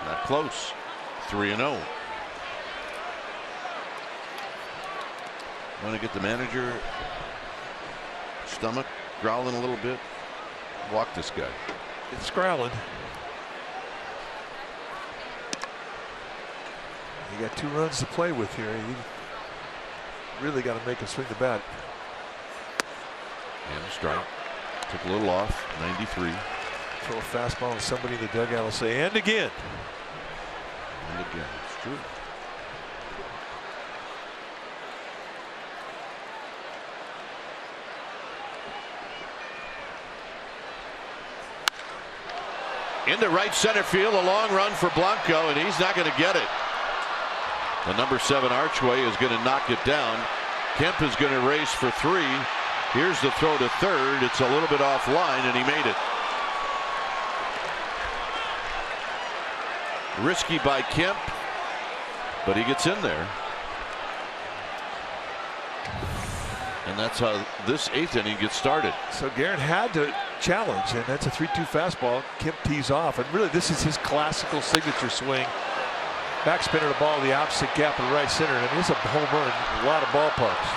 Not close. 3-0. Want to get the manager stomach growling a little bit. Walk this guy.
It's growling. You got 2 runs to play with here. You really got to make him swing the bat.
And a strike. Took a little off. 93.
Throw a fastball and somebody in the dugout will say, and again.
And again. It's true. Into right center field, a long run for Blanco, and he's not going to get it. The number 7 Archway is going to knock it down. Kemp is going to race for 3. Here's the throw to third. It's a little bit offline, and he made it. Risky by Kemp, but he gets in there. And that's how this 8th inning gets started.
So Guerin had to challenge, and that's a 3-2 fastball. Kemp tees off, and really this is his classical signature swing. Back spinner the ball to the opposite gap in right center. I mean, it's a home run in a lot of ballparks.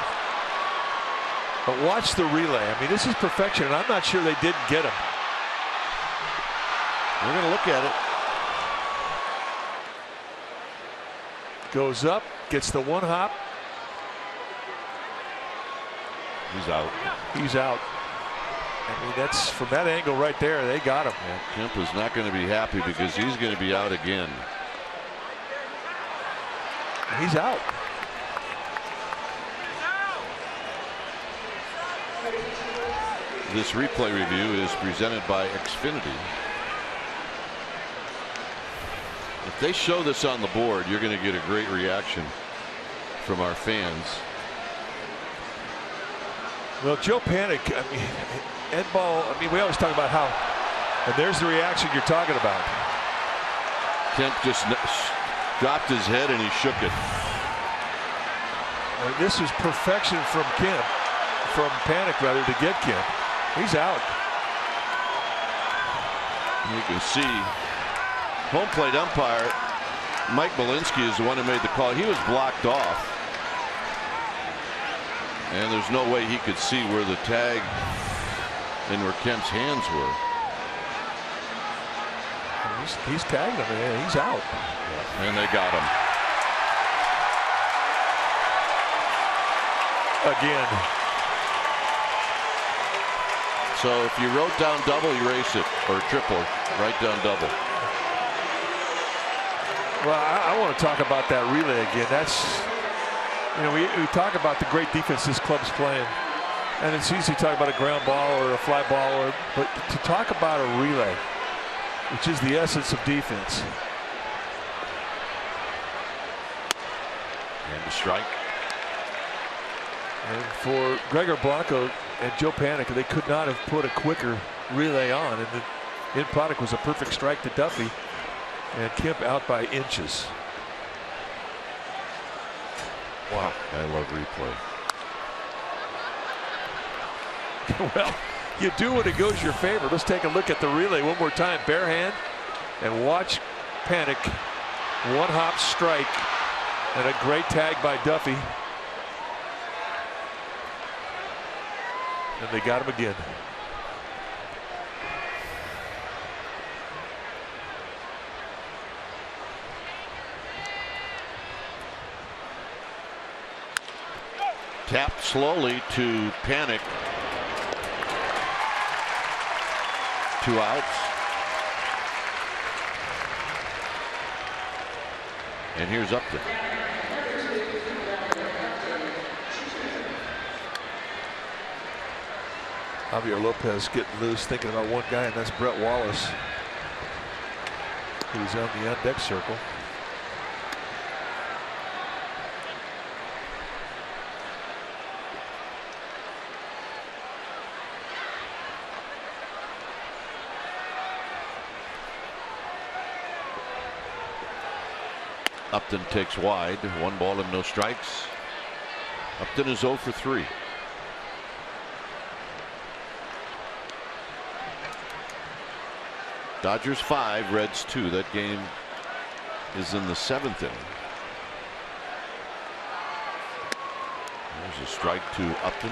But watch the relay. I mean, this is perfection, and I'm not sure they didn't get him.
We're going to look at it.
Goes up, gets the one hop.
He's out.
He's out. I mean, that's from that angle right there. They got him.
Yeah, Kemp is not going to be happy because he's going to be out again.
He's out.
This replay review is presented by Xfinity. If they show this on the board, you're going to get a great reaction from our fans.
Well, Joe Panik, I mean, Ed Ball, I mean, we always talk about how, and there's the reaction you're talking about.
Kemp just dropped his head and he shook it.
And this was perfection from Panik rather, to get Kemp. He's out.
You can see home plate umpire Mike Malinsky is the one who made the call. He was blocked off. And there's no way he could see where the tag and where Kemp's hands were.
He's tagged him, and he's out.
And they got him.
Again.
So if you wrote down double, erase it, or triple, write down double.
Well, I want to talk about that relay again. That's, you know, we talk about the great defense this club's playing, and it's easy to talk about a ground ball or a fly ball, but to talk about a relay, which is the essence of defense.
And the strike.
And for Gregor Blanco and Joe Panik, they could not have put a quicker relay on, and the end product was a perfect strike to Duffy, and Kemp out by inches.
Wow, I love replay.
Well, you do when it goes your favor. Let's take a look at the relay one more time. Bare hand, And watch Panik. One hop strike. And a great tag by Duffy. And they got him again.
Tap slowly to Panik. 2 outs. And here's Upton.
Javier Lopez getting loose, thinking about one guy, and that's Brett Wallace, who's on the on-deck circle.
Upton takes wide. 1 ball and no strikes. Upton is 0 for 3. Dodgers 5, Reds 2. That game is in the 7th inning. There's a strike to Upton.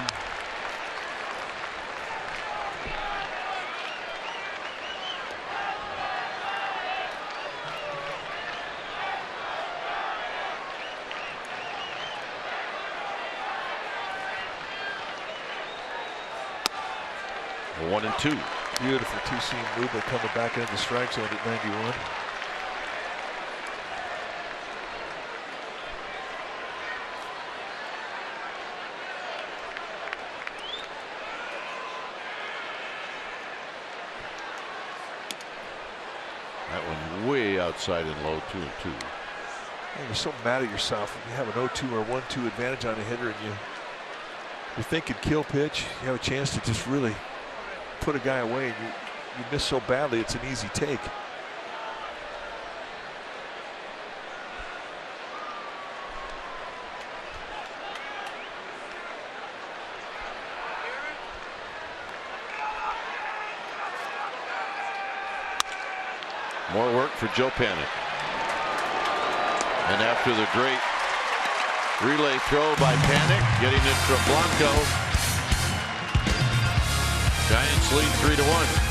A 1 and 2.
Beautiful two-seam movement coming back into the strike zone at 91.
That one way outside and low, 2 and 2.
Man, you're so mad at yourself when you have an 0-2 or 1-2 advantage on a hitter, and you're thinking kill pitch. You have a chance to just really put a guy away, and you miss so badly. It's an easy take.
More work for Joe Panik. And after the great relay throw by Panik, getting it from Blanco, Giants lead 3-1.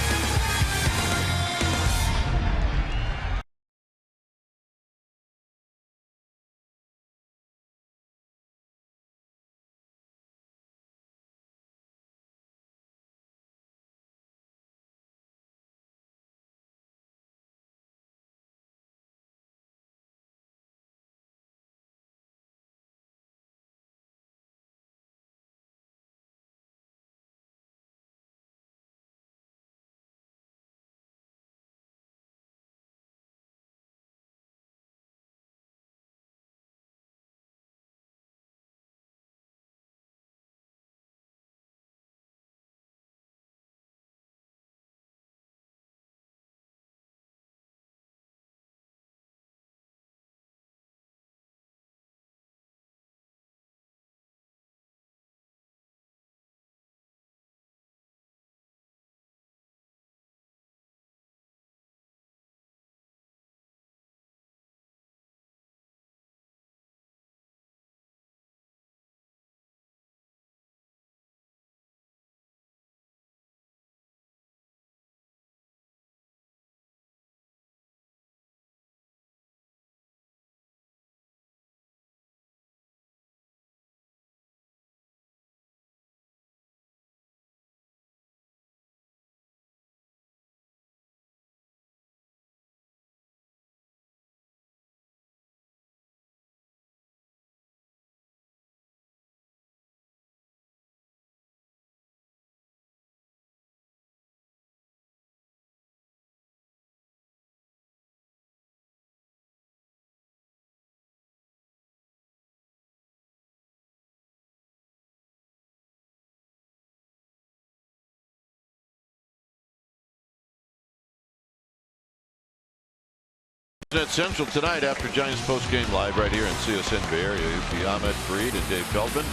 At Central tonight after Giants post-game live right here in CSN Bay Area. It'll be Ahmed Fareed and Dave Feldman.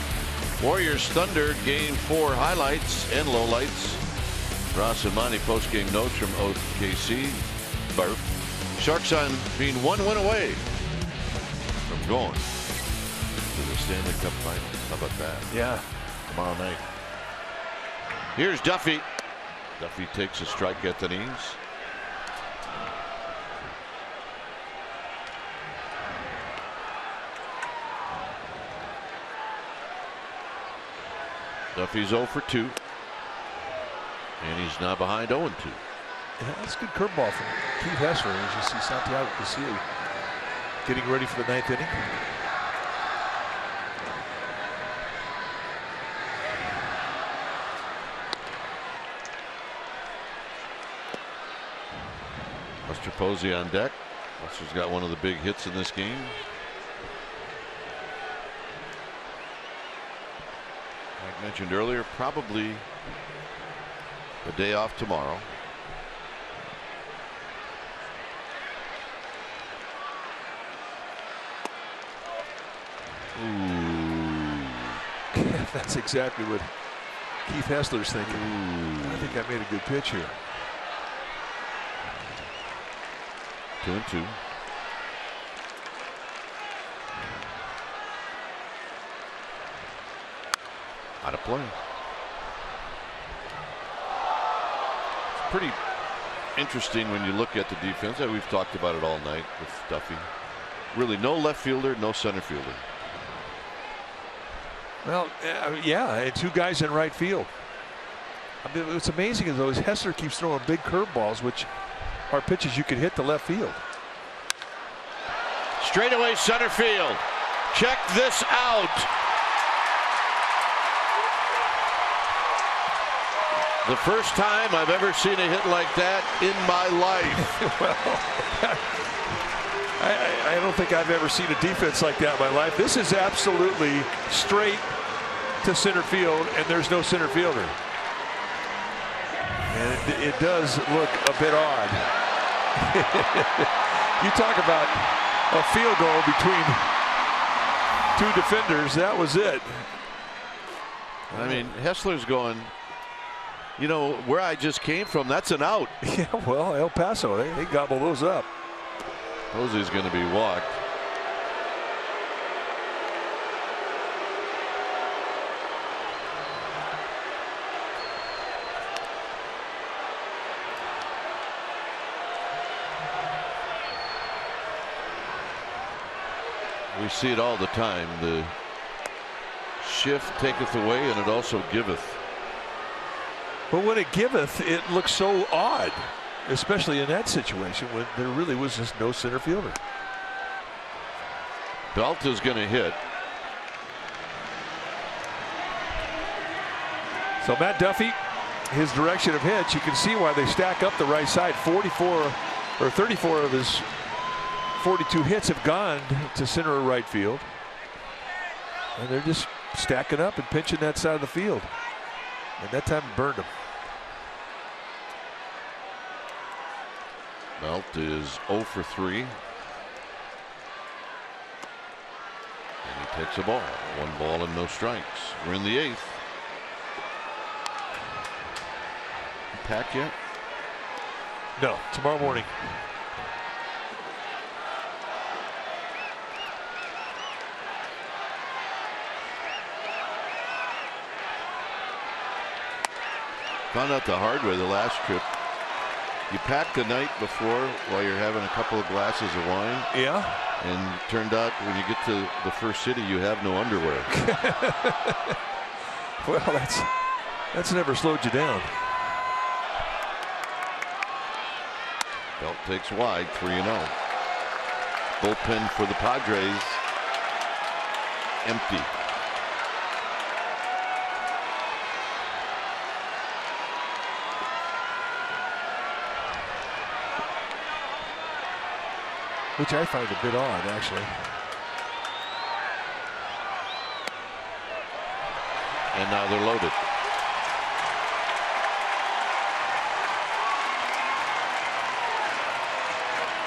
Warriors Thunder Game 4 highlights and lowlights. Ross and Monty post-game notes from OKC. Sharks on being 1 win away from going to the Stanley Cup Finals. How about that?
Yeah.
Tomorrow night. Here's Duffy. Duffy takes a strike at the knees. Duffy's 0 for 2. And he's now behind 0-2.
Yeah, that's a good curveball from Keith Hessler. As you see Santiago Castillo getting ready for the 9th inning.
Buster Posey on deck. Buster's got one of the big hits in this game. Like I mentioned earlier, probably a day off tomorrow. Ooh.
That's exactly what Keith Hessler's thinking.
Ooh.
I think I made a good pitch here.
2-2. Out of play. It's pretty interesting when you look at the defense. We've talked about it all night with Duffy. Really no left fielder, no center fielder.
Well, yeah, and 2 guys in right field. I mean, what's amazing is though Hessler keeps throwing big curveballs, which are pitches you could hit to left field.
Straightaway center field. Check this out. The first time I've ever seen a hit like that in my life.
Well, I don't think I've ever seen a defense like that in my life. This is absolutely straight to center field, and there's no center fielder. And it does look a bit odd. You talk about a field goal between 2 defenders. That was it.
I mean, Hessler's going, you know, where I just came from, that's an out.
Yeah, well, El Paso, they gobble those up.
Posey's going to be walked. We see it all the time. The shift taketh away and it also giveth.
But when it giveth, it looks so odd, especially in that situation when there really was just no center fielder.
Belt is going to hit.
So Matt Duffy, his direction of hits, you can see why they stack up the right side. 34 or 34 of his 42 hits have gone to center or right field. And they're just stacking up and pinching that side of the field. And that time it burned him.
Belt is 0 for 3. And he takes a ball. 1 ball and no strikes. We're in the 8th. Pack yet?
No, tomorrow morning.
Found out the hard way the last trip. You pack the night before while you're having a couple of glasses of wine.
Yeah.
And it turned out when you get to the first city, you have no underwear.
Well, that's never slowed you down.
Belt takes wide, 3-0. Bullpen for the Padres empty.
Which I find a bit odd, actually.
And now they're loaded.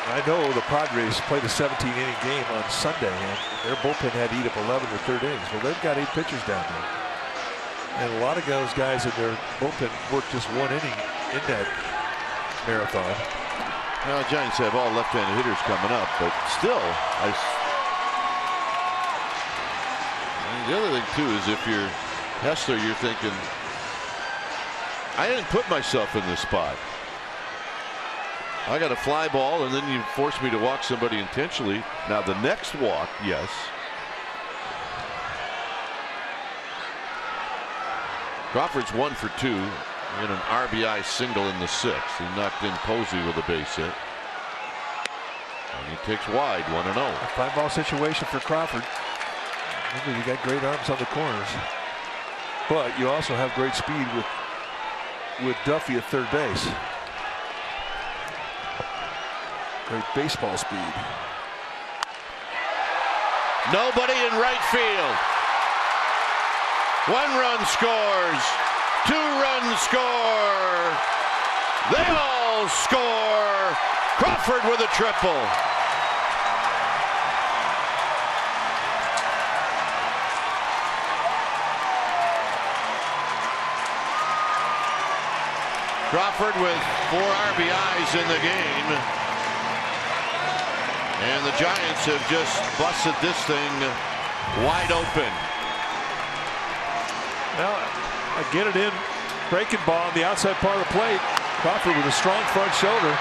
I know the Padres played a 17-inning game on Sunday, and their bullpen had to eat up 11 or 3rd innings. Well, they've got 8 pitchers down there. And a lot of those guys in their bullpen worked just 1 inning in that marathon.
Well, the Giants have all left-handed hitters coming up, but still, the other thing too is if you're Hessler, you're thinking, I didn't put myself in this spot. I got a fly ball, and then you force me to walk somebody intentionally. Now the next walk, yes. Crawford's 1 for 2 in an RBI single in the 6th. He knocked in Posey with a base hit. And he takes wide, 1-0.
A 5-ball situation for Crawford. Remember, you got great arms on the corners, but you also have great speed with Duffy at third base. Great baseball speed.
Nobody in right field. 1 run scores. 2 runs score. They all score. Crawford with a triple. Crawford with 4 RBIs in the game. And the Giants have just busted this thing wide open.
Well, I get it in. Breaking ball on the outside part of the plate. Crawford with a strong front shoulder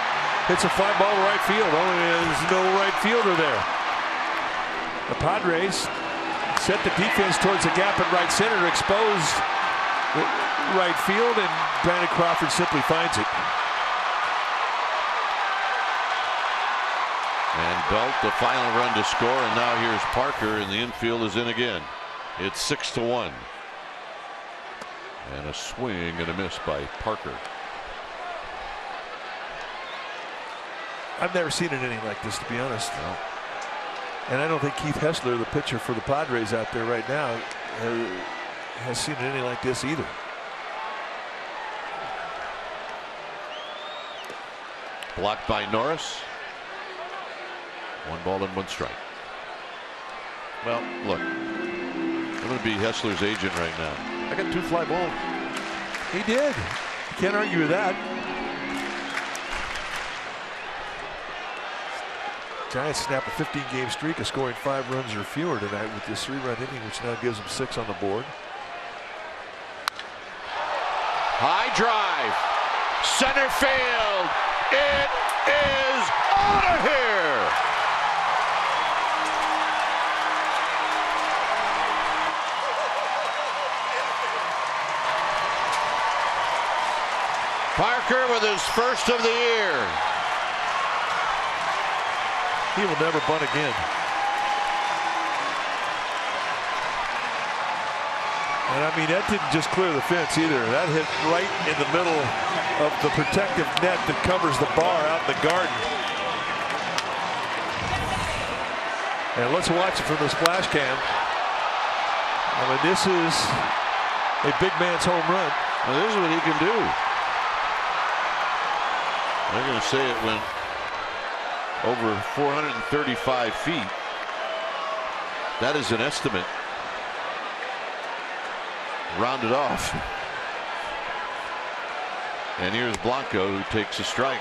hits a fly ball to right field. Only there's no right fielder there. The Padres set the defense towards the gap in right center, exposed right field, and Brandon Crawford simply finds it.
And Belt the final run to score, and now here's Parker, and the infield is in again. It's 6-1. And a swing and a miss by Parker.
I've never seen an inning like this, to be honest. No. And I don't think Keith Hessler, the pitcher for the Padres out there right now, has seen an inning like this either.
Blocked by Norris. 1 ball and 1 strike. Well, look, I'm going to be Hessler's agent right now. I got 2 fly balls.
He did. You can't argue with that. Giants snap a 15-game streak of scoring 5 runs or fewer tonight with this 3-run inning, which now gives them 6 on the board.
High drive. Center field. It is out of here. Parker with his first of the year.
He will never bunt again. And I mean, that didn't just clear the fence either. That hit right in the middle of the protective net that covers the bar out in the garden. And let's watch it from the splash cam. I mean, this is a big man's home run.
Well, this is what he can do. They're going to say it went over 435 feet. That is an estimate. Rounded off. And here's Blanco, who takes a strike.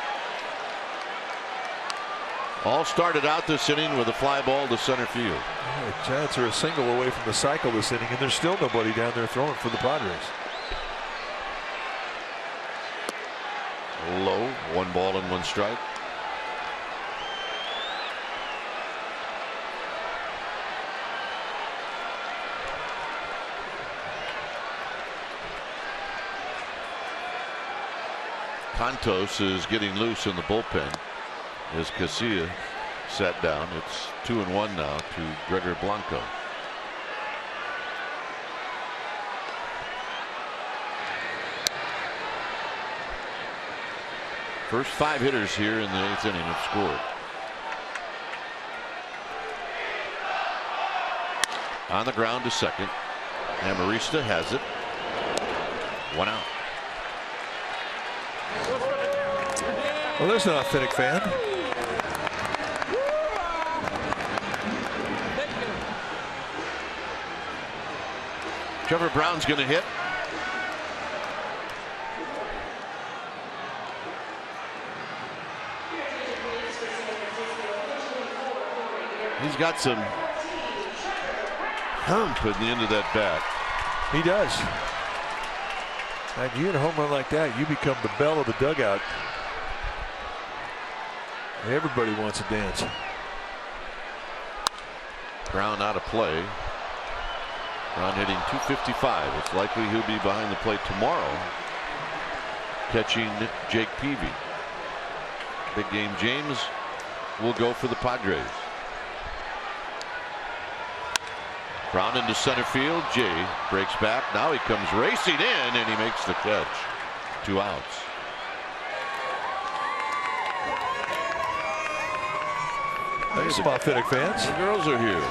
All started out this inning with a fly ball to center field.
Yeah, the Giants are a single away from the cycle this inning, and there's still nobody down there throwing for the Padres.
Low, 1 ball and 1 strike. Contos is getting loose in the bullpen as Casilla sat down. It's 2-1 now to Gregor Blanco. First 5 hitters here in the 8th inning have scored. On the ground to second. Amarista has it. 1 out.
Well, there's an authentic fan.
Trevor Brown's going to hit. He's got some hump at the end of that bat.
He does. And you hit a home run like that, you become the belle of the dugout. Everybody wants to dance.
Brown out of play. Brown hitting .255. It's likely he'll be behind the plate tomorrow, catching Jake Peavy. Big game James will go for the Padres. Brown into center field. Jay breaks back. Now he comes racing in and he makes the catch. 2 outs.
Hey, some authentic fans.
The girls are here.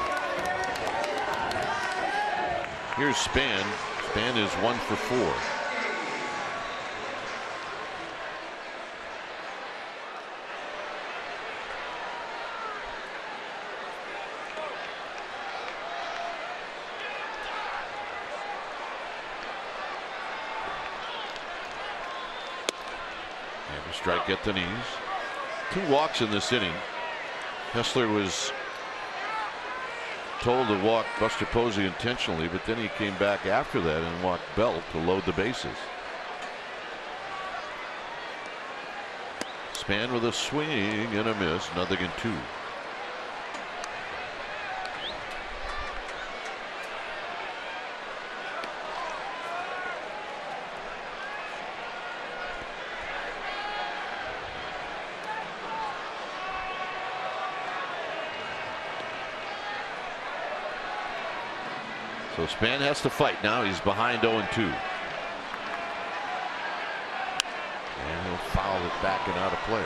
Here's Span. Span is 1 for 4. And a strike at the knees. 2 walks in this inning. Hessler was told to walk Buster Posey intentionally, but then he came back after that and walked Belt to load the bases. Span with a swing and a miss, 0-2. So Span has to fight now. He's behind 0-2. And he'll foul it back and out of play.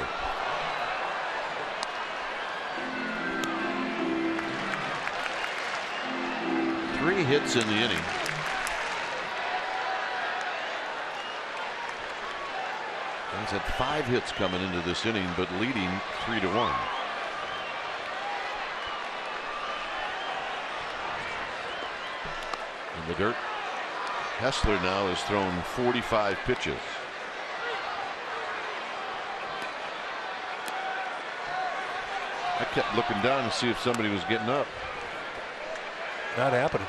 Three hits in the inning. He's had 5 hits coming into this inning, but leading 3-1. In the dirt. Hessler now has thrown 45 pitches. I kept looking down to see if somebody was getting up.
Not happening.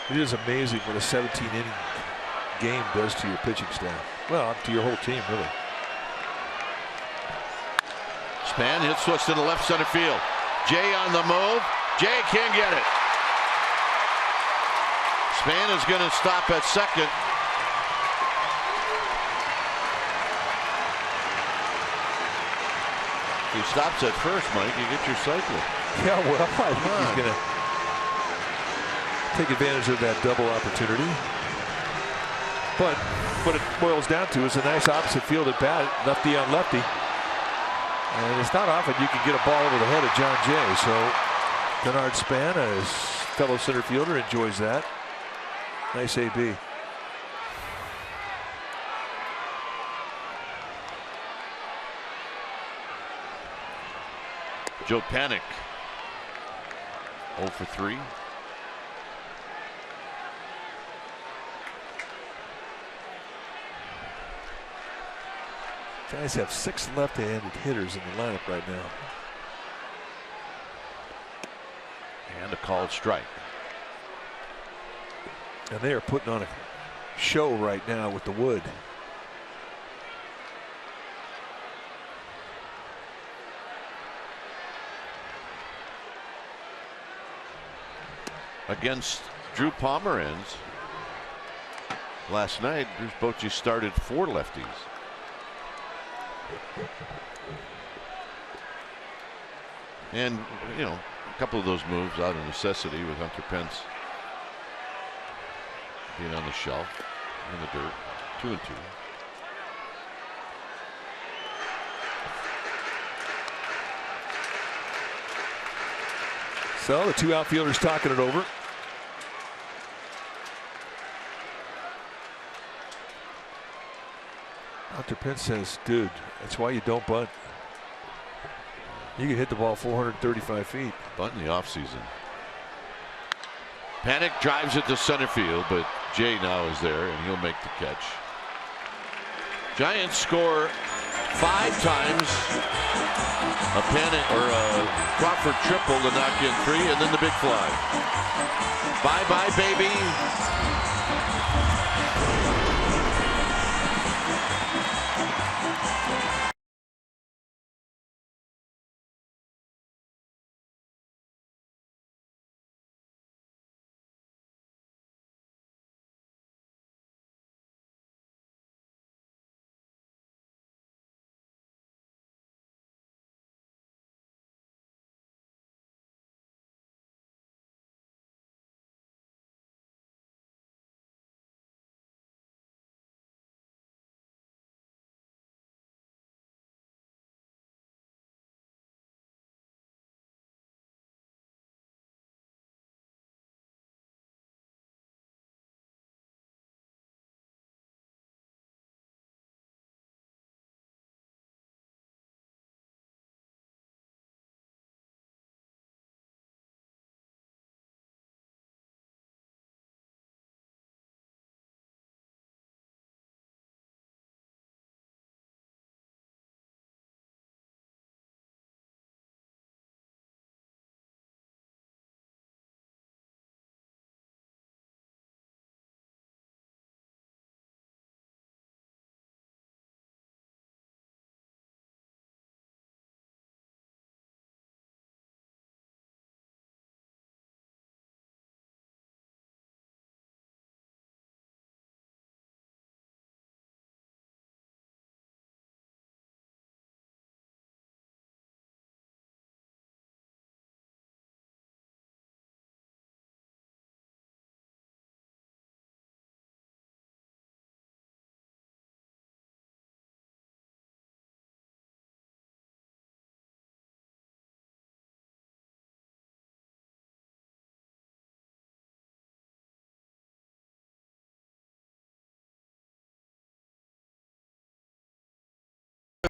It is amazing what a 17-inning game does to your pitching staff. Well, to your whole team, really.
Span hits switch to the left center field. Jay on the move. Jay can get it. Span is going to stop at second. If he stops at first, Mike, you get your cycle.
Yeah, well, I think he's going to take advantage of that double opportunity. But what it boils down to is a nice opposite field at bat, lefty on lefty. And it's not often you can get a ball over the head of John Jay. So Bernard Span, his fellow center fielder, enjoys that. Nice AB.
Joe Panik 0 for 3.
Guys have 6 left-handed hitters in the lineup right now.
And a called strike.
And they are putting on a show right now with the wood.
Against Drew Pomeranz last night, Bruce Bochy started 4 lefties. And, you know, a couple of those moves out of necessity with Hunter Pence being on the shelf in the dirt. 2-2.
So the 2 outfielders talking it over. Hunter Pence says, dude, that's why you don't bunt. You can hit the ball 435 feet.
Bunt in the offseason. Panik drives it to center field, but Jay now is there, and he'll make the catch. Giants score 5 times. A panic or a Crawford triple to knock in 3, and then the big fly. Bye-bye, baby.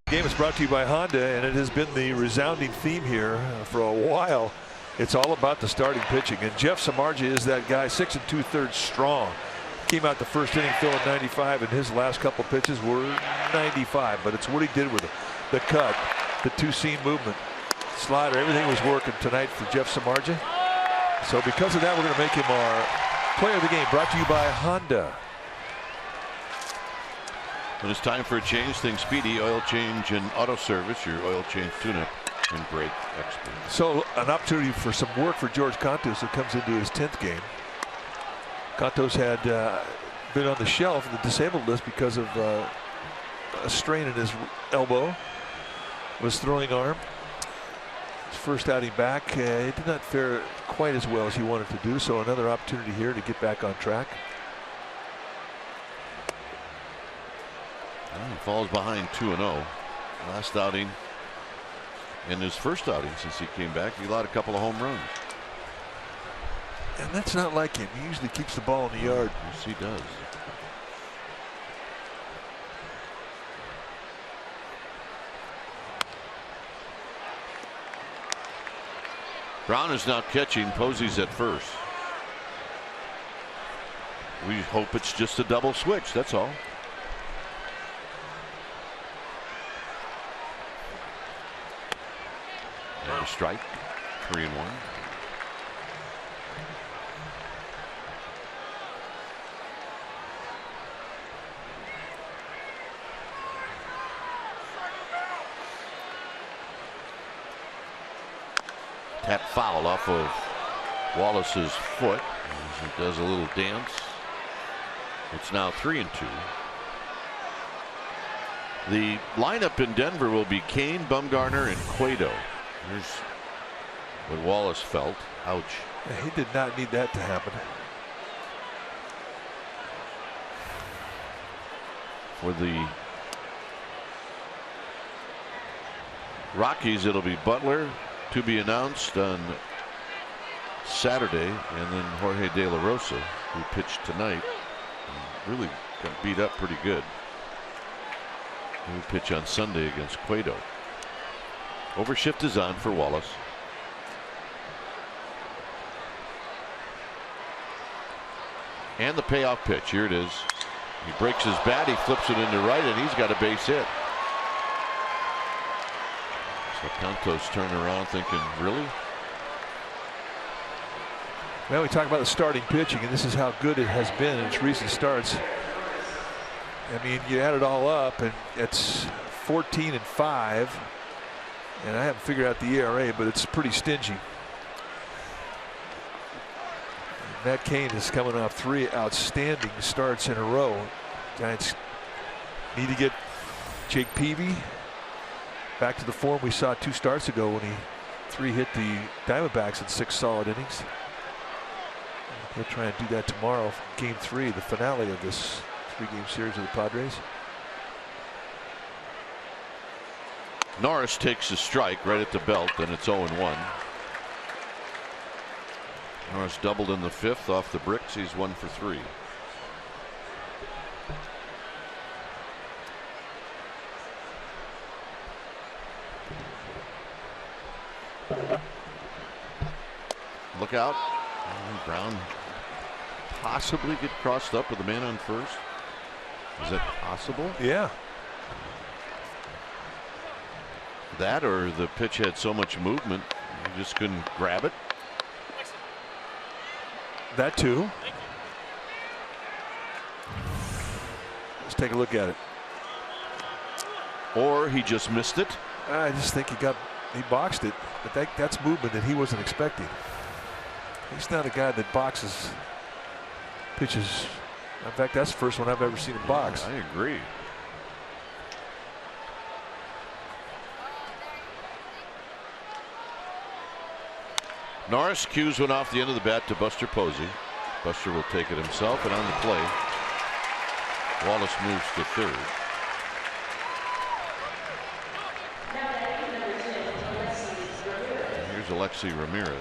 The game is brought to you by Honda, and it has been the resounding theme here for a while. It's all about the starting pitching, and Jeff Samardzija is that guy, 6 2/3 strong. Came out the first inning throwing 95, and his last couple pitches were 95. But it's what he did with the cut, the two-seam movement, slider, everything was working tonight for Jeff Samardzija. So because of that, we're going to make him our player of the game. Brought to you by Honda.
When it's time for a change, think Speedy Oil Change and Auto Service, your oil change tune-up and brake expert.
So an opportunity for some work for George Kontos, who comes into his 10th game. Kontos had been on the shelf, the disabled list, because of a strain in his elbow, was throwing arm. His first outing back, it did not fare quite as well as he wanted to do, so another opportunity here to get back on track.
He falls behind 2-0. Last outing, in his first outing since he came back, he allowed a couple of home runs.
And that's not like him. He usually keeps the ball in the yard.
Yes, he does. Brown is now catching. Posey's at first. We hope it's just a double switch. That's all. And a strike. 3-1. Tap foul off of Wallace's foot as he does a little dance. It's now 3-2. The lineup in Denver will be Kane, Bumgarner, and Cueto. Here's what Wallace felt. Ouch.
Yeah, he did not need that to happen.
For the Rockies, it'll be Butler, to be announced on Saturday, and then Jorge De La Rosa, who pitched tonight, really got beat up pretty good. He'll pitch on Sunday against Cueto. Overshift is on for Wallace. And the payoff pitch. Here it is. He breaks his bat. He flips it into right, and he's got a base hit. So Cantos turning around thinking, really?
Well, we talk about the starting pitching, and this is how good it has been in its recent starts. I mean, you add it all up, and it's 14-5. And I haven't figured out the ERA, but it's pretty stingy. Matt Cain is coming off 3 outstanding starts in a row. Giants need to get Jake Peavy back to the form we saw 2 starts ago when he 3-hit the Diamondbacks in 6 solid innings. He'll try and do that tomorrow, Game 3, the finale of this 3-game series of the Padres.
Norris takes a strike right at the belt, and it's 0-1. Norris doubled in the 5th off the bricks. He's 1 for 3. Look out. Brown possibly get crossed up with a man on first. Is it possible?
Yeah.
That or the pitch had so much movement you just couldn't grab it.
That too. Let's take a look at it.
Or he just missed it.
I just think he boxed it, but that's movement that he wasn't expecting. He's not a guy that boxes pitches. In fact, that's the first one I've ever seen him box.
I agree. Norris cues one off the end of the bat to Buster Posey. Buster will take it himself, and on the play, Wallace moves to third. And here's Alexi Ramirez.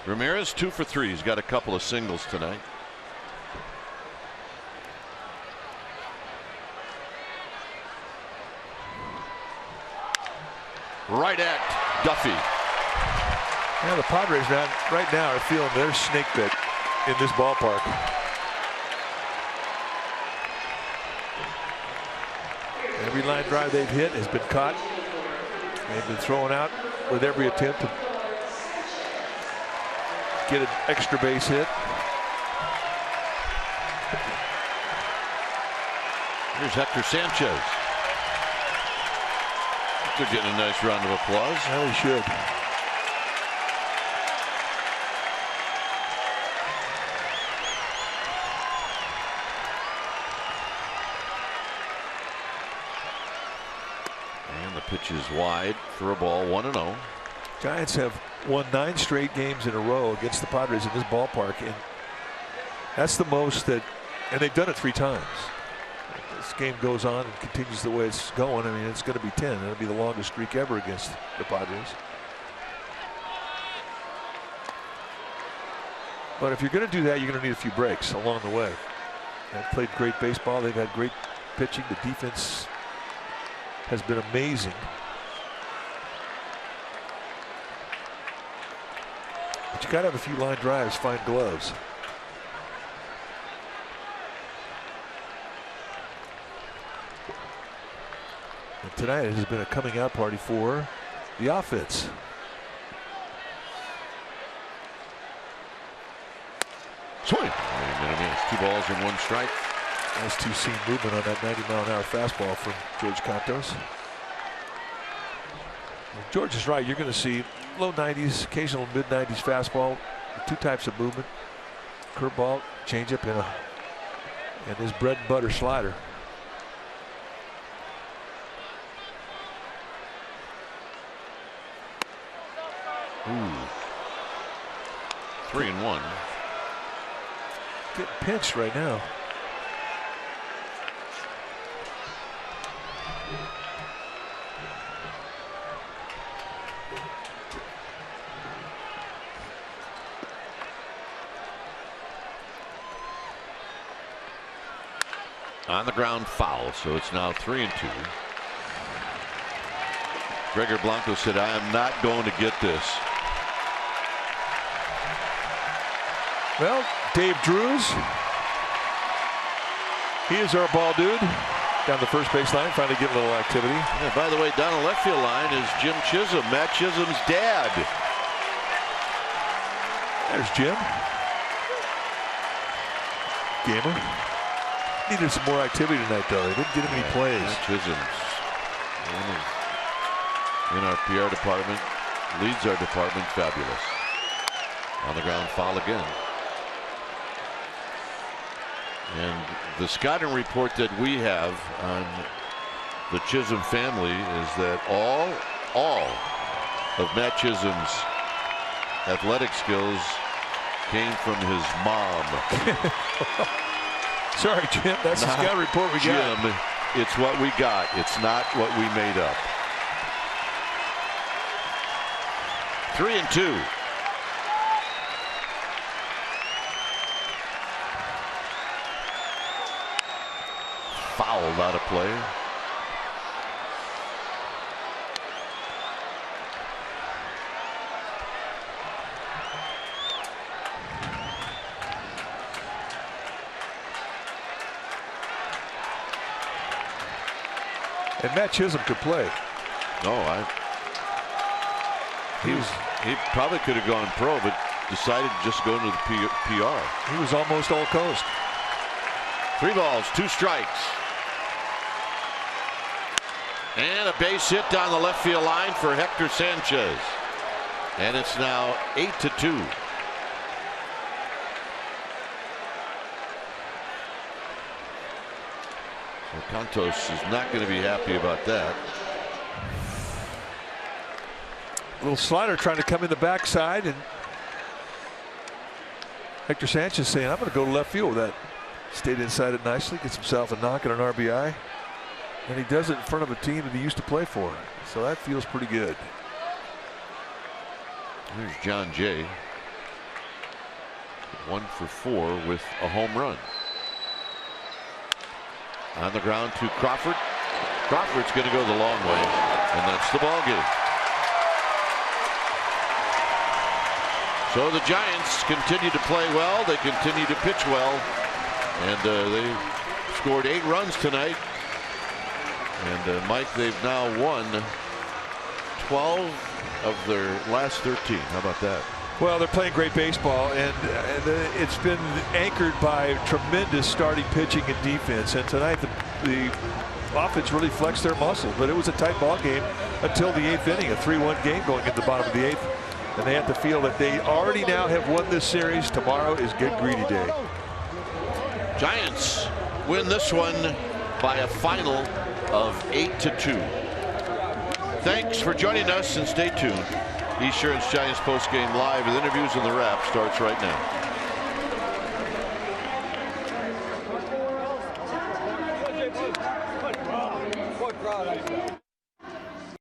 Ramirez 2 for 3. He's got a couple of singles tonight. Right at Duffy.
Yeah, the Padres right now are feeling their snake bit in this ballpark. Every line drive they've hit has been caught. They've been throwing out with every attempt to get an extra base hit.
Here's Hector Sanchez. They're getting a nice round of applause.
Well, he should.
And the pitch is wide for a ball, 1-0.
Giants have won 9 straight games in a row against the Padres in this ballpark, and that's the most that, and they've done it 3 times. If this game goes on and continues the way it's going, I mean, it's going to be 10. It'll be the longest streak ever against the Padres. But if you're going to do that, you're going to need a few breaks along the way. They've played great baseball. They've had great pitching. The defense has been amazing. But you got to have a few line drives, find gloves. And tonight it has been a coming out party for the offense.
Swing. Wait a minute. 2 balls and 1 strike.
Nice 2-seam movement on that 90-mile-an-hour fastball from George Cantos. George is right. You're going to see low 90s, occasional mid 90s fastball, 2 types of movement: curveball, changeup, and his bread and butter slider.
Ooh. 3-1.
Getting pinched right now.
On the ground foul, so it's now 3-2. Gregor Blanco said, I am not going to get this.
Well, Dave Drews, he is our ball dude. Down the first baseline, finally getting a little activity.
Yeah, by the way, down the left field line is Jim Chisholm, Matt Chisholm's dad.
There's Jim. Gamer. Needed some more activity tonight, though. They didn't get him any plays.
Matt Chisholm's in our PR department, leads our department. Fabulous. On the ground foul again. And the scouting report that we have on the Chisholm family is that all of Matt Chisholm's athletic skills came from his mom.
Sorry, Jim. That's the scout report we got.
Jim, it's what we got. It's not what we made up. 3-2. Fouled out of play.
And Matt Chisholm could play.
No, he probably could have gone pro, but decided to just go into the PR.
He was almost all coast.
3 balls, 2 strikes. And a base hit down the left field line for Hector Sanchez. And it's now 8-2. So Cantos is not going to be happy about that.
A little slider trying to come in the backside, and Hector Sanchez saying, I'm going to go to left field with that. Stayed inside it nicely, gets himself a knock and an RBI. And he does it in front of a team that he used to play for. So that feels pretty good.
Here's John Jay. 1 for 4 with a home run. On the ground to Crawford. Crawford's going to go the long way, and that's the ball game. So the Giants continue to play well. They continue to pitch well, and they scored 8 runs tonight. And Mike, they've now won 12 of their last 13. How about that?
Well, they're playing great baseball, and it's been anchored by tremendous starting pitching and defense. And tonight, the offense really flexed their muscle, but it was a tight ball game until the 8th inning, a 3-1 game going into the bottom of the 8th. And they have to feel that they already now have won this series. Tomorrow is Get Greedy Day.
Giants win this one by a final of 8-2. Thanks for joining us, and stay tuned. Esurance Giants postgame live with interviews and the wrap starts right now.